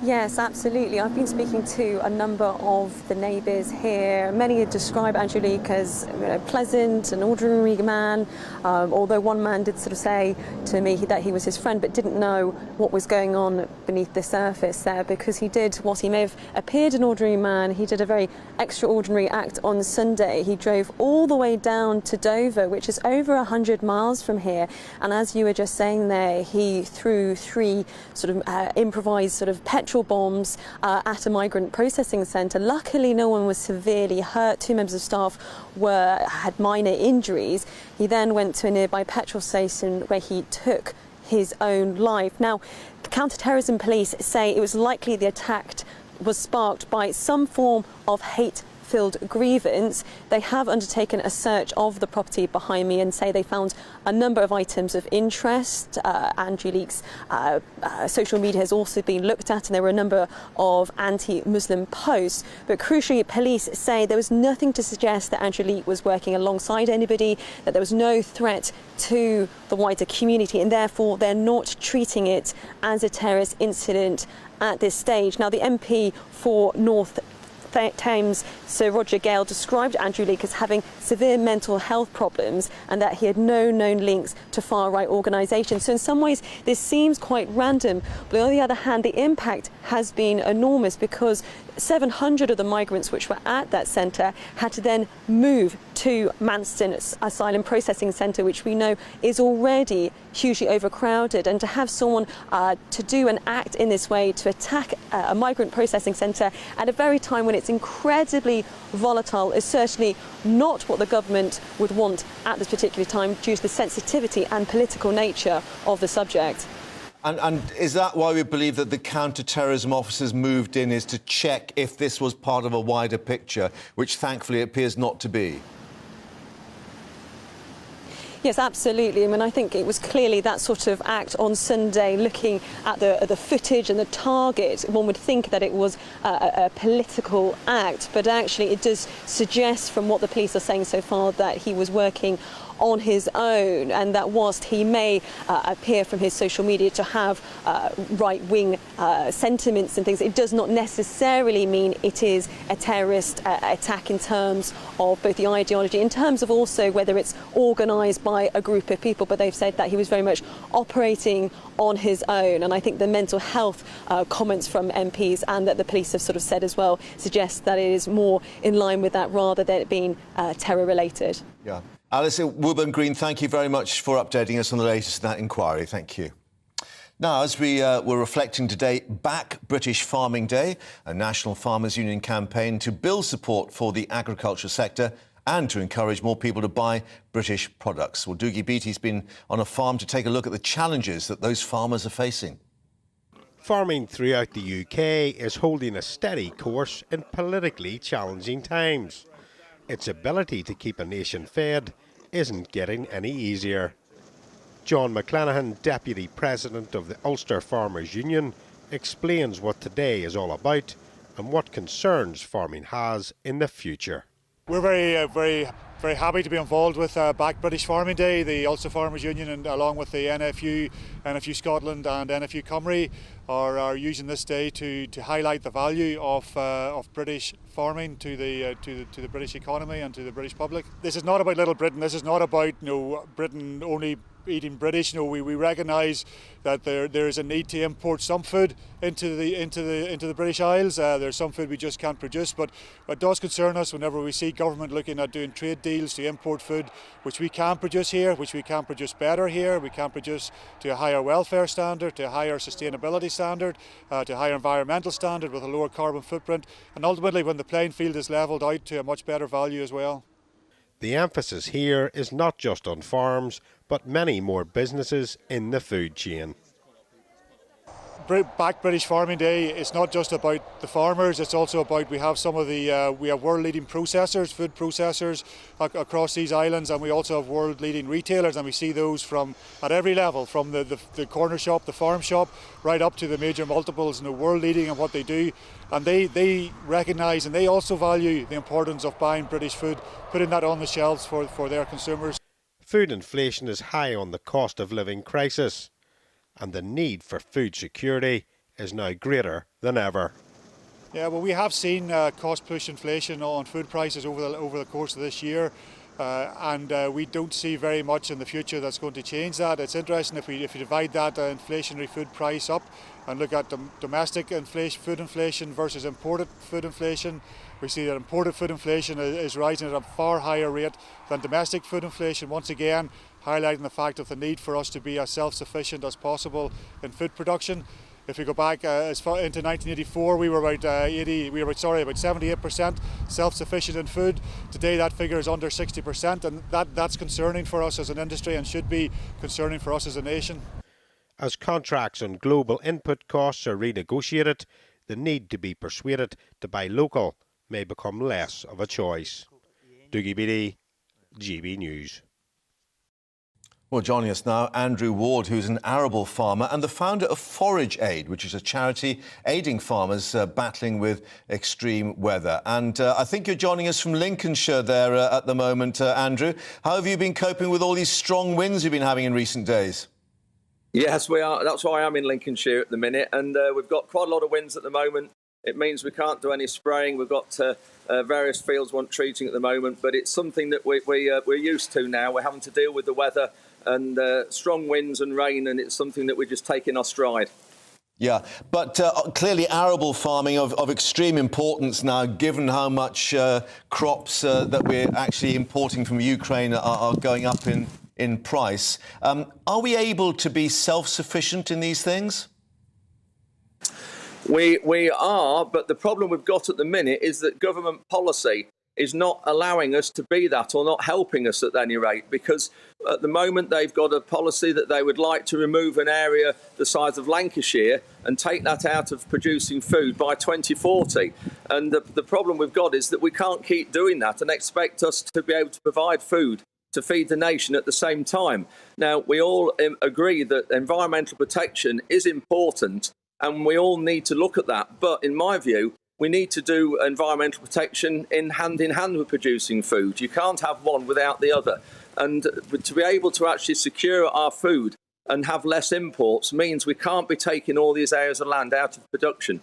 Yes, absolutely. I've been speaking to a number of the neighbours here. Many had described Angelique as pleasant, an ordinary man, although one man did sort of say to me that he was his friend but didn't know what was going on beneath the surface there, because he did what he may have appeared an ordinary man. He did a very extraordinary act on Sunday. He drove all the way down to Dover, which is over 100 miles from here, and as you were just saying there, he threw 3 sort of improvised sort of petrol bombs at a migrant processing centre. Luckily, no one was severely hurt. 2 members of staff had minor injuries. He then went to a nearby petrol station where he took his own life. Now, counter-terrorism police say it was likely the attack was sparked by some form of hate-filled grievance. They have undertaken a search of the property behind me and say they found a number of items of interest. Angelique's social media has also been looked at, and there were a number of anti-Muslim posts. But crucially, police say there was nothing to suggest that Angelique was working alongside anybody, that there was no threat to the wider community, and therefore they're not treating it as a terrorist incident at this stage. Now, the MP for North Thames, Sir Roger Gale, described Angelique as having severe mental health problems and that he had no known links to far-right organisations. So in some ways this seems quite random, but on the other hand the impact has been enormous, because 700 of the migrants which were at that centre had to then move to Manston Asylum Processing Centre, which we know is already hugely overcrowded. And to have someone to do an act in this way, to attack a migrant processing centre at a very time when it's incredibly volatile, is certainly not what the government would want at this particular time, due to the sensitivity and political nature of the subject. And is that why we believe that the counter-terrorism officers moved in, is to check if this was part of a wider picture, which thankfully appears not to be? Yes, absolutely. I mean, I think it was clearly that sort of act on Sunday, looking at the footage and the target, one would think that it was a political act, but actually it does suggest, from what the police are saying so far, that he was working on his own, and that whilst he may appear from his social media to have right-wing sentiments and things, it does not necessarily mean it is a terrorist attack in terms of both the ideology, in terms of also whether it's organised by a group of people. But they've said that he was very much operating on his own, and I think the mental health comments from MPs and that the police have sort of said as well suggest that it is more in line with that rather than it being terror-related. Yeah. Alison Woburn-Green, thank you very much for updating us on the latest in that inquiry. Thank you. Now, as we were reflecting today, Back British Farming Day, a National Farmers Union campaign to build support for the agriculture sector and to encourage more people to buy British products. Well, Doogie Beattie's been on a farm to take a look at the challenges that those farmers are facing. Farming throughout the UK is holding a steady course in politically challenging times. Its ability to keep a nation fed isn't getting any easier. John McClenaghan, Deputy President of the Ulster Farmers Union, explains what today is all about and what concerns farming has in the future. We're very happy to be involved with Back British Farming Day. The Ulster Farmers Union, and along with the NFU, NFU Scotland and NFU Cymru, are using this day to highlight the value of British farming to the British economy and to the British public. This is not about Little Britain. This is not about Britain only eating British. We recognise that there is a need to import some food into the British Isles. There's some food we just can't produce, but it does concern us whenever we see government looking at doing trade deals to import food which we can produce here, which we can produce better here, we can produce to a higher welfare standard, to a higher sustainability standard, to a higher environmental standard with a lower carbon footprint, and ultimately when the playing field is levelled out to a much better value as well. The emphasis here is not just on farms, but many more businesses in the food chain. Back British Farming Day, it's not just about the farmers, it's also about we have world-leading processors, food processors across these islands, and we also have world-leading retailers, and we see those at every level, from the corner shop, the farm shop, right up to the major multiples, world-leading in what they do. And they recognise and they also value the importance of buying British food, putting that on the shelves for their consumers. Food inflation is high on the cost of living crisis, and the need for food security is now greater than than ever. Yeah, well, we have seen cost push inflation on food prices over the course of this year. And we don't see very much in the future that's going to change that. It's interesting if you divide that inflationary food price up and look at domestic food inflation versus imported food inflation, we see that imported food inflation is rising at a far higher rate than domestic food inflation, once again highlighting the fact of the need for us to be as self-sufficient as possible in food production. If we go back as far into 1984, we were about 78% self-sufficient in food. Today, that figure is under 60%, and that's concerning for us as an industry and should be concerning for us as a nation. As contracts on global input costs are renegotiated, the need to be persuaded to buy local may become less of a choice. Dougie Beattie, GB News. Well, joining us now, Andrew Ward, who's an arable farmer and the founder of Forage Aid, which is a charity aiding farmers battling with extreme weather. And I think you're joining us from Lincolnshire there at the moment, Andrew. How have you been coping with all these strong winds you've been having in recent days? Yes, we are. That's why I'm in Lincolnshire at the minute. And we've got quite a lot of winds at the moment. It means we can't do any spraying. We've got various fields want treating at the moment, but it's something that we're used to now. We're having to deal with the weather and strong winds and rain, and it's something that we're just taking our stride. Yeah, but clearly arable farming of extreme importance now, given how much crops that we're actually importing from Ukraine are going up in price. Are we able to be self-sufficient in these things? We are, but the problem we've got at the minute is that government policy is not allowing us to be that, or not helping us at any rate, because at the moment they've got a policy that they would like to remove an area the size of Lancashire and take that out of producing food by 2040. And the problem we've got is that we can't keep doing that and expect us to be able to provide food to feed the nation at the same time. Now, we all agree that environmental protection is important and we all need to look at that. But in my view, we need to do environmental protection in hand with producing food. You can't have one without the other. And to be able to actually secure our food and have less imports means we can't be taking all these areas of land out of production.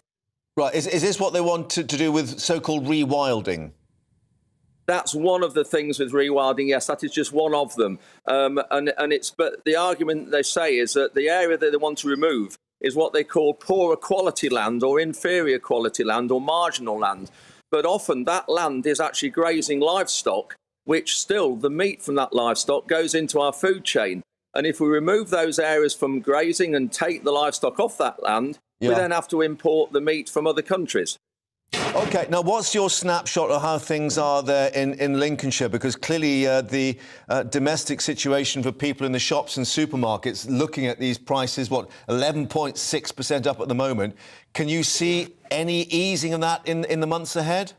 Right. Is this what they want to do with so-called rewilding? That's one of the things with rewilding. Yes, that is just one of them. But the argument they say is that the area that they want to remove is what they call poorer quality land or inferior quality land or marginal land. But often that land is actually grazing livestock, which still the meat from that livestock goes into our food chain. And if we remove those areas from grazing and take the livestock off that land, we then have to import the meat from other countries. OK, now what's your snapshot of how things are there in Lincolnshire? Because clearly the domestic situation for people in the shops and supermarkets, looking at these prices, 11.6% up at the moment. Can you see any easing of that in the months ahead?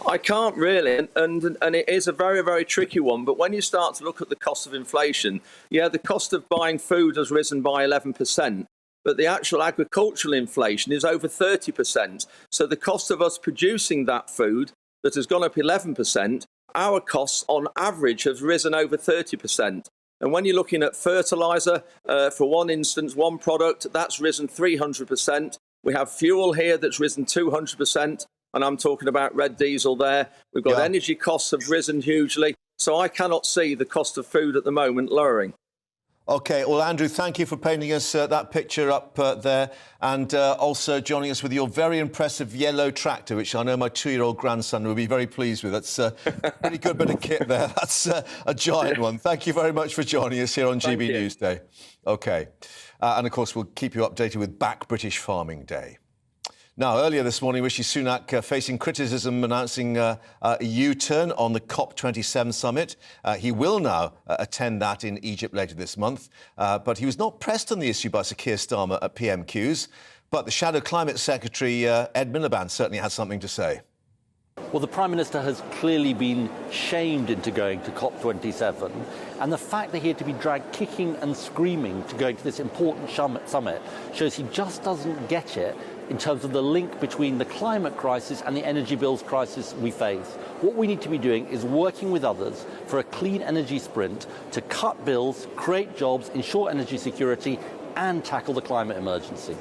I can't really, and it is a very, very tricky one. But when you start to look at the cost of inflation, the cost of buying food has risen by 11%. But the actual agricultural inflation is over 30%. So the cost of us producing that food that has gone up 11%, our costs on average have risen over 30%. And when you're looking at fertiliser, for one instance, one product, that's risen 300%. We have fuel here that's risen 200%. And I'm talking about red diesel there. We've got energy costs have risen hugely. So I cannot see the cost of food at the moment lowering. OK, well, Andrew, thank you for painting us that picture up there and also joining us with your very impressive yellow tractor, which I know my 2-year-old grandson will be very pleased with. That's a pretty good bit of kit there. That's a giant one. Thank you very much for joining us here on GB Newsday. OK. And, of course, we'll keep you updated with Back British Farming Day. Now, earlier this morning, Rishi Sunak facing criticism announcing a U-turn on the COP27 summit. He will now attend that in Egypt later this month. But he was not pressed on the issue by Sir Keir Starmer at PMQs. But the Shadow Climate Secretary, Ed Miliband, certainly has something to say. Well, the Prime Minister has clearly been shamed into going to COP27, and the fact that he had to be dragged kicking and screaming to going to this important summit shows he just doesn't get it in terms of the link between the climate crisis and the energy bills crisis we face. What we need to be doing is working with others for a clean energy sprint to cut bills, create jobs, ensure energy security and tackle the climate emergency.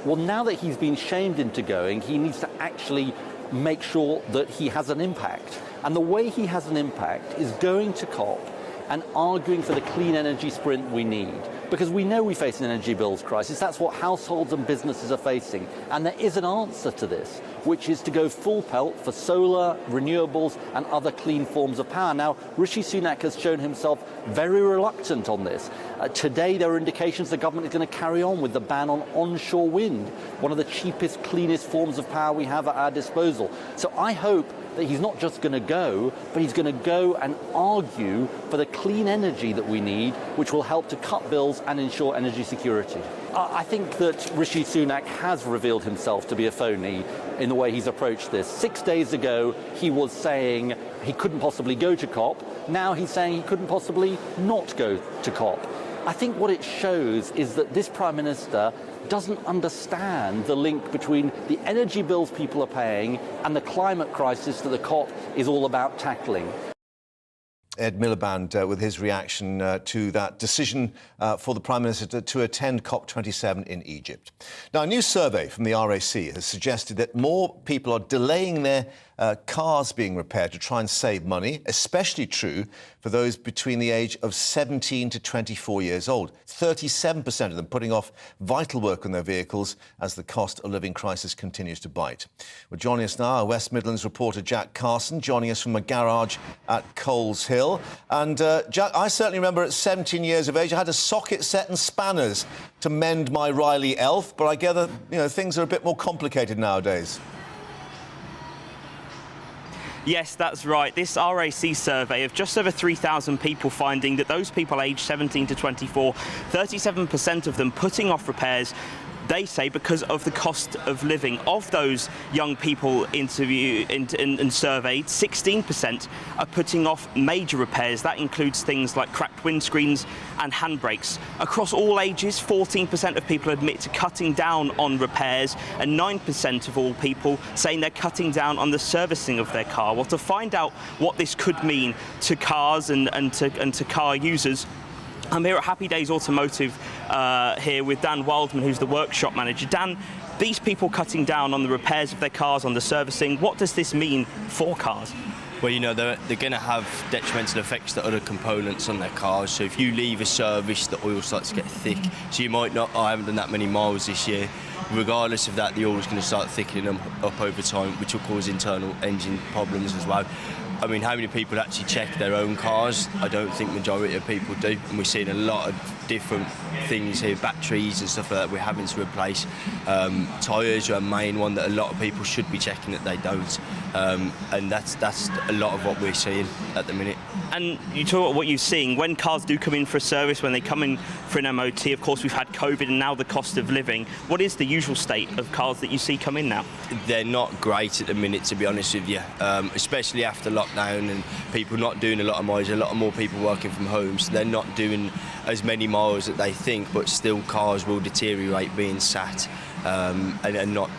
Well, now that he's been shamed into going, he needs to actually make sure that he has an impact. And the way he has an impact is going to COP and arguing for the clean energy sprint we need. Because we know we face an energy bills crisis. That's what households and businesses are facing. And there is an answer to this, which is to go full pelt for solar, renewables and other clean forms of power. Now, Rishi Sunak has shown himself very reluctant on this. Today, there are indications the government is going to carry on with the ban on onshore wind, one of the cheapest, cleanest forms of power we have at our disposal. So I hope that he's not just going to go, but he's going to go and argue for the clean energy that we need, which will help to cut bills and ensure energy security. I think that Rishi Sunak has revealed himself to be a phony in the way he's approached this. 6 days ago, he was saying he couldn't possibly go to COP. Now he's saying he couldn't possibly not go to COP. I think what it shows is that this Prime Minister doesn't understand the link between the energy bills people are paying and the climate crisis that the COP is all about tackling. Ed Miliband with his reaction to that decision for the Prime Minister to attend COP27 in Egypt. Now, a new survey from the RAC has suggested that more people are delaying their cars being repaired to try and save money, especially true for those between the age of 17 to 24 years old. 37% of them putting off vital work on their vehicles as the cost of living crisis continues to bite. Well, joining us now, our West Midlands reporter Jack Carson, joining us from a garage at Coles Hill. And Jack, I certainly remember at 17 years of age, I had a socket set and spanners to mend my Riley Elf, but I gather, things are a bit more complicated nowadays. Yes, that's right. This RAC survey of just over 3,000 people finding that those people aged 17 to 24, 37% of them putting off repairs, they say, because of the cost of living. Of those young people interviewed and surveyed, 16% are putting off major repairs. That includes things like cracked windscreens and handbrakes. Across all ages, 14% of people admit to cutting down on repairs, and 9% of all people saying they're cutting down on the servicing of their car. Well, to find out what this could mean to cars and to car users, I'm here at Happy Days Automotive here with Dan Wildman, who's the workshop manager. Dan, these people cutting down on the repairs of their cars, on the servicing, what does this mean for cars? Well, they're going to have detrimental effects to other components on their cars. So if you leave a service, the oil starts to get thick. So you might not, I haven't done that many miles this year. Regardless of that, the oil is going to start thickening up over time, which will cause internal engine problems as well. I mean, how many people actually check their own cars? I don't think majority of people do. And we're seeing a lot of different things here, batteries and stuff like that we're having to replace. Tyres are a main one that a lot of people should be checking that they don't. And that's a lot of what we're seeing at the minute. And you talk about what you're seeing. When cars do come in for a service, when they come in for an MOT, of course, we've had COVID and now the cost of living. What is the usual state of cars that you see come in now? They're not great at the minute, to be honest with you, especially after lockdown and people not doing a lot of miles, a lot more people working from home, so they're not doing as many miles that they think, but still cars will deteriorate being sat and not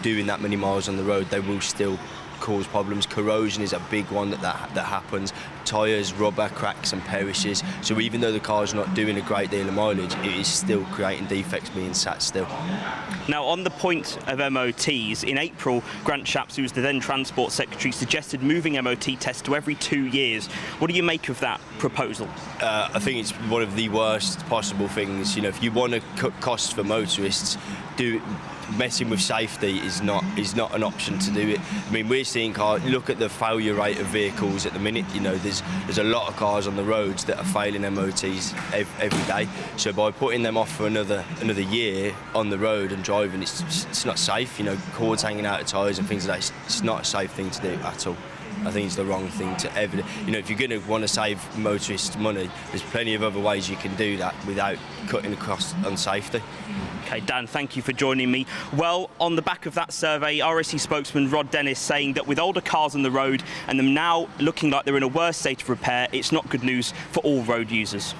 doing that many miles on the road. They will still cause problems. Corrosion is a big one that happens. Tyres, rubber cracks and perishes. So even though the car's not doing a great deal of mileage, it is still creating defects being sat still. Now, on the point of MOTs, in April, Grant Shapps, who was the then Transport Secretary, suggested moving MOT tests to every 2 years. What do you make of that proposal? I think it's one of the worst possible things. If you want to cut costs for motorists, messing with safety is not an option to do it. I mean, we're seeing cars, look at the failure rate of vehicles at the minute. There's a lot of cars on the roads that are failing MOTs every day. So by putting them off for another year on the road and driving, it's not safe. Cords hanging out of tyres and things like that. It's not a safe thing to do at all. I think it's the wrong thing to ever. If you're going to want to save motorists money, there's plenty of other ways you can do that without cutting the cost on safety. OK, Dan, thank you for joining me. Well, on the back of that survey, RAC spokesman Rod Dennis saying that with older cars on the road and them now looking like they're in a worse state of repair, it's not good news for all road users.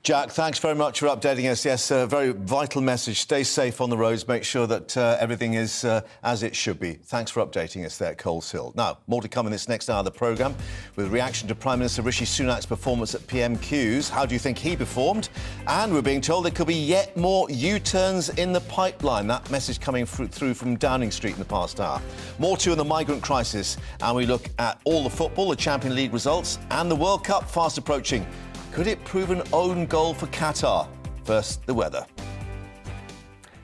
Jack, thanks very much for updating us. Yes, a very vital message. Stay safe on the roads. Make sure that everything is as it should be. Thanks for updating us there at Coles Hill. Now, more to come in this next hour of the programme with reaction to Prime Minister Rishi Sunak's performance at PMQs. How do you think he performed? And we're being told there could be yet more U-turns in the pipeline. That message coming through from Downing Street in the past hour. More too on the migrant crisis. And we look at all the football, the Champions League results and the World Cup fast approaching. Could it prove an own goal for Qatar? First, the weather.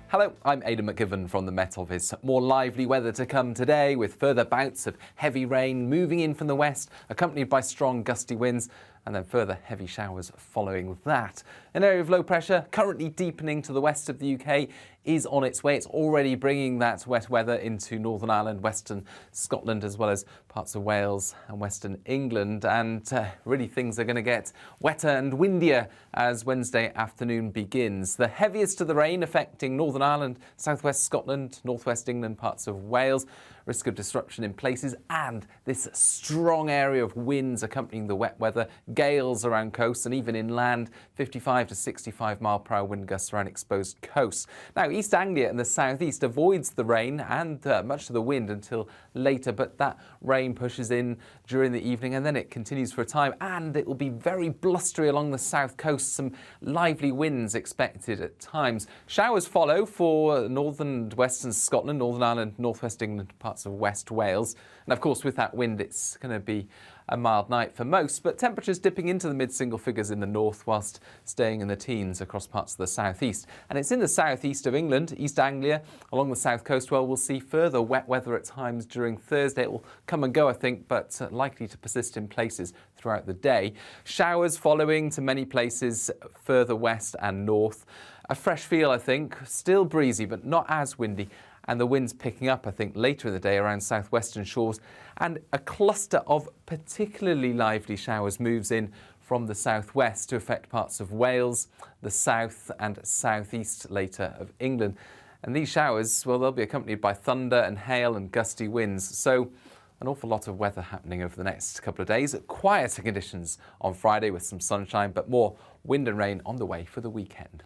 Hello, I'm Aidan McGivern from the Met Office. More lively weather to come today with further bouts of heavy rain moving in from the west, accompanied by strong gusty winds, and then further heavy showers following that. An area of low pressure currently deepening to the west of the UK is on its way. It's already bringing that wet weather into Northern Ireland, Western Scotland, as well as parts of Wales and Western England. And really things are going to get wetter and windier as Wednesday afternoon begins. The heaviest of the rain affecting Northern Ireland, southwest Scotland, northwest England, parts of Wales. Risk of disruption in places and this strong area of winds accompanying the wet weather, gales around coasts and even inland, 55 to 65 mile per hour wind gusts around exposed coasts. Now, East Anglia and the southeast avoids the rain and much of the wind until later, but that rain pushes in during the evening and then it continues for a time, and it will be very blustery along the south coast. Some lively winds expected at times. Showers follow for northern and western Scotland, Northern Ireland, northwest England, parts of West Wales. And of course, with that wind, it's going to be a mild night for most, but temperatures dipping into the mid-single figures in the north whilst staying in the teens across parts of the southeast. And it's in the southeast of England, East Anglia, along the south coast, where we'll see further wet weather at times during Thursday. It will come and go, I think, but likely to persist in places throughout the day. Showers following to many places further west and north. A fresh feel, I think, still breezy, but not as windy. And the winds picking up, I think, later in the day around southwestern shores. And a cluster of particularly lively showers moves in from the southwest to affect parts of Wales, the south and southeast later of England. And these showers, well, they'll be accompanied by thunder and hail and gusty winds. So an awful lot of weather happening over the next couple of days. Quieter conditions on Friday with some sunshine, but more wind and rain on the way for the weekend.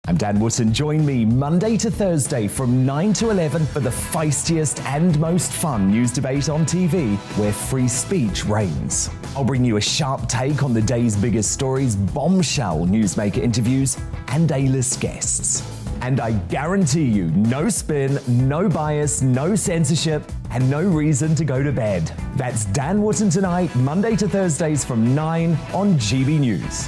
I'm Dan Wootton. Join me Monday to Thursday from 9 to 11 for the feistiest and most fun news debate on TV, where free speech reigns. I'll bring you a sharp take on the day's biggest stories, bombshell newsmaker interviews, and A-list guests. And I guarantee you, no spin, no bias, no censorship, and no reason to go to bed. That's Dan Wootton Tonight, Monday to Thursdays from 9 on GB News.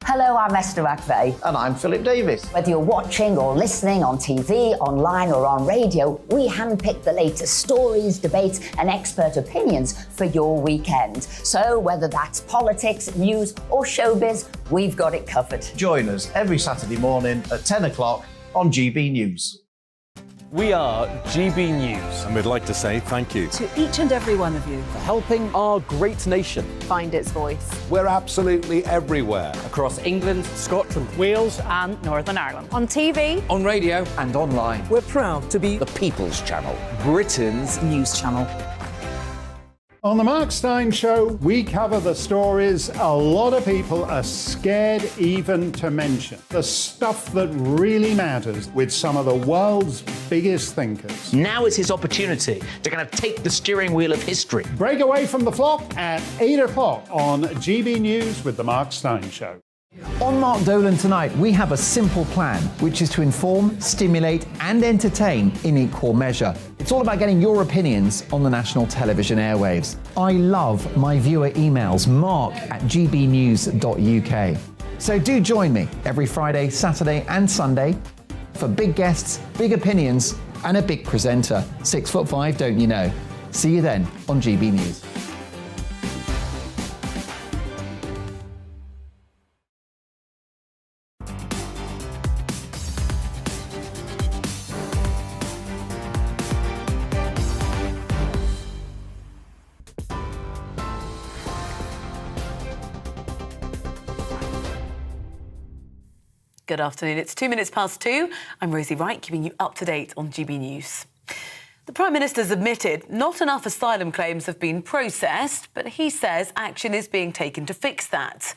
Hello, I'm Esther McVeigh. And I'm Philip Davis. Whether you're watching or listening on TV, online or on radio, we handpick the latest stories, debates and expert opinions for your weekend. So whether that's politics, news or showbiz, we've got it covered. Join us every Saturday morning at 10 o'clock on GB News. We are GB News. And we'd like to say thank you to each and every one of you for helping our great nation find its voice. We're absolutely everywhere. Across England, Scotland, Wales and Northern Ireland. On TV, on radio and online. We're proud to be the People's Channel, Britain's news channel. On the Mark Steyn Show, we cover the stories a lot of people are scared even to mention. The stuff that really matters with some of the world's biggest thinkers. Now is his opportunity to kind of take the steering wheel of history. Break away from the flock at 8 o'clock on GB News with the Mark Steyn Show. On Mark Dolan tonight, we have a simple plan, which is to inform, stimulate and entertain in equal measure. It's all about getting your opinions on the national television airwaves. I love my viewer emails, mark@gbnews.uk. So do join me every Friday, Saturday and Sunday for big guests, big opinions and a big presenter. 6'5", don't you know? See you then on GB News. Good afternoon. It's 2 minutes past 2. I'm Rosie Wright, keeping you up to date on GB News. The Prime Minister's admitted not enough asylum claims have been processed, but he says action is being taken to fix that.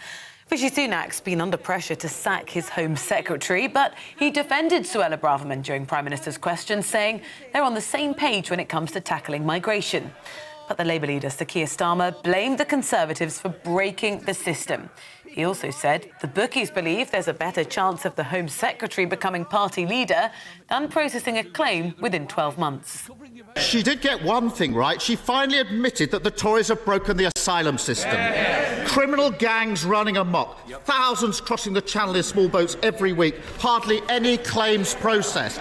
Rishi Sunak's been under pressure to sack his Home Secretary, but he defended Suella Braverman during Prime Minister's questions, saying they're on the same page when it comes to tackling migration. But the Labour leader, Sir Keir Starmer, blamed the Conservatives for breaking the system. He also said the bookies believe there's a better chance of the Home Secretary becoming party leader than processing a claim within 12 months. She did get one thing right. She finally admitted that the Tories have broken the asylum system. Criminal gangs running amok, thousands crossing the Channel in small boats every week, hardly any claims processed.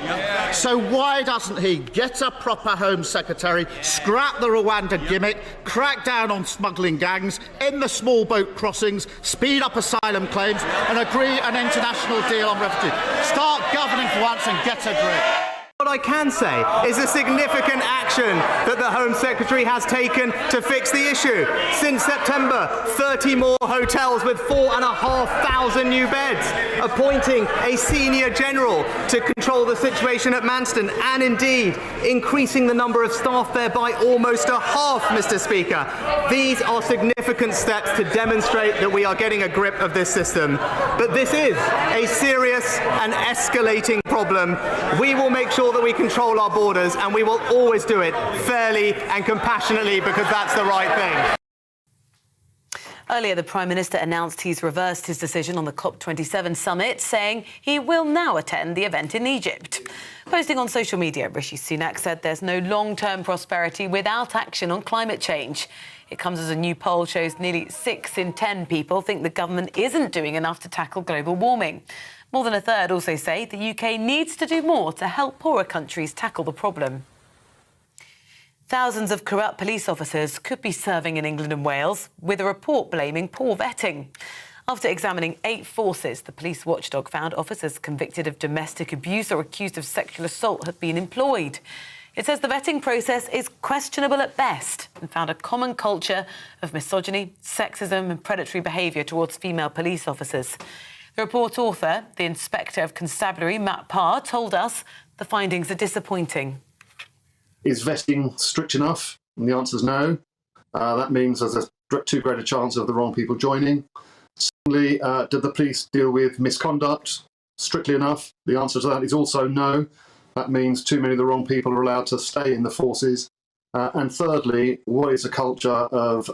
So why doesn't he get a proper Home Secretary, scrap the Rwanda gimmick, crack down on smuggling gangs, end the small boat crossings, speed up asylum claims and agree an international deal on refugees? Start governing for once and get a grip. What I can say is the significant action that the Home Secretary has taken to fix the issue. Since September, 30 more hotels with 4,500 new beds, appointing a senior general to control the situation at Manston, and indeed increasing the number of staff there by almost a half, Mr. Speaker. These are significant steps to demonstrate that we are getting a grip of this system. But this is a serious and escalating problem. We will make sure that we control our borders, and we will always do it fairly and compassionately because that's the right thing. Earlier, the Prime Minister announced he's reversed his decision on the COP27 summit, saying he will now attend the event in Egypt. Posting on social media, Rishi Sunak said there's no long-term prosperity without action on climate change. It comes as a new poll shows nearly 6 in 10 people think the government isn't doing enough to tackle global warming. More than a third also say the UK needs to do more to help poorer countries tackle the problem. Thousands of corrupt police officers could be serving in England and Wales, with a report blaming poor vetting. After examining 8 forces, the police watchdog found officers convicted of domestic abuse or accused of sexual assault have been employed. It says the vetting process is questionable at best and found a common culture of misogyny, sexism and predatory behaviour towards female police officers. The report author, the Inspector of Constabulary, Matt Parr, told us the findings are disappointing. Is vetting strict enough? And the answer is no. That means there's a too great a chance of the wrong people joining. Secondly, did the police deal with misconduct strictly enough? The answer to that is also no. That means too many of the wrong people are allowed to stay in the forces. And thirdly, what is a culture of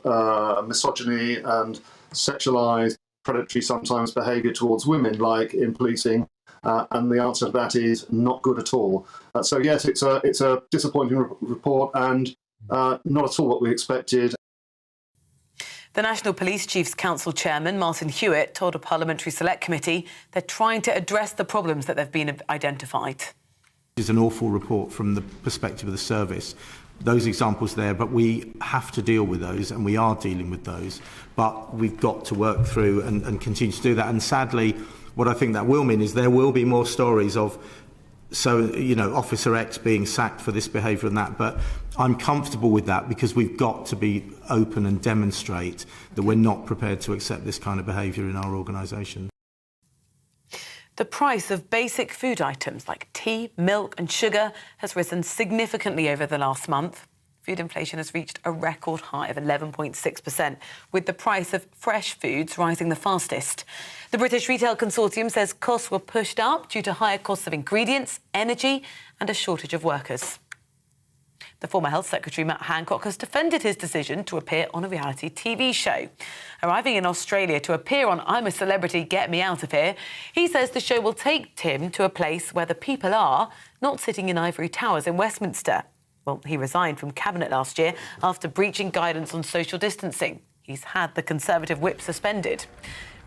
misogyny and sexualised, predatory sometimes behaviour towards women, like in policing? And the answer to that is not good at all. So yes, it's a disappointing report and not at all what we expected. The National Police Chiefs Council Chairman, Martin Hewitt, told a Parliamentary Select Committee they're trying to address the problems that have been identified. It's an awful report from the perspective of the service. Those examples there, but we have to deal with those, and we are dealing with those. But we've got to work through and continue to do that. And sadly, what I think that will mean is there will be more stories of, Officer X being sacked for this behaviour and that. But I'm comfortable with that because we've got to be open and demonstrate that we're not prepared to accept this kind of behaviour in our organisation. The price of basic food items like tea, milk and sugar has risen significantly over the last month. Food inflation has reached a record high of 11.6%, with the price of fresh foods rising the fastest. The British Retail Consortium says costs were pushed up due to higher costs of ingredients, energy and a shortage of workers. The former Health Secretary, Matt Hancock, has defended his decision to appear on a reality TV show. Arriving in Australia to appear on I'm a Celebrity, Get Me Out of Here, he says the show will take him to a place where the people are, not sitting in ivory towers in Westminster. Well, he resigned from Cabinet last year after breaching guidance on social distancing. He's had the Conservative whip suspended.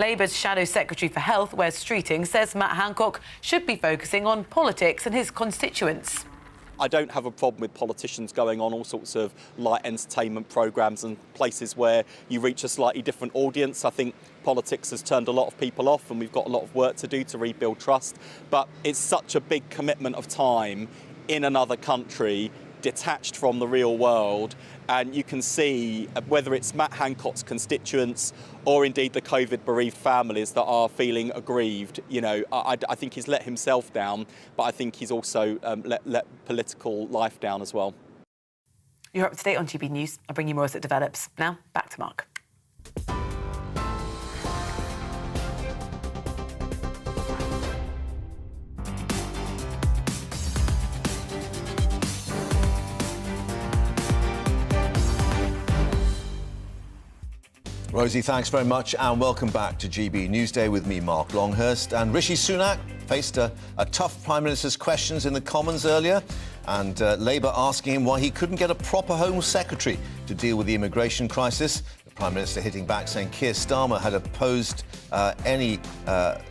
Labour's Shadow Secretary for Health, Wes Streeting, says Matt Hancock should be focusing on politics and his constituents. I don't have a problem with politicians going on all sorts of light entertainment programmes and places where you reach a slightly different audience. I think politics has turned a lot of people off and we've got a lot of work to do to rebuild trust. But it's such a big commitment of time in another country detached from the real world. And you can see whether it's Matt Hancock's constituents or indeed the COVID bereaved families that are feeling aggrieved. You know, I think he's let himself down, but I think he's also let political life down as well. You're up to date on GB News. I'll bring you more as it develops. Now, back to Mark. Rosie, thanks very much and welcome back to GB Newsday with me, Mark Longhurst. And Rishi Sunak faced a tough Prime Minister's questions in the Commons earlier, and Labour asking him why he couldn't get a proper Home Secretary to deal with the immigration crisis. The Prime Minister hitting back, saying Keir Starmer had opposed any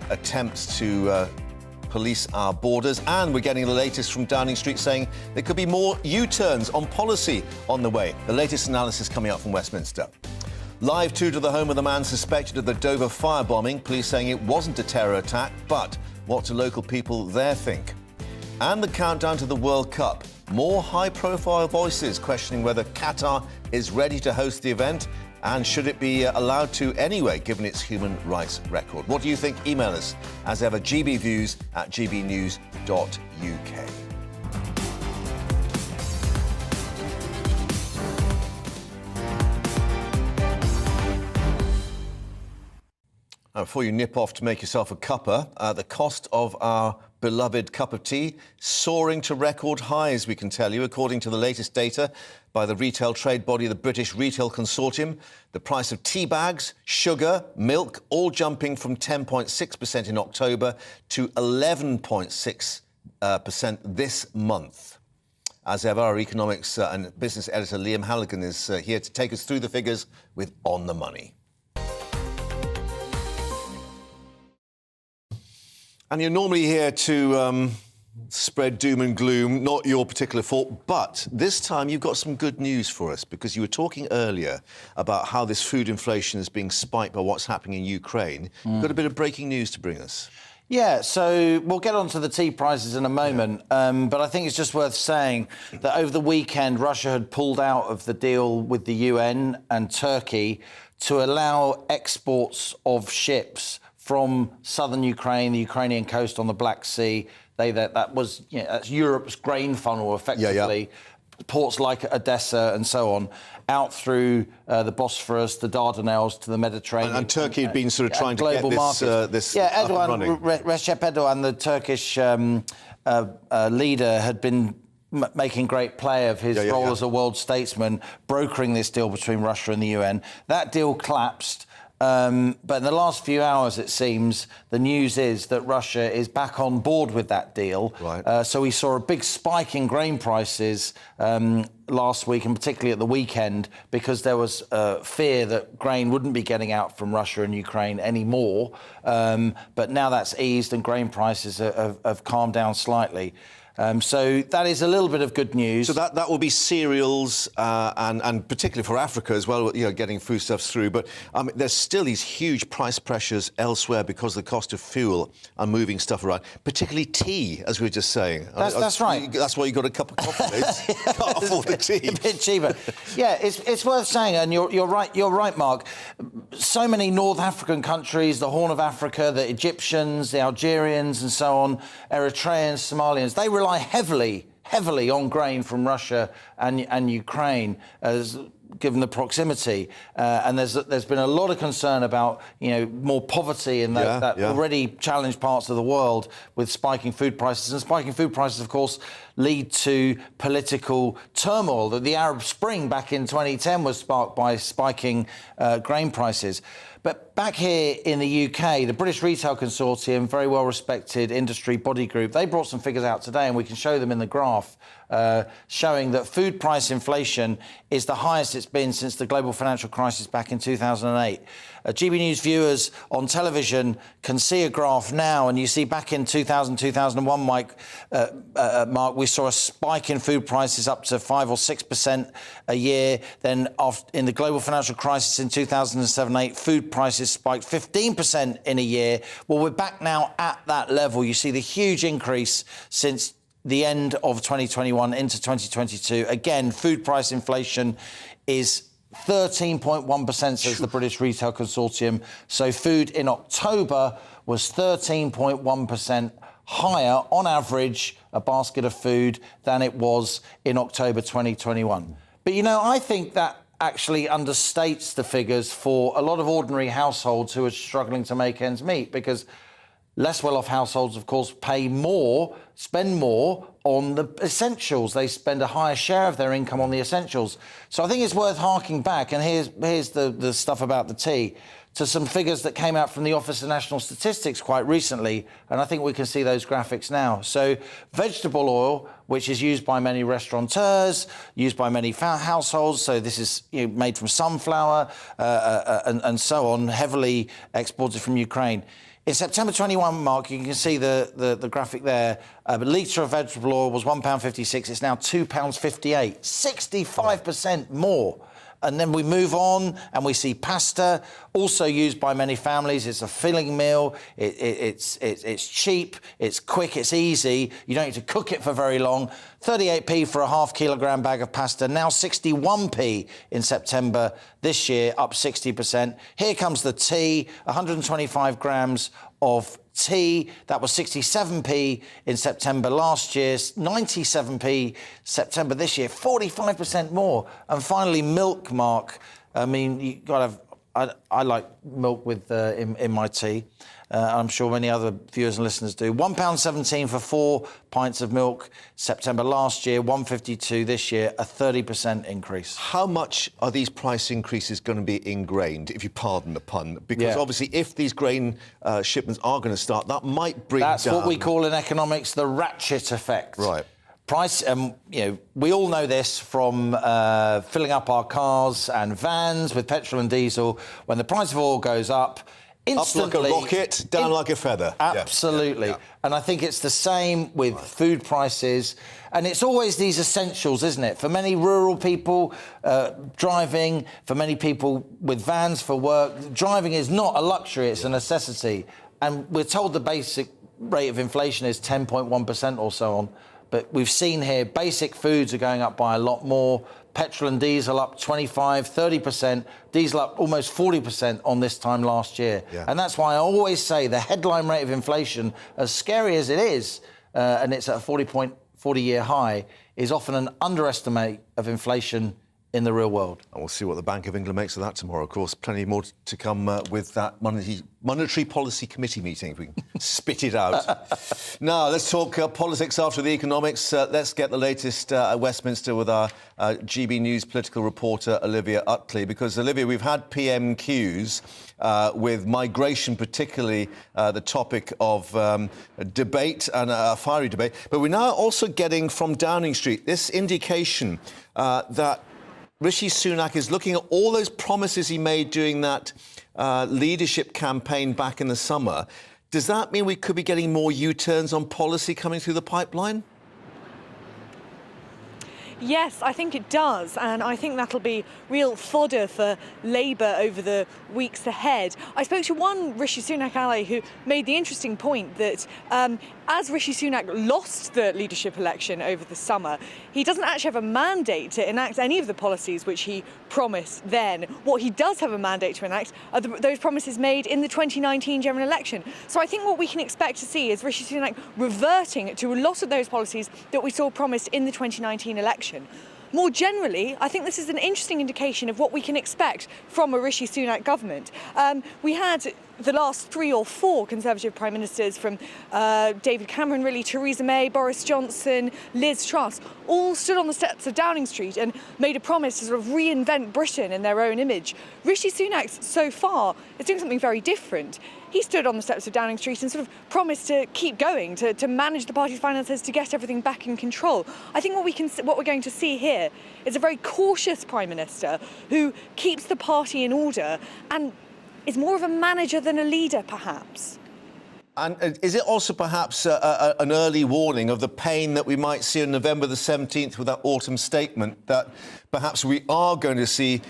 attempts to police our borders, and we're getting the latest from Downing Street saying there could be more U-turns on policy on the way. The latest analysis coming up from Westminster. Live to the home of the man suspected of the Dover firebombing, police saying it wasn't a terror attack, but what do local people there think? And the countdown to the World Cup. More high-profile voices questioning whether Qatar is ready to host the event, and should it be allowed to anyway, given its human rights record. What do you think? Email us, as ever, gbviews@gbnews.uk. Before you nip off to make yourself a cuppa, the cost of our beloved cup of tea soaring to record highs, we can tell you, according to the latest data by the retail trade body, the British Retail Consortium. The price of tea bags, sugar, milk, all jumping from 10.6% in October to 11.6% this month. As ever, our economics and business editor Liam Halligan is here to take us through the figures with On the Money. And you're normally here to spread doom and gloom, not your particular fault, but this time you've got some good news for us, because you were talking earlier about how this food inflation is being spiked by what's happening in Ukraine. You've got a bit of breaking news to bring us. Yeah, so we'll get on to the tea prices in a moment, but I think it's just worth saying that over the weekend, Russia had pulled out of the deal with the UN and Turkey to allow exports of ships from southern Ukraine, the Ukrainian coast on the Black Sea. That was, that's Europe's grain funnel, effectively. Ports like Odessa and so on, out through the Bosphorus, the Dardanelles to the Mediterranean. And Turkey had been sort of trying to get this Erdogan, Recep Erdogan, the Turkish leader, had been making great play of his role as a world statesman, brokering this deal between Russia and the UN. That deal collapsed. But in the last few hours, it seems, the news is that Russia is back on board with that deal. Right. So we saw a big spike in grain prices last week, and particularly at the weekend, because there was fear that grain wouldn't be getting out from Russia and Ukraine anymore. But now that's eased and grain prices have calmed down slightly. So that is a little bit of good news. So that will be cereals and particularly for Africa as well, getting foodstuffs through. But there's still these huge price pressures elsewhere because of the cost of fuel and moving stuff around, particularly tea, as we were just saying. That's right. That's why you got a cup of coffee. Can't afford the tea. A bit cheaper. Yeah, it's worth saying, and you're right, Mark. So many North African countries, the Horn of Africa, the Egyptians, the Algerians and so on, Eritreans, Somalians, they rely heavily on grain from Russia and Ukraine, given the proximity. And there's been a lot of concern about more poverty in that already challenged parts of the world with spiking food prices. And spiking food prices, of course, lead to political turmoil. The Arab Spring back in 2010 was sparked by spiking grain prices. But back here in the UK, the British Retail Consortium, very well-respected industry body group, they brought some figures out today, and we can show them in the graph, showing that food price inflation is the highest it's been since the global financial crisis back in 2008. GB News viewers on television can see a graph now, and you see back in 2000, 2001, Mark, we saw a spike in food prices up to 5 or 6% a year. Then in the global financial crisis in 2007-8, food prices spiked 15% in a year. Well, we're back now at that level. You see the huge increase since the end of 2021 into 2022. Again, food price inflation is 13.1%, says the British Retail Consortium. So food in October was 13.1% higher on average, a basket of food, than it was in October 2021. But, you know, I think that actually understates the figures for a lot of ordinary households who are struggling to make ends meet, because less well-off households, of course, pay more, spend more on the essentials. They spend a higher share of their income on the essentials. So I think it's worth harking back, and here's the stuff about the tea, to some figures that came out from the Office of National Statistics quite recently, and I think we can see those graphics now. So vegetable oil, which is used by many restaurateurs, used by many households, so this is made from sunflower and so on, heavily exported from Ukraine. In September 21, Mark, you can see the graphic there. A litre of vegetable oil was £1.56. It's now £2.58. 65% more. And then we move on and we see pasta, also used by many families. It's a filling meal. It's cheap. It's quick. It's easy. You don't need to cook it for very long. 38p for a half kilogram bag of pasta. Now 61p in September this year, up 60%. Here comes the tea, 125 grams of tea. That was 67p in September last year, 97p September this year, 45% more. And finally, milk, Mark. I mean, you got to have... I like milk with in my tea. I'm sure many other viewers and listeners do. £1.17 for 4 pints of milk September last year, £1.52 this year, a 30% increase. How much are these price increases going to be ingrained, if you pardon the pun? Because obviously, if these grain shipments are going to start, that might bring That's down... what we call in economics the ratchet effect. Right. Price, we all know this from filling up our cars and vans with petrol and diesel. When the price of oil goes up, instantly... Up like a rocket, down like a feather. Absolutely. Yeah. And I think it's the same with food prices. And it's always these essentials, isn't it? For many rural people, driving, for many people with vans for work, driving is not a luxury, it's a necessity. And we're told the basic rate of inflation is 10.1% or so on. But we've seen here basic foods are going up by a lot more. Petrol and diesel up 25, 30%. Diesel up almost 40% on this time last year. Yeah. And that's why I always say the headline rate of inflation, as scary as it is, and it's at a 40-year high, is often an underestimate of inflation in the real world. And we'll see what the Bank of England makes of that tomorrow. Of course, plenty more to come with that Monetary Policy Committee meeting, if we can spit it out. Now, let's talk politics after the economics. Let's get the latest at Westminster with our GBNews political reporter, Olivia Utley. Because, Olivia, we've had PMQs with migration, particularly the topic of debate and a fiery debate. But we're now also getting from Downing Street this indication that Rishi Sunak is looking at all those promises he made during that leadership campaign back in the summer. Does that mean we could be getting more U-turns on policy coming through the pipeline? Yes, I think it does, and I think that'll be real fodder for Labour over the weeks ahead. I spoke to one Rishi Sunak ally who made the interesting point that as Rishi Sunak lost the leadership election over the summer, he doesn't actually have a mandate to enact any of the policies which he promised then. What he does have a mandate to enact are those promises made in the 2019 general election. So I think what we can expect to see is Rishi Sunak reverting to a lot of those policies that we saw promised in the 2019 election. More generally, I think this is an interesting indication of what we can expect from a Rishi Sunak government. We had the last 3 or 4 Conservative Prime Ministers, from David Cameron, really, Theresa May, Boris Johnson, Liz Truss, all stood on the steps of Downing Street and made a promise to sort of reinvent Britain in their own image. Rishi Sunak, so far, is doing something very different. He stood on the steps of Downing Street and sort of promised to keep going, to manage the party's finances, to get everything back in control. I think what we're going to see here is a very cautious Prime Minister who keeps the party in order and is more of a manager than a leader, perhaps. And is it also perhaps an early warning of the pain that we might see on November the 17th with that autumn statement, that perhaps we are going to see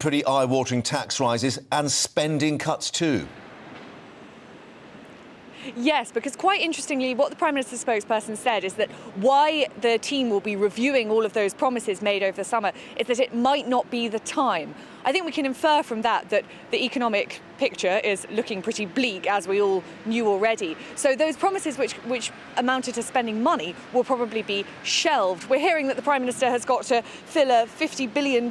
pretty eye-watering tax rises and spending cuts too? Yes, because quite interestingly, what the Prime Minister's spokesperson said is that why the team will be reviewing all of those promises made over the summer is that it might not be the time. I think we can infer from that the economic picture is looking pretty bleak, as we all knew already. So those promises which amounted to spending money will probably be shelved. We're hearing that the Prime Minister has got to fill a £50 billion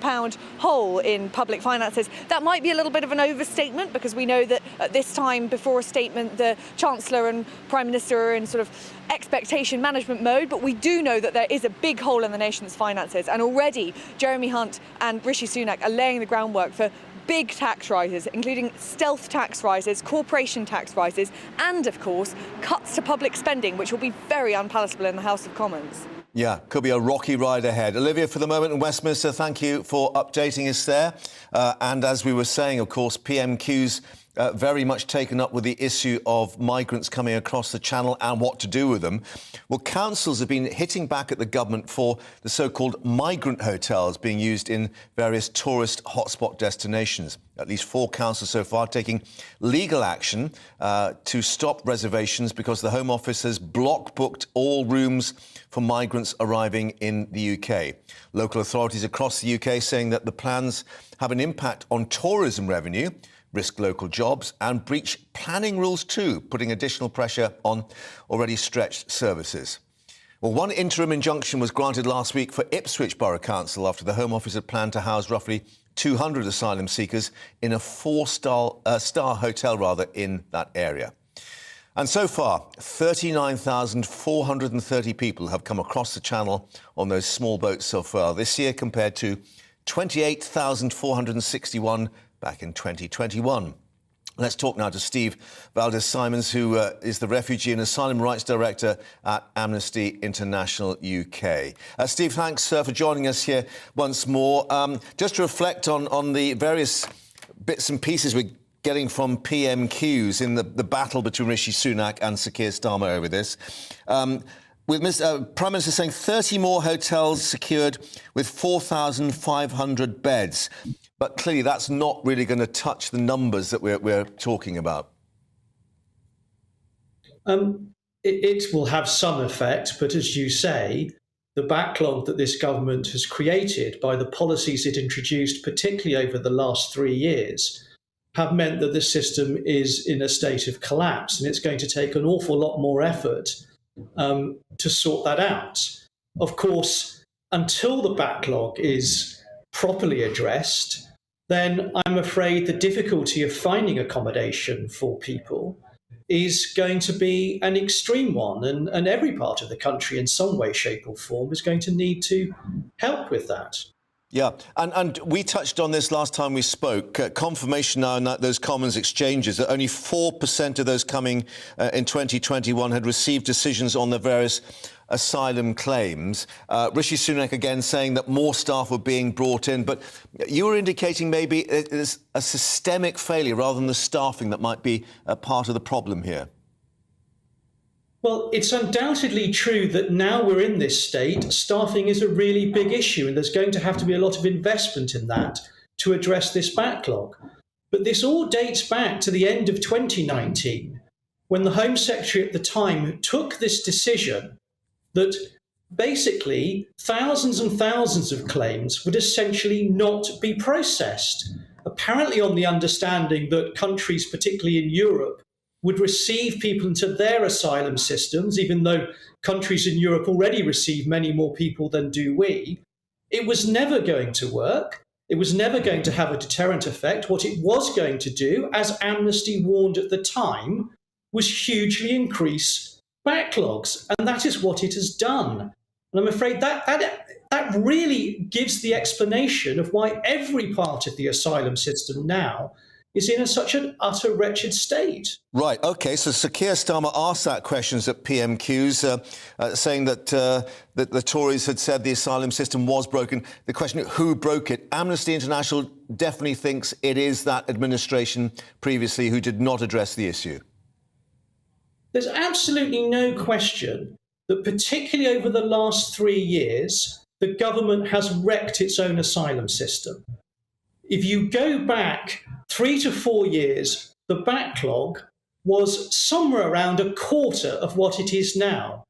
hole in public finances. That might be a little bit of an overstatement, because we know that at this time before a statement, the Chancellor and Prime Minister are in sort of expectation management mode, but we do know that there is a big hole in the nation's finances, and already Jeremy Hunt and Rishi Sunak are laying the groundwork for big tax rises, including stealth tax rises, corporation tax rises, and of course cuts to public spending, which will be very unpalatable in the House of Commons. Yeah, could be a rocky ride ahead. Olivia, for the moment in Westminster, thank you for updating us there. And as we were saying, of course, PMQ's very much taken up with the issue of migrants coming across the channel and what to do with them. Well, councils have been hitting back at the government for the so-called migrant hotels being used in various tourist hotspot destinations. At least 4 councils so far taking legal action to stop reservations because the Home Office has block booked all rooms for migrants arriving in the UK. Local authorities across the UK saying that the plans have an impact on tourism revenue, risk local jobs and breach planning rules too, putting additional pressure on already stretched services. Well, one interim injunction was granted last week for Ipswich Borough Council after the Home Office had planned to house roughly 200 asylum seekers in a 4-star hotel in that area. And so far, 39,430 people have come across the channel on those small boats so far this year, compared to 28,461 back in 2021. Let's talk now to Steve Valdez-Simons, who is the Refugee and Asylum Rights Director at Amnesty International UK. Steve, thanks for joining us here once more. Just to reflect on the various bits and pieces we're getting from PMQs in the battle between Rishi Sunak and Sir Keir Starmer over this. With Prime Minister saying 30 more hotels secured with 4,500 beds. But clearly that's not really going to touch the numbers that we're talking about. It will have some effect, but as you say, the backlog that this government has created by the policies it introduced, particularly over the last 3 years, have meant that the system is in a state of collapse, and it's going to take an awful lot more effort to sort that out. Of course, until the backlog is properly addressed, then I'm afraid the difficulty of finding accommodation for people is going to be an extreme one, and every part of the country in some way, shape or form is going to need to help with that. Yeah, and we touched on this last time we spoke. Confirmation now in those Commons exchanges that only 4% of those coming in 2021 had received decisions on the various asylum claims. Rishi Sunak again saying that more staff were being brought in, but you were indicating maybe it is a systemic failure rather than the staffing that might be a part of the problem here. Well, it's undoubtedly true that now we're in this state, staffing is a really big issue, and there's going to have to be a lot of investment in that to address this backlog. But this all dates back to the end of 2019, when the Home Secretary at the time took this decision that basically thousands and thousands of claims would essentially not be processed, apparently on the understanding that countries, particularly in Europe, would receive people into their asylum systems, even though countries in Europe already receive many more people than do we. It was never going to work. It was never going to have a deterrent effect. What it was going to do, as Amnesty warned at the time, was hugely increase backlogs. And that is what it has done. And I'm afraid that really gives the explanation of why every part of the asylum system now is in such an utter wretched state. Right, OK, so Sir Keir Starmer asked that questions at PMQs, saying that the Tories had said the asylum system was broken. The question, who broke it? Amnesty International definitely thinks it is that administration previously who did not address the issue. There's absolutely no question that particularly over the last 3 years, the government has wrecked its own asylum system. If you go back 3 to 4 years, the backlog was somewhere around a quarter of what it is now.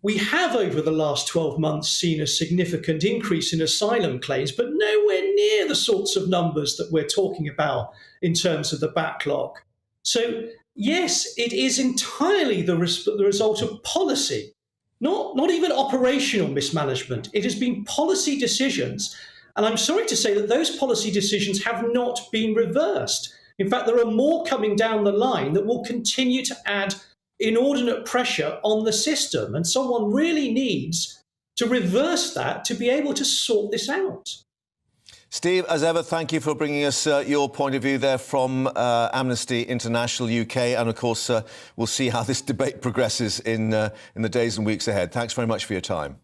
We have, over the last 12 months, seen a significant increase in asylum claims, but nowhere near the sorts of numbers that we're talking about in terms of the backlog. So, yes, it is entirely the result of policy, not even operational mismanagement. It has been policy decisions. And I'm sorry to say that those policy decisions have not been reversed. In fact, there are more coming down the line that will continue to add inordinate pressure on the system. And someone really needs to reverse that to be able to sort this out. Steve, as ever, thank you for bringing us your point of view there from Amnesty International UK. And, of course, we'll see how this debate progresses in the days and weeks ahead. Thanks very much for your time.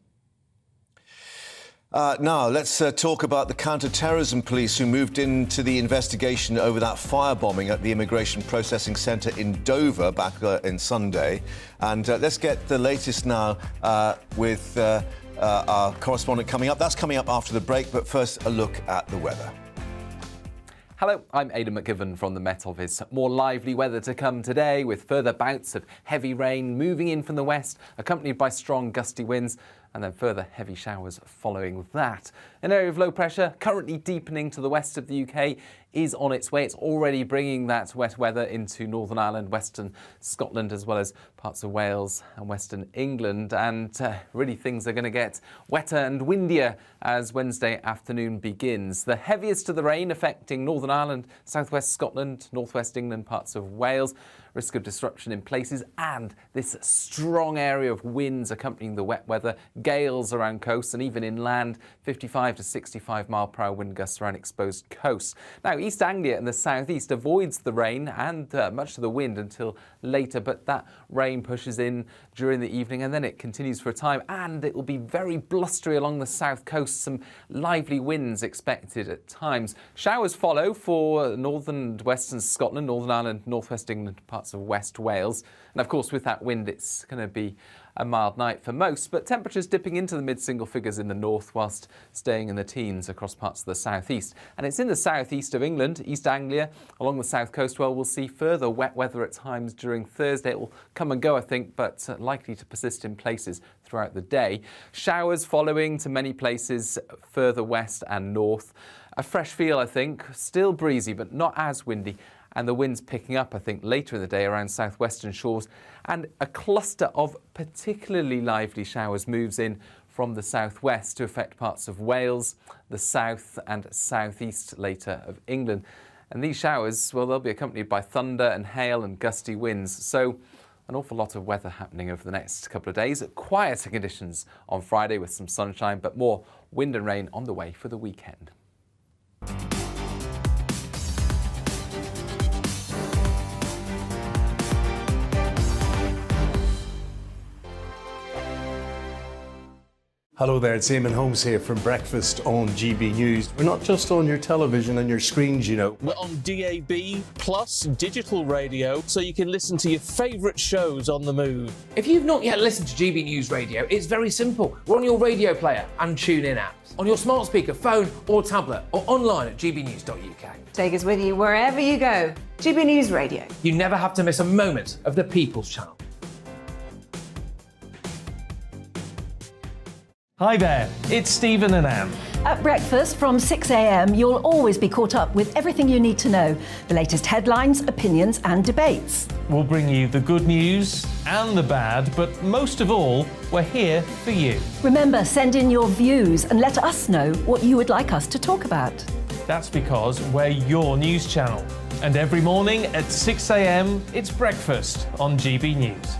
Now, let's talk about the counter-terrorism police who moved into the investigation over that firebombing at the Immigration Processing Centre in Dover back in Sunday. And let's get the latest now with our correspondent coming up. That's coming up after the break, but first a look at the weather. Hello, I'm Aidan McGivern from the Met Office. More lively weather to come today with further bouts of heavy rain moving in from the west, accompanied by strong gusty winds, and then further heavy showers following that. An area of low pressure currently deepening to the west of the UK is on its way. It's already bringing that wet weather into Northern Ireland, Western Scotland, as well as parts of Wales and Western England. And really things are going to get wetter and windier as Wednesday afternoon begins. The heaviest of the rain affecting Northern Ireland, southwest Scotland, northwest England, parts of Wales. Risk of disruption in places, and this strong area of winds accompanying the wet weather, gales around coasts and even inland, 55 to 65 mile/hour wind gusts around exposed coasts. Now, East Anglia and the southeast avoids the rain and much of the wind until later, but that rain pushes in during the evening and then it continues for a time, and it will be very blustery along the south coast. Some lively winds expected at times. Showers follow for northern and western Scotland, Northern Ireland, northwest England, parts of West Wales. And of course, with that wind, it's going to be a mild night for most, but temperatures dipping into the mid-single figures in the north whilst staying in the teens across parts of the southeast. And it's in the southeast of England, East Anglia, along the south coast, where we'll see further wet weather at times during Thursday. It will come and go, I think, but likely to persist in places throughout the day. Showers following to many places further west and north. A fresh feel, I think, still breezy, but not as windy. And the winds picking up, I think, later in the day around southwestern shores. And a cluster of particularly lively showers moves in from the southwest to affect parts of Wales, the south and southeast later of England. And these showers, well, they'll be accompanied by thunder and hail and gusty winds. So an awful lot of weather happening over the next couple of days. Quieter conditions on Friday with some sunshine, but more wind and rain on the way for the weekend. Hello there, it's Eamon Holmes here from Breakfast on GB News. We're not just on your television and your screens, you know. We're on DAB plus digital radio, so you can listen to your favourite shows on the move. If you've not yet listened to GB News Radio, it's very simple. We're on your radio player and TuneIn apps, on your smart speaker, phone or tablet, or online at gbnews.uk. Take us with you wherever you go. GB News Radio. You never have to miss a moment of the People's Channel. Hi there, it's Stephen and Anne. At breakfast from 6 a.m, you'll always be caught up with everything you need to know, the latest headlines, opinions and debates. We'll bring you the good news and the bad, but most of all, we're here for you. Remember, send in your views and let us know what you would like us to talk about. That's because we're your news channel. And every morning at 6 a.m, it's breakfast on GB News.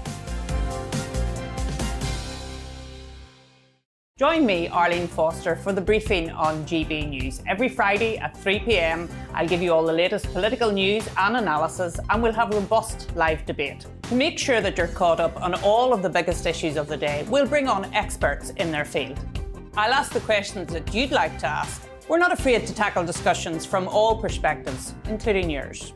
Join me, Arlene Foster, for the briefing on GB News. Every Friday at 3 p.m, I'll give you all the latest political news and analysis, and we'll have robust live debate. To make sure that you're caught up on all of the biggest issues of the day, we'll bring on experts in their field. I'll ask the questions that you'd like to ask. We're not afraid to tackle discussions from all perspectives, including yours.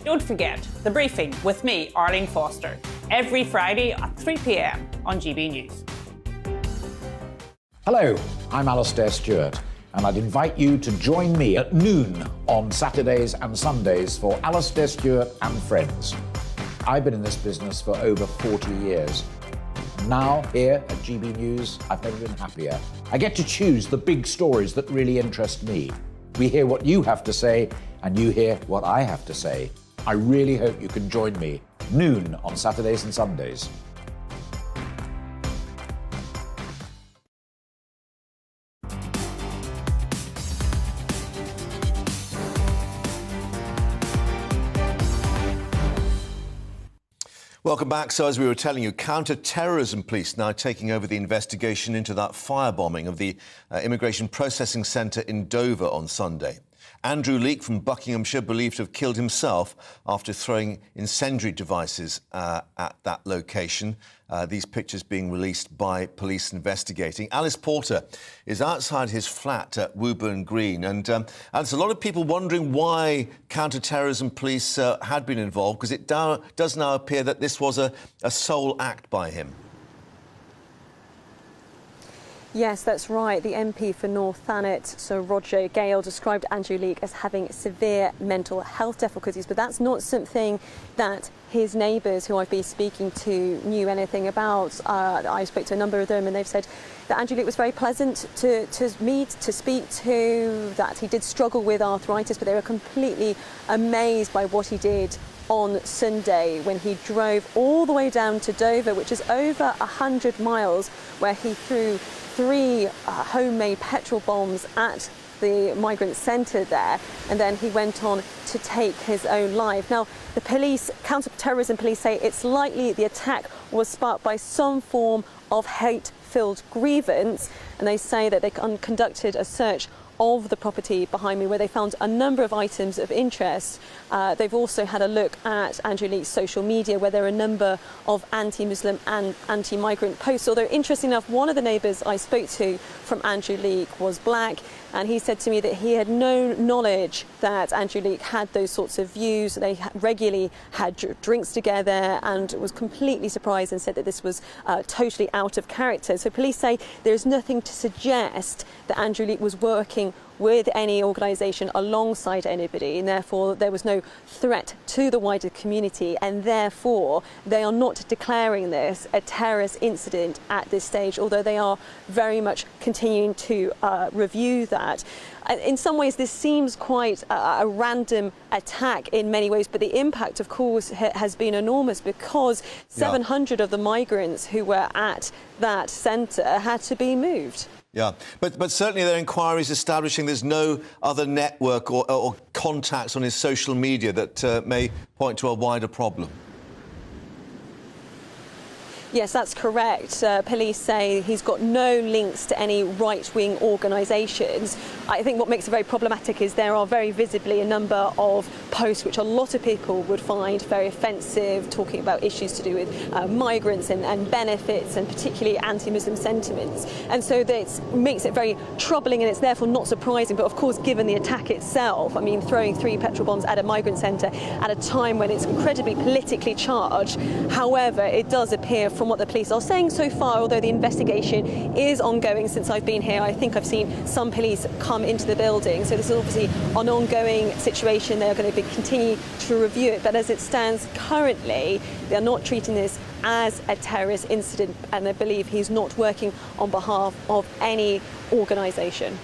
Don't forget, the briefing with me, Arlene Foster, every Friday at 3 p.m. on GB News. Hello, I'm Alastair Stewart, and I'd invite you to join me at noon on Saturdays and Sundays for Alastair Stewart and Friends. I've been in this business for over 40 years. Now, here at GB News, I've never been happier. I get to choose the big stories that really interest me. We hear what you have to say, and you hear what I have to say. I really hope you can join me, noon on Saturdays and Sundays. Welcome back. So, as we were telling you, counter-terrorism police now taking over the investigation into that firebombing of the Immigration Processing Centre in Dover on Sunday. Andrew Leake from Buckinghamshire believed to have killed himself after throwing incendiary devices at that location. These pictures being released by police investigating. Alice Porter is outside his flat at Woburn Green. And there's a lot of people wondering why counter-terrorism police had been involved, because it does now appear that this was a sole act by him. Yes, that's right. The MP for North Thanet, Sir Roger Gale, described Andrew Leake as having severe mental health difficulties, but that's not something that his neighbours, who I've been speaking to, knew anything about. I spoke to a number of them, and they've said that Andrew Leake was very pleasant to meet, to speak to, that he did struggle with arthritis, but they were completely amazed by what he did on Sunday when he drove all the way down to Dover, which is over 100 miles, where he threw 3 homemade petrol bombs at the migrant centre there, and then he went on to take his own life. Now, the police, counter-terrorism police, say it's likely the attack was sparked by some form of hate-filled grievance, and they say that they conducted a search of the property behind me, where they found a number of items of interest. They've also had a look at Andrew Leake's social media, where there are a number of anti-Muslim and anti-migrant posts. Although, interestingly enough, one of the neighbours I spoke to from Andrew Leake was black, and he said to me that he had no knowledge that Andrew Leake had those sorts of views. They regularly had drinks together, and was completely surprised and said that this was totally out of character. So police say there is nothing to suggest that Andrew Leake was working with any organisation alongside anybody, and therefore there was no threat to the wider community, and therefore they are not declaring this a terrorist incident at this stage, although they are very much continuing to review that. In some ways, this seems quite a random attack in many ways, but the impact, of course, has been enormous, because 700 of the migrants who were at that centre had to be moved. Yeah, but certainly there are inquiries establishing there's no other network or contacts on his social media that may point to a wider problem. Yes, that's correct. Police say he's got no links to any right-wing organisations. I think what makes it very problematic is there are very visibly a number of posts which a lot of people would find very offensive, talking about issues to do with migrants and benefits, and particularly anti-Muslim sentiments. And so that makes it very troubling, and it's therefore not surprising. But of course, given the attack itself, I mean, throwing 3 petrol bombs at a migrant centre at a time when it's incredibly politically charged. However, it does appear from what the police are saying so far, although the investigation is ongoing since I've been here, I think I've seen some police come into the building. So this is obviously an ongoing situation. They are going to continue to review it. But as it stands currently, they are not treating this as a terrorist incident, and they believe he's not working on behalf of any organisation.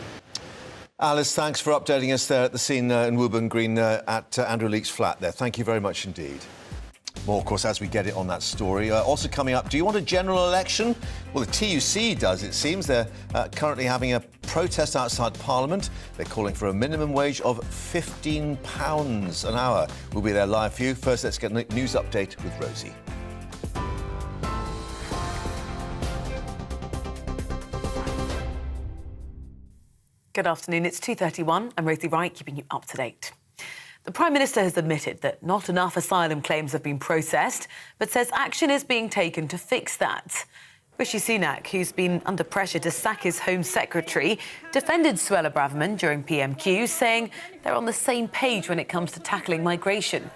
Alice, thanks for updating us there at the scene in Woburn Green at Andrew Leake's flat there. Thank you very much indeed. More, of course, as we get it on that story. Also coming up, do you want a general election? Well, the TUC does, it seems. They're currently having a protest outside Parliament. They're calling for a minimum wage of £15 an hour. We'll be there live for you. First, let's get a news update with Rosie. Good afternoon. It's 2:31. I'm Rosie Wright, keeping you up to date. The Prime Minister has admitted that not enough asylum claims have been processed, but says action is being taken to fix that. Rishi Sunak, who's been under pressure to sack his Home Secretary, defended Suella Braverman during PMQ, saying they're on the same page when it comes to tackling migration.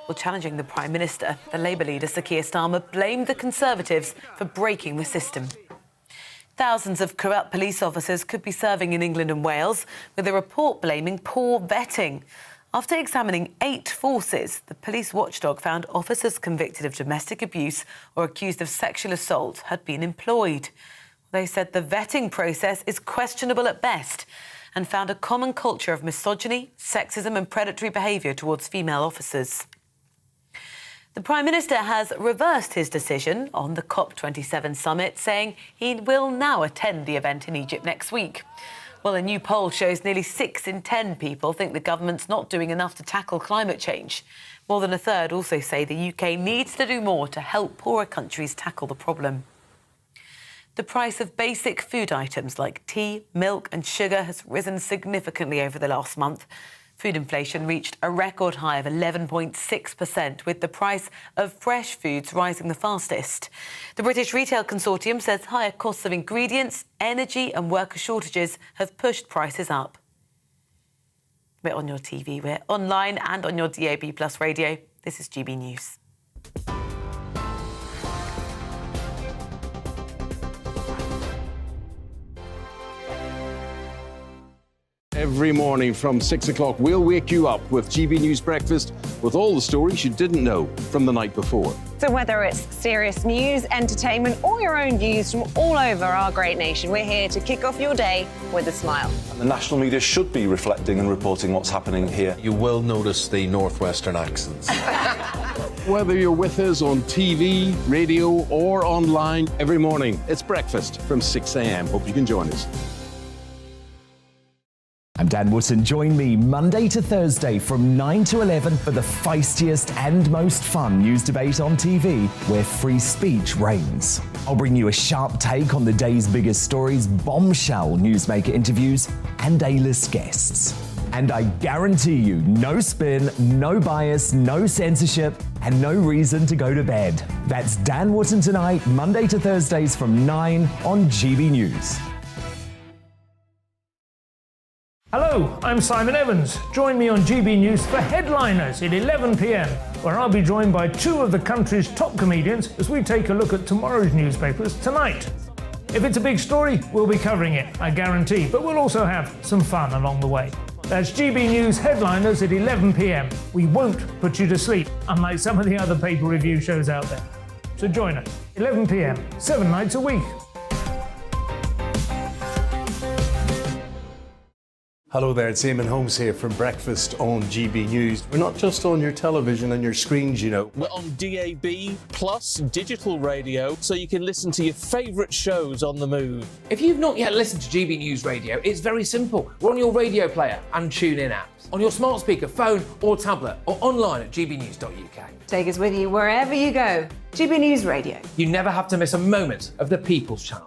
While challenging the Prime Minister, the Labour leader Sir Keir Starmer blamed the Conservatives for breaking the system. Thousands of corrupt police officers could be serving in England and Wales, with a report blaming poor vetting. After examining 8 forces, the police watchdog found officers convicted of domestic abuse or accused of sexual assault had been employed. They said the vetting process is questionable at best and found a common culture of misogyny, sexism and predatory behaviour towards female officers. The Prime Minister has reversed his decision on the COP27 summit, saying he will now attend the event in Egypt next week. Well, a new poll shows nearly 6 in 10 people think the government's not doing enough to tackle climate change. More than a third also say the UK needs to do more to help poorer countries tackle the problem. The price of basic food items like tea, milk and sugar has risen significantly over the last month. Food inflation reached a record high of 11.6%, with the price of fresh foods rising the fastest. The British Retail Consortium says higher costs of ingredients, energy and worker shortages have pushed prices up. We're on your TV, we're online and on your DAB+ radio. This is GB News. Every morning from 6 o'clock, we'll wake you up with GB News Breakfast with all the stories you didn't know from the night before. So whether it's serious news, entertainment or your own views from all over our great nation, we're here to kick off your day with a smile. And the national media should be reflecting and reporting what's happening here. You will notice the northwestern accents. Whether you're with us on TV, radio or online, every morning it's breakfast from 6 a.m. Hope you can join us. I'm Dan Wootton. Join me Monday to Thursday from 9 to 11 for the feistiest and most fun news debate on TV, where free speech reigns. I'll bring you a sharp take on the day's biggest stories, bombshell newsmaker interviews, and A-list guests. And I guarantee you, no spin, no bias, no censorship, and no reason to go to bed. That's Dan Wootton Tonight, Monday to Thursdays from 9 on GB News. Hello, I'm Simon Evans. Join me on GB News for Headliners at 11 p.m, where I'll be joined by 2 of the country's top comedians as we take a look at tomorrow's newspapers tonight. If it's a big story, we'll be covering it, I guarantee, but we'll also have some fun along the way. That's GB News Headliners at 11 p.m. We won't put you to sleep, unlike some of the other paper review shows out there. So join us, 11 p.m, 7 nights a week. Hello there, it's Eamon Holmes here from Breakfast on GB News. We're not just on your television and your screens, you know. We're on DAB plus digital radio, so you can listen to your favourite shows on the move. If you've not yet listened to GB News Radio, it's very simple. We're on your radio player and TuneIn apps, on your smart speaker, phone or tablet, or online at gbnews.uk. Take us with you wherever you go. GB News Radio. You never have to miss a moment of the People's Channel.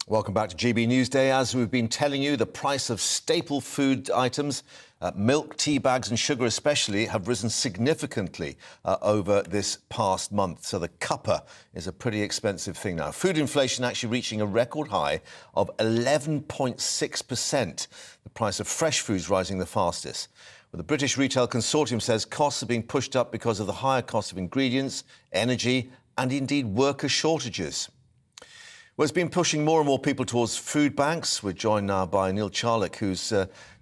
Welcome back to GB Newsday. As we've been telling you, the price of staple food items, milk, tea bags and sugar especially, have risen significantly over this past month. So the cuppa is a pretty expensive thing now. Food inflation actually reaching a record high of 11.6%. The price of fresh foods rising the fastest. Well, the British Retail Consortium says costs are being pushed up because of the higher cost of ingredients, energy and indeed worker shortages. Well, it's been pushing more and more people towards food banks. We're joined now by Neil Charlock, who's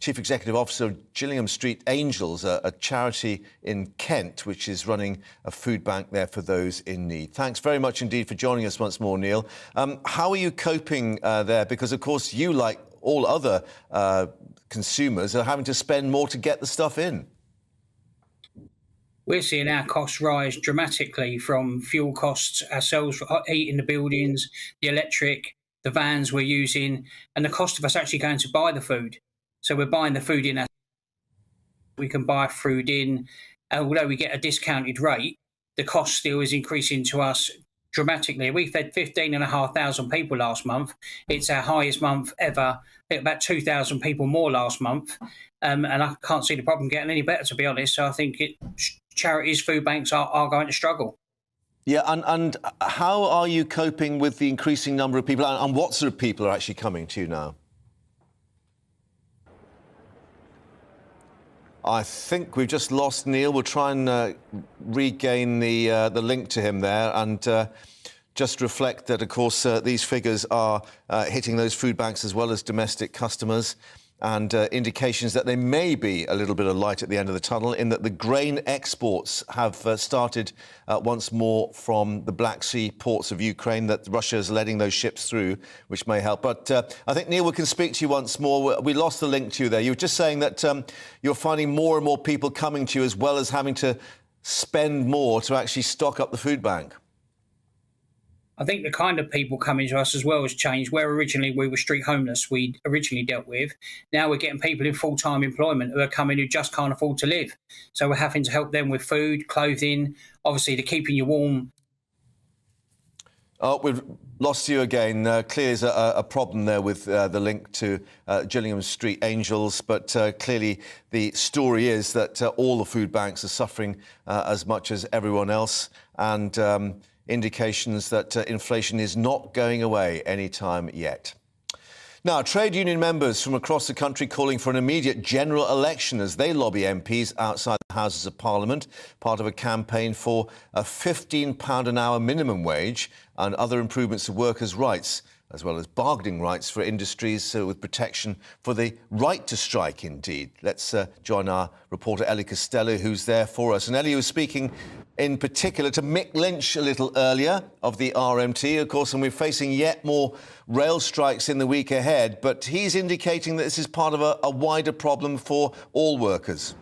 Chief Executive Officer of Gillingham Street Angels, a charity in Kent, which is running a food bank there for those in need. Thanks very much indeed for joining us once more, Neil. How are you coping there? Because, of course, you, like all other consumers, are having to spend more to get the stuff in. We're seeing our costs rise dramatically, from fuel costs ourselves for heating the buildings, the electric, the vans we're using, and the cost of us actually going to buy the food. So we're buying the food in. We can buy food in, although we get a discounted rate, the cost still is increasing to us dramatically. We fed 15,500 people last month. It's our highest month ever. About 2,000 people more last month. And I can't see the problem getting any better, to be honest. So I think charities, food banks are going to struggle. Yeah, and how are you coping with the increasing number of people, and what sort of people are actually coming to you now? I think we've just lost Neil. We'll try and regain the link to him there and just reflect that, of course, these figures are hitting those food banks as well as domestic customers, and indications that there may be a little bit of light at the end of the tunnel in that the grain exports have started once more from the Black Sea ports of Ukraine, that Russia is letting those ships through, which may help. But I think, Neil, we can speak to you once more. We lost the link to you there. You were just saying that you're finding more and more people coming to you as well as having to spend more to actually stock up the food bank. I think the kind of people coming to us as well has changed. Where originally we were street homeless, we originally dealt with. Now we're getting people in full-time employment who are coming who just can't afford to live. So we're having to help them with food, clothing, obviously to keeping you warm. Oh, we've lost you again. Clearly there's a problem there with the link to Gillingham Street Angels, but clearly the story is that all the food banks are suffering as much as everyone else, and indications that inflation is not going away anytime yet. Now, trade union members from across the country calling for an immediate general election as they lobby MPs outside the Houses of Parliament, part of a campaign for a £15 an hour minimum wage and other improvements to workers' rights, as well as bargaining rights for industries with protection for the right to strike, indeed. Let's join our reporter Ellie Costello, who's there for us. And Ellie was speaking in particular to Mick Lynch a little earlier of the RMT, of course, and we're facing yet more rail strikes in the week ahead, but he's indicating that this is part of a wider problem for all workers.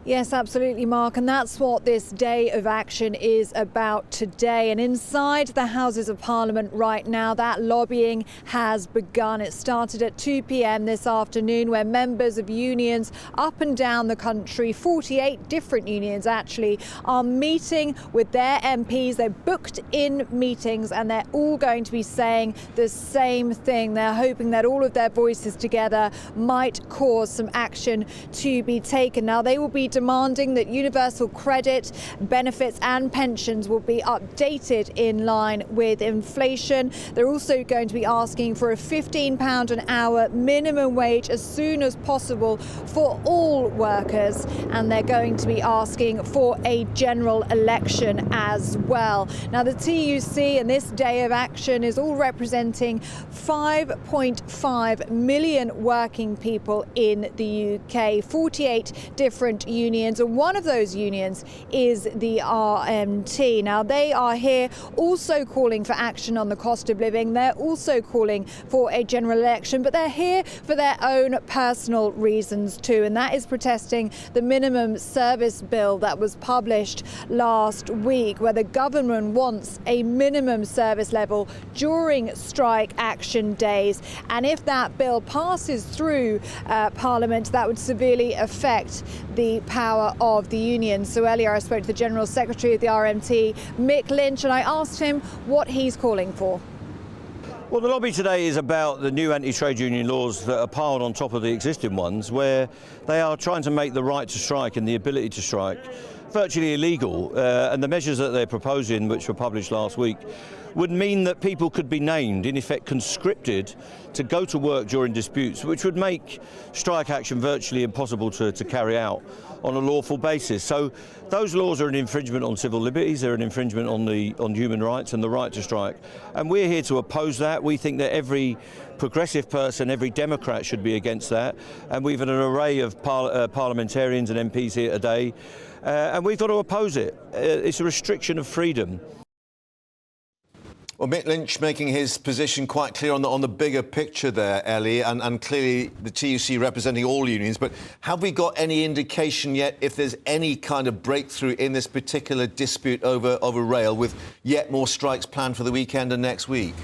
Yes, absolutely, Mark. And that's what this day of action is about today. And inside the Houses of Parliament right now, that lobbying has begun. It started at 2 p.m. this afternoon, where members of unions up and down the country, 48 different unions actually, are meeting with their MPs. They're booked in meetings and they're all going to be saying the same thing. They're hoping that all of their voices together might cause some action to be taken. Now, they will be demanding that universal credit, benefits and pensions will be updated in line with inflation. They're also going to be asking for a £15 an hour minimum wage as soon as possible for all workers, and they're going to be asking for a general election as well. Now, the TUC and this day of action is all representing 5.5 million working people in the UK, 48 different unions, and one of those unions is the RMT. Now, they are here also calling for action on the cost of living. They're also calling for a general election, but they're here for their own personal reasons too, and that is protesting the minimum service bill that was published last week, where the government wants a minimum service level during strike action days. And if that bill passes through Parliament, that would severely affect the power of the union. So earlier I spoke to the General Secretary of the RMT, Mick Lynch, and I asked him what he's calling for. Well, the lobby today is about the new anti-trade union laws that are piled on top of the existing ones, where they are trying to make the right to strike and the ability to strike virtually illegal. And the measures that they're proposing, which were published last week, would mean that people could be named, in effect conscripted, to go to work during disputes, which would make strike action virtually impossible to carry out on a lawful basis. So those laws are an infringement on civil liberties, they're an infringement on human rights and the right to strike. And we're here to oppose that. We think that every progressive person, every Democrat should be against that. And we've had an array of parliamentarians and MPs here today, and we've got to oppose it. It's a restriction of freedom. Well, Mick Lynch making his position quite clear on the bigger picture there, Ellie, and clearly the TUC representing all unions. But have we got any indication yet if there's any kind of breakthrough in this particular dispute over rail, with yet more strikes planned for the weekend and next week?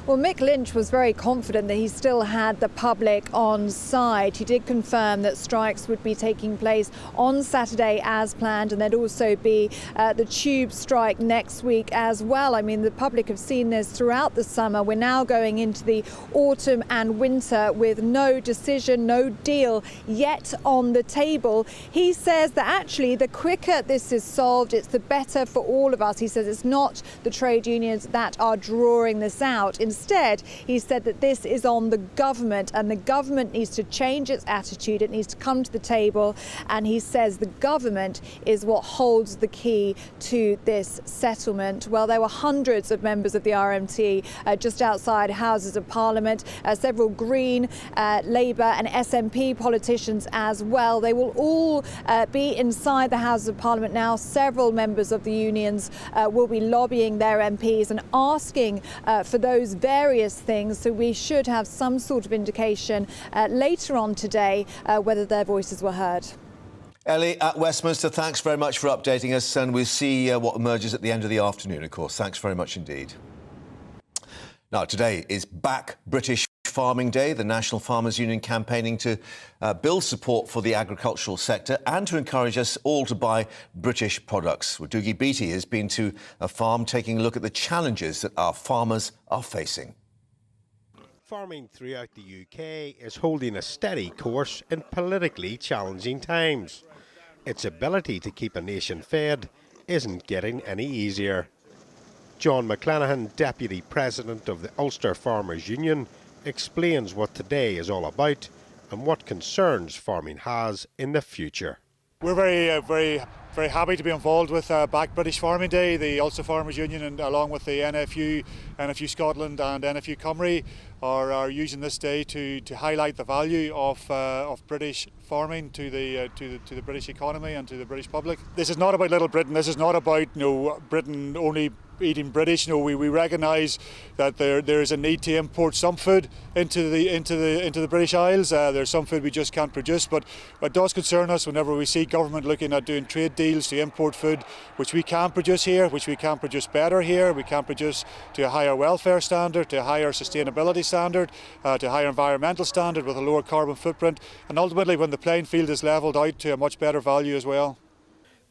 Well, Mick Lynch was very confident that he still had the public on side. He did confirm that strikes would be taking place on Saturday as planned, and there'd also be the tube strike next week as well. I mean, the public have seen this throughout the summer. We're now going into the autumn and winter with no decision, no deal yet on the table. He says that actually the quicker this is solved, it's the better for all of us. He says it's not the trade unions that are drawing this out. Instead, instead, he said that this is on the government, and the government needs to change its attitude. It needs to come to the table, and he says the government is what holds the key to this settlement. Well, there were hundreds of members of the RMT just outside Houses of Parliament, several Green, Labour and SNP politicians as well. They will all be inside the Houses of Parliament now. Several members of the unions will be lobbying their MPs and asking for those various things. So we should have some sort of indication later on today whether their voices were heard. Ellie at Westminster, thanks very much for updating us, and we'll see what emerges at the end of the afternoon, of course. Thanks very much indeed. Now, today is Back British Farming Day, the National Farmers Union campaigning to build support for the agricultural sector and to encourage us all to buy British products. Well, Dougie Beattie has been to a farm taking a look at the challenges that our farmers are facing. Farming throughout the UK is holding a steady course in politically challenging times. Its ability to keep a nation fed isn't getting any easier. John McClenaghan, Deputy President of the Ulster Farmers Union, explains what today is all about and what concerns farming has in the future. We're very happy to be involved with Back British Farming Day. The Ulster Farmers Union, and along with the NFU, NFU Scotland and NFU Cymru, are using this day to highlight the value of British farming to the British economy and to the British public. This is not about Little Britain. This is not about Britain only eating British. No, we recognise that there is a need to import some food into the British Isles. There's some food we just can't produce, but it does concern us whenever we see government looking at doing trade deals to import food which we can produce here, which we can produce better here. We can produce to a higher welfare standard, to a higher sustainability standard, to a higher environmental standard with a lower carbon footprint, and ultimately when the playing field is levelled out to a much better value as well.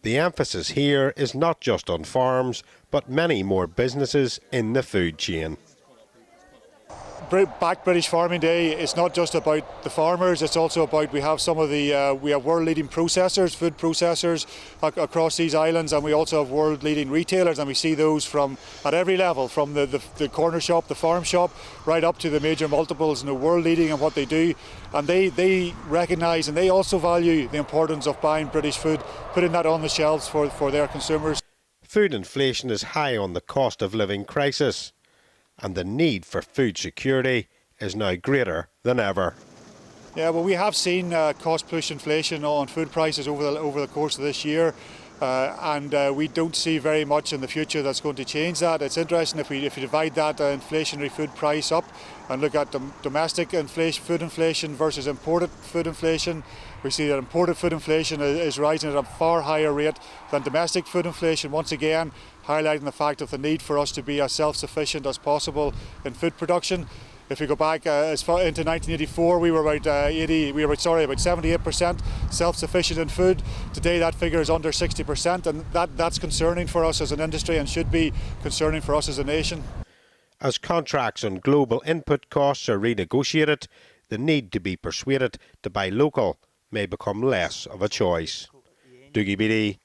The emphasis here is not just on farms, but many more businesses in the food chain. Back British Farming Day is not just about the farmers, it's also about we have world-leading processors, food processors across these islands, and we also have world-leading retailers, and we see those from at every level, from the corner shop, the farm shop, right up to the major multiples, and they're world-leading in what they do, and they recognise and they also value the importance of buying British food, putting that on the shelves for their consumers. Food inflation is high on the cost of living crisis, and the need for food security is now greater than ever. Yeah, well, we have seen cost-push inflation on food prices over the course of this year, and we don't see very much in the future that's going to change that. It's interesting if you divide that inflationary food price up and look at domestic food inflation versus imported food inflation. We see that imported food inflation is rising at a far higher rate than domestic food inflation, once again highlighting the fact of the need for us to be as self-sufficient as possible in food production. If we go back as far into 1984, we were about 78% self-sufficient in food. Today that figure is under 60%, and that's concerning for us as an industry and should be concerning for us as a nation. As contracts on global input costs are renegotiated, the need to be persuaded to buy local may become less of a choice. Dougie Beattie,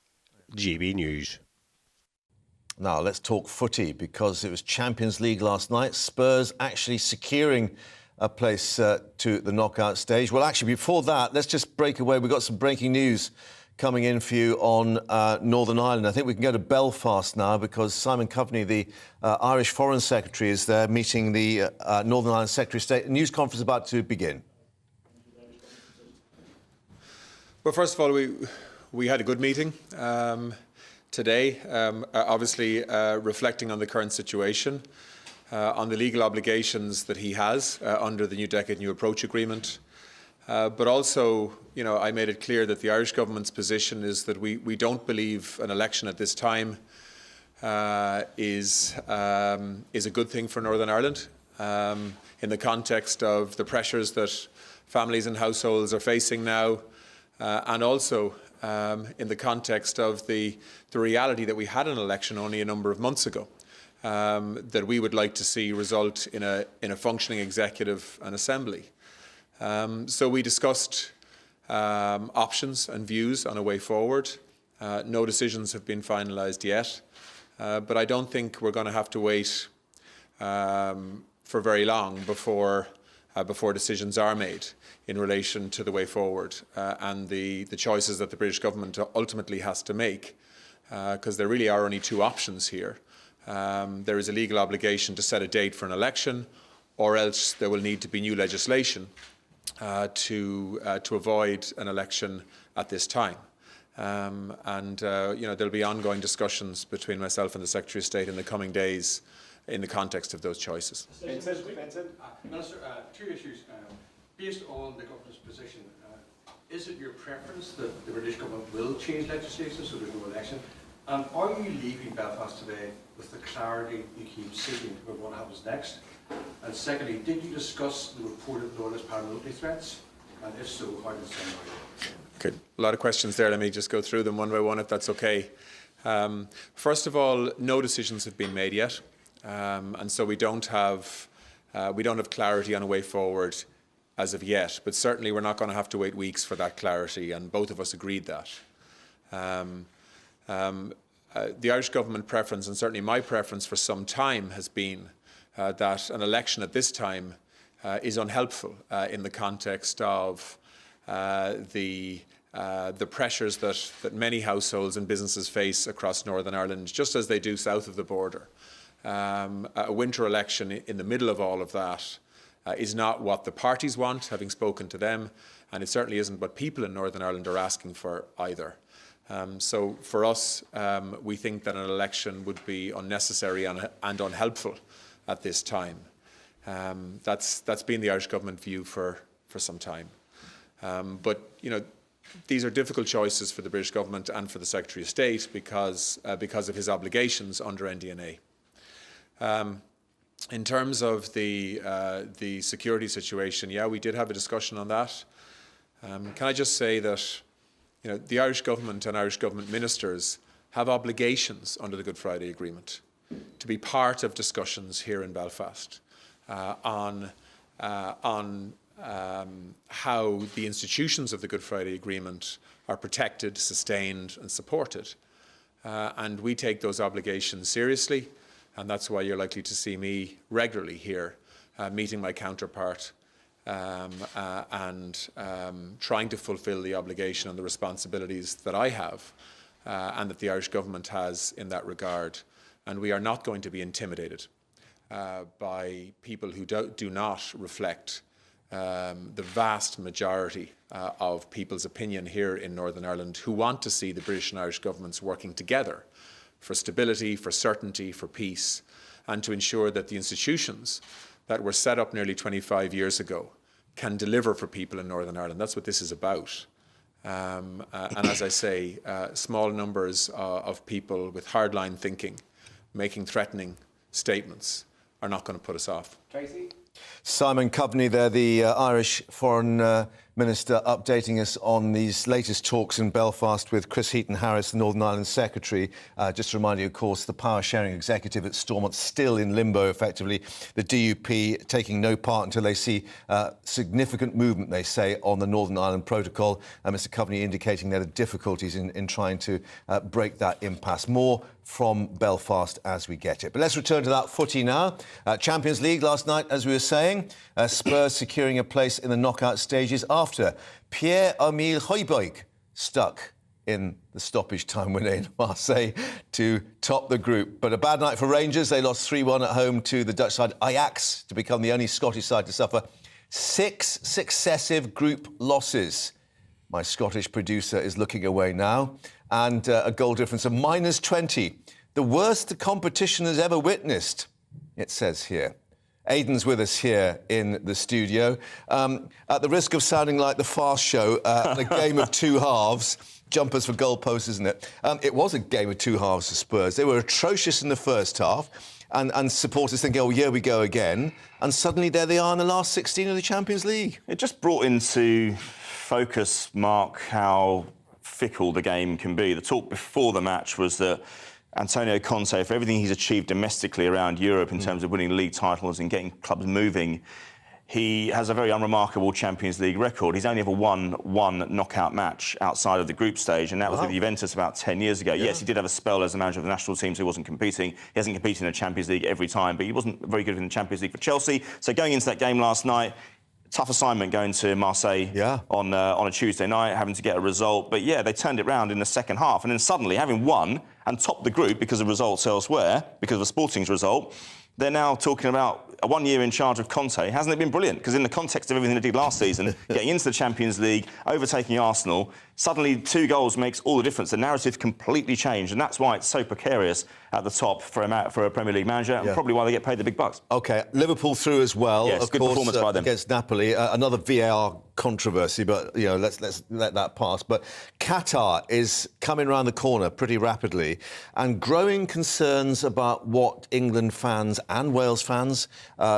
GB News. Now, let's talk footy, because it was Champions League last night. Spurs actually securing a place to the knockout stage. Well, actually, before that, let's just break away. We've got some breaking news coming in for you on Northern Ireland. I think we can go to Belfast now, because Simon Coveney, the Irish Foreign Secretary, is there meeting the Northern Ireland Secretary of State. A news conference about to begin. Well, first of all, we had a good meeting today, obviously reflecting on the current situation, on the legal obligations that he has under the New Decade New Approach Agreement. But also, I made it clear that the Irish government's position is that we don't believe an election at this time is a good thing for Northern Ireland in the context of the pressures that families and households are facing now, and also in the context of the reality that we had an election only a number of months ago, that we would like to see result in a functioning executive and assembly. So we discussed options and views on a way forward. No decisions have been finalised yet, but I don't think we're going to have to wait for very long before decisions are made in relation to the way forward and the choices that the British government ultimately has to make, because there really are only two options here. There is a legal obligation to set a date for an election, or else there will need to be new legislation to avoid an election at this time. There'll be ongoing discussions between myself and the Secretary of State in the coming days in the context of those choices. Minister, two issues. Based on the government's position, is it your preference that the British government will change legislation so there's no election? And are you leaving Belfast today with the clarity you keep seeking about what happens next? And secondly, did you discuss the reported Loyalist paramilitary threats? And if so, how did it sound out? Okay, a lot of questions there. Let me just go through them one by one, if that's okay. First of all, no decisions have been made yet, and so we don't have clarity on a way forward as of yet. But certainly, we're not going to have to wait weeks for that clarity, and both of us agreed that. The Irish government preference, and certainly my preference for some time, has been that an election at this time is unhelpful in the context of the pressures that many households and businesses face across Northern Ireland, just as they do south of the border. A winter election in the middle of all of that is not what the parties want, having spoken to them, and it certainly isn't what people in Northern Ireland are asking for either. So for us, we think that an election would be unnecessary and unhelpful at this time. That's been the Irish government view for some time. But these are difficult choices for the British government and for the Secretary of State because of his obligations under NDNA. In terms of the security situation, yeah, we did have a discussion on that. Can I just say that the Irish government and Irish government ministers have obligations under the Good Friday Agreement to be part of discussions here in Belfast on how the institutions of the Good Friday Agreement are protected, sustained and supported. And we take those obligations seriously, and that's why you're likely to see me regularly here meeting my counterpart and trying to fulfil the obligation and the responsibilities that I have and that the Irish government has in that regard. And we are not going to be intimidated by people who do not reflect the vast majority of people's opinion here in Northern Ireland, who want to see the British and Irish governments working together for stability, for certainty, for peace, and to ensure that the institutions that were set up nearly 25 years ago can deliver for people in Northern Ireland. That's what this is about. And as I say, small numbers of people with hardline thinking making threatening statements are not going to put us off. Tracy? Simon Coveney there, the Irish Foreign Minister, updating us on these latest talks in Belfast with Chris Heaton-Harris, the Northern Ireland Secretary. Just to remind you, of course, the power-sharing executive at Stormont still in limbo, effectively. The DUP taking no part until they see significant movement, they say, on the Northern Ireland Protocol. Mr Coveney indicating there are difficulties in trying to break that impasse. More from Belfast as we get it. But let's return to that footy now. Champions League last night, as we were saying. Spurs securing a place in the knockout stages after Pierre-Emile Højbjerg stuck in the stoppage time winner in Marseille to top the group. But a bad night for Rangers. They lost 3-1 at home to the Dutch side Ajax to become the only Scottish side to suffer 6 successive group losses. My Scottish producer is looking away now. And a goal difference of -20. The worst the competition has ever witnessed, it says here. Aidan's with us here in the studio. At the risk of sounding like the Fast Show, a game of two halves, jumpers for goalposts, isn't it? It was a game of two halves for Spurs. They were atrocious in the first half, and supporters think, oh, here we go again. And suddenly there they are in the last 16 of the Champions League. It just brought into focus, Mark, how fickle the game can be. The talk before the match was that Antonio Conte, for everything he's achieved domestically around Europe in terms of winning league titles and getting clubs moving, he has a very unremarkable Champions League record. He's only ever won one knockout match outside of the group stage, and that was with Juventus about 10 years ago. Yes, he did have a spell as a manager of the national team, so he wasn't competing. He hasn't competed in the Champions League every time, but he wasn't very good in the Champions League for Chelsea. So going into that game last night, tough assignment going to Marseille on a Tuesday night, having to get a result. But yeah, they turned it round in the second half, and then suddenly, having won and topped the group because of results elsewhere, because of a Sporting's result, they're now talking about a 1 year in charge of Conte. Hasn't it been brilliant? Because in the context of everything they did last season, getting into the Champions League, overtaking Arsenal, suddenly 2 goals makes all the difference. The narrative completely changed, and that's why it's so precarious at the top for a Premier League manager, and probably why they get paid the big bucks. OK, Liverpool through as well. Yes, of good course, performance by them. Against Napoli. Another VAR controversy, but, you know, let's let that pass. But Qatar is coming around the corner pretty rapidly, and growing concerns about what England fans and Wales fans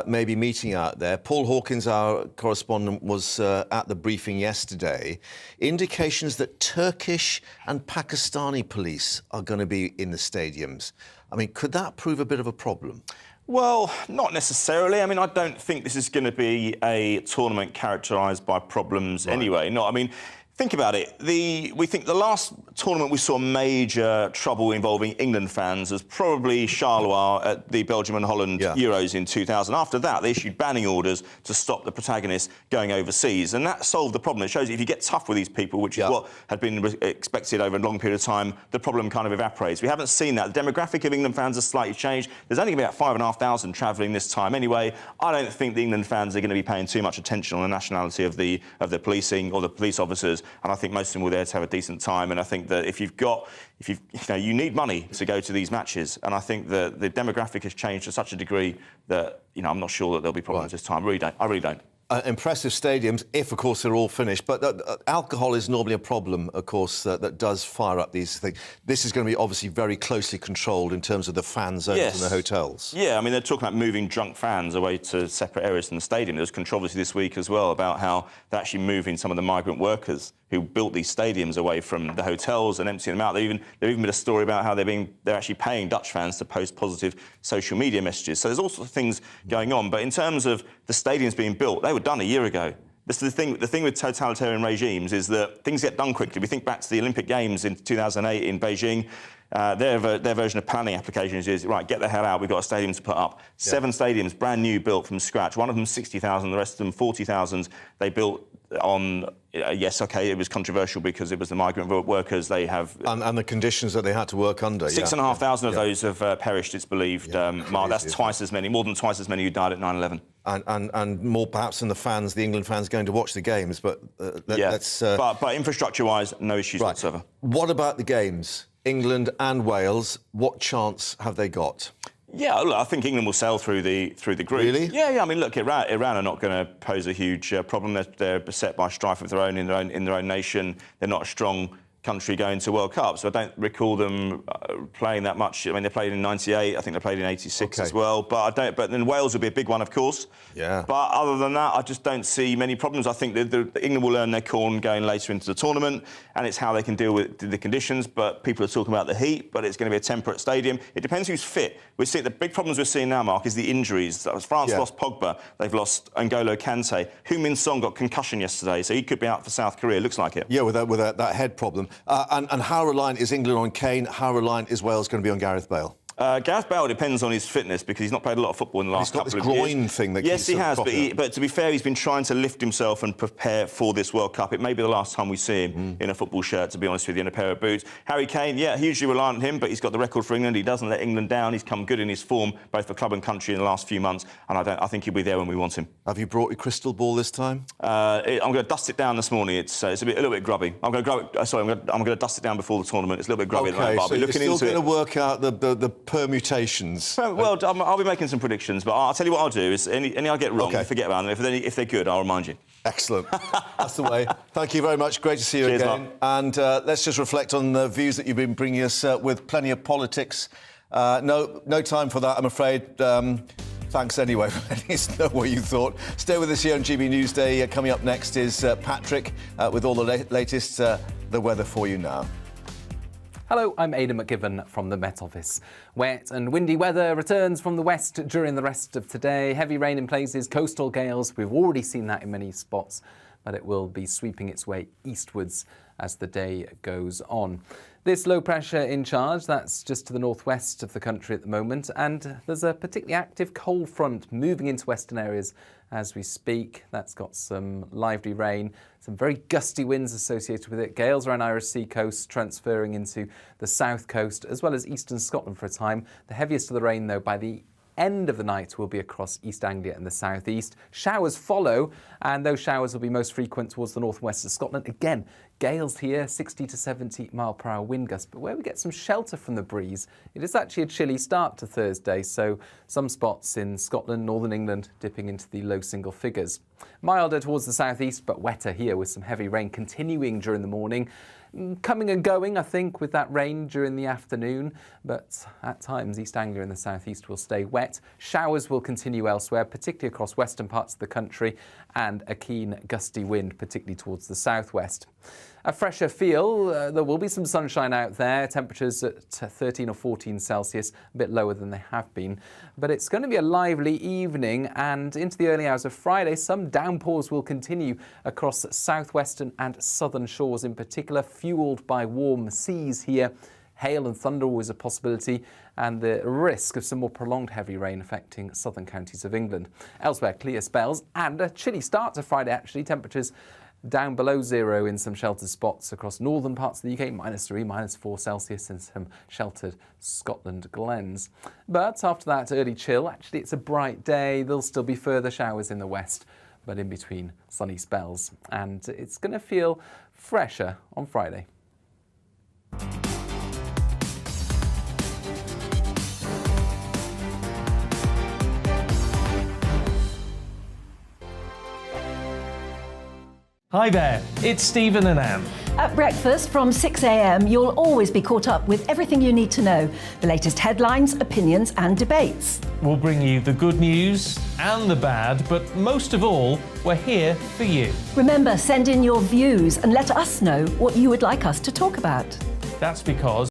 may be meeting out there. Paul Hawkins, our correspondent, was at the briefing yesterday. Indications that Turkish and Pakistani police are going to be in the stadiums. I mean, could that prove a bit of a problem? Well, not necessarily. I mean, I don't think this is going to be a tournament characterised by problems anyway. No, I mean, think about it. We think the last tournament we saw major trouble involving England fans was probably Charleroi at the Belgium and Holland Euros in 2000. After that, they issued banning orders to stop the protagonists going overseas, and that solved the problem. It shows that if you get tough with these people, which is what had been expected over a long period of time, the problem kind of evaporates. We haven't seen that. The demographic of England fans has slightly changed. There's only about 5,500 travelling this time anyway. I don't think the England fans are going to be paying too much attention on the nationality of the policing or the police officers. And I think most of them were there to have a decent time. And I think that if you need money to go to these matches. And I think that the demographic has changed to such a degree that, you know, I'm not sure that there'll be problems this time. I really don't. Impressive stadiums, if, of course, they're all finished. But alcohol is normally a problem, of course, that does fire up these things. This is going to be obviously very closely controlled in terms of the fan zones and the hotels. Yeah, I mean, they're talking about moving drunk fans away to separate areas in the stadium. There was controversy this week as well about how they're actually moving some of the migrant workers who built these stadiums away from the hotels and emptying them out. There even been a story about how they're actually paying Dutch fans to post positive social media messages. So there's all sorts of things going on. But in terms of the stadiums being built, they were done a year ago. This is the thing with totalitarian regimes is that things get done quickly. We think back to the Olympic Games in 2008 in Beijing. Their version of planning applications is, right, get the hell out, we've got a stadium to put up. 7 stadiums, brand new, built from scratch. One of them 60,000, the rest of them 40,000. They built on, yes, OK, it was controversial because it was the migrant workers they have... And the conditions that they had to work under. 6,500 of those have perished, it's believed. Mark, that's twice as many, more than twice as many who died at 9/11. And more perhaps than the England fans going to watch the games, but let's... But infrastructure-wise, no issues whatsoever. What about the games? England and Wales, what chance have they got? Yeah, look, I think England will sail through the group. Really? Yeah. I mean, look, Iran are not going to pose a huge problem. They're beset by strife of their own in their own nation. They're not a strong country going to World Cup, so I don't recall them playing that much. I mean, they played in '98. I think they played in '86 as well. But But then Wales will be a big one, of course. Yeah. But other than that, I just don't see many problems. I think that England will learn their corn going later into the tournament, and it's how they can deal with the conditions. But people are talking about the heat, but it's going to be a temperate stadium. It depends who's fit. We see the big problems we're seeing now, Mark, is the injuries. France lost Pogba. They've lost N'Golo Kante. Heung-min Son got concussion yesterday, so he could be out for South Korea. Looks like it. Yeah, with that head problem. And how reliant is England on Kane? How reliant is Wales going to be on Gareth Bale? Gareth Bale depends on his fitness because he's not played a lot of football in the last couple of years. He's got this groin thing that yes, he has, but to be fair, he's been trying to lift himself and prepare for this World Cup. It may be the last time we see him in a football shirt, to be honest with you, in a pair of boots. Harry Kane, hugely reliant on him, but he's got the record for England. He doesn't let England down. He's come good in his form, both for club and country in the last few months, and I think he'll be there when we want him. Have you brought your crystal ball this time? I'm going to dust it down this morning. It's a little bit grubby. I'm going to dust it down before the tournament. It's a little bit grubby. Okay, so you're still going to work out the permutations. Well, I'll be making some predictions, but I'll tell you what I'll do is any I get wrong, forget about them. If they're good, I'll remind you. Excellent. That's the way. Thank you very much. Great to see you again. Mark. And let's just reflect on the views that you've been bringing us with plenty of politics. No time for that, I'm afraid. Thanks anyway for letting us know what you thought. Stay with us here on GB Newsday. Coming up next is Patrick with all the latest the weather for you now. Hello, I'm Aidan McGibbon from the Met Office. Wet and windy weather returns from the west during the rest of today. Heavy rain in places, coastal gales. We've already seen that in many spots, but it will be sweeping its way eastwards as the day goes on. This low pressure in charge, that's just to the northwest of the country at the moment, and there's a particularly active cold front moving into western areas as we speak. That's got some lively rain, some very gusty winds associated with it. Gales around Irish Sea coast transferring into the south coast as well as eastern Scotland for a time. The heaviest of the rain, though, by the end of the night will be across East Anglia and the southeast. Showers follow, and those showers will be most frequent towards the northwest of Scotland. Again, gales here, 60 to 70 mile per hour wind gusts, but where we get some shelter from the breeze, it is actually a chilly start to Thursday, so some spots in Scotland, northern England dipping into the low single figures. Milder towards the southeast, but wetter here with some heavy rain continuing during the morning. Coming and going, I think, with that rain during the afternoon, but at times East Anglia and the southeast will stay wet. Showers will continue elsewhere, particularly across western parts of the country, and a keen gusty wind, particularly towards the southwest. A fresher feel, there will be some sunshine out there, temperatures at 13 or 14 Celsius, a bit lower than they have been. But it's going to be a lively evening, and into the early hours of Friday, some downpours will continue across southwestern and southern shores in particular, fuelled by warm seas here. Hail and thunder always a possibility, and the risk of some more prolonged heavy rain affecting southern counties of England. Elsewhere, clear spells and a chilly start to Friday, actually. Temperatures down below zero in some sheltered spots across northern parts of the UK, -3, -4 Celsius in some sheltered Scotland glens. But after that early chill, actually it's a bright day. There'll still be further showers in the west, but in between sunny spells. And it's going to feel fresher on Friday. Hi there, it's Stephen and Anne. At breakfast from 6 a.m, you'll always be caught up with everything you need to know, the latest headlines, opinions and debates. We'll bring you the good news and the bad, but most of all, we're here for you. Remember, send in your views and let us know what you would like us to talk about. That's because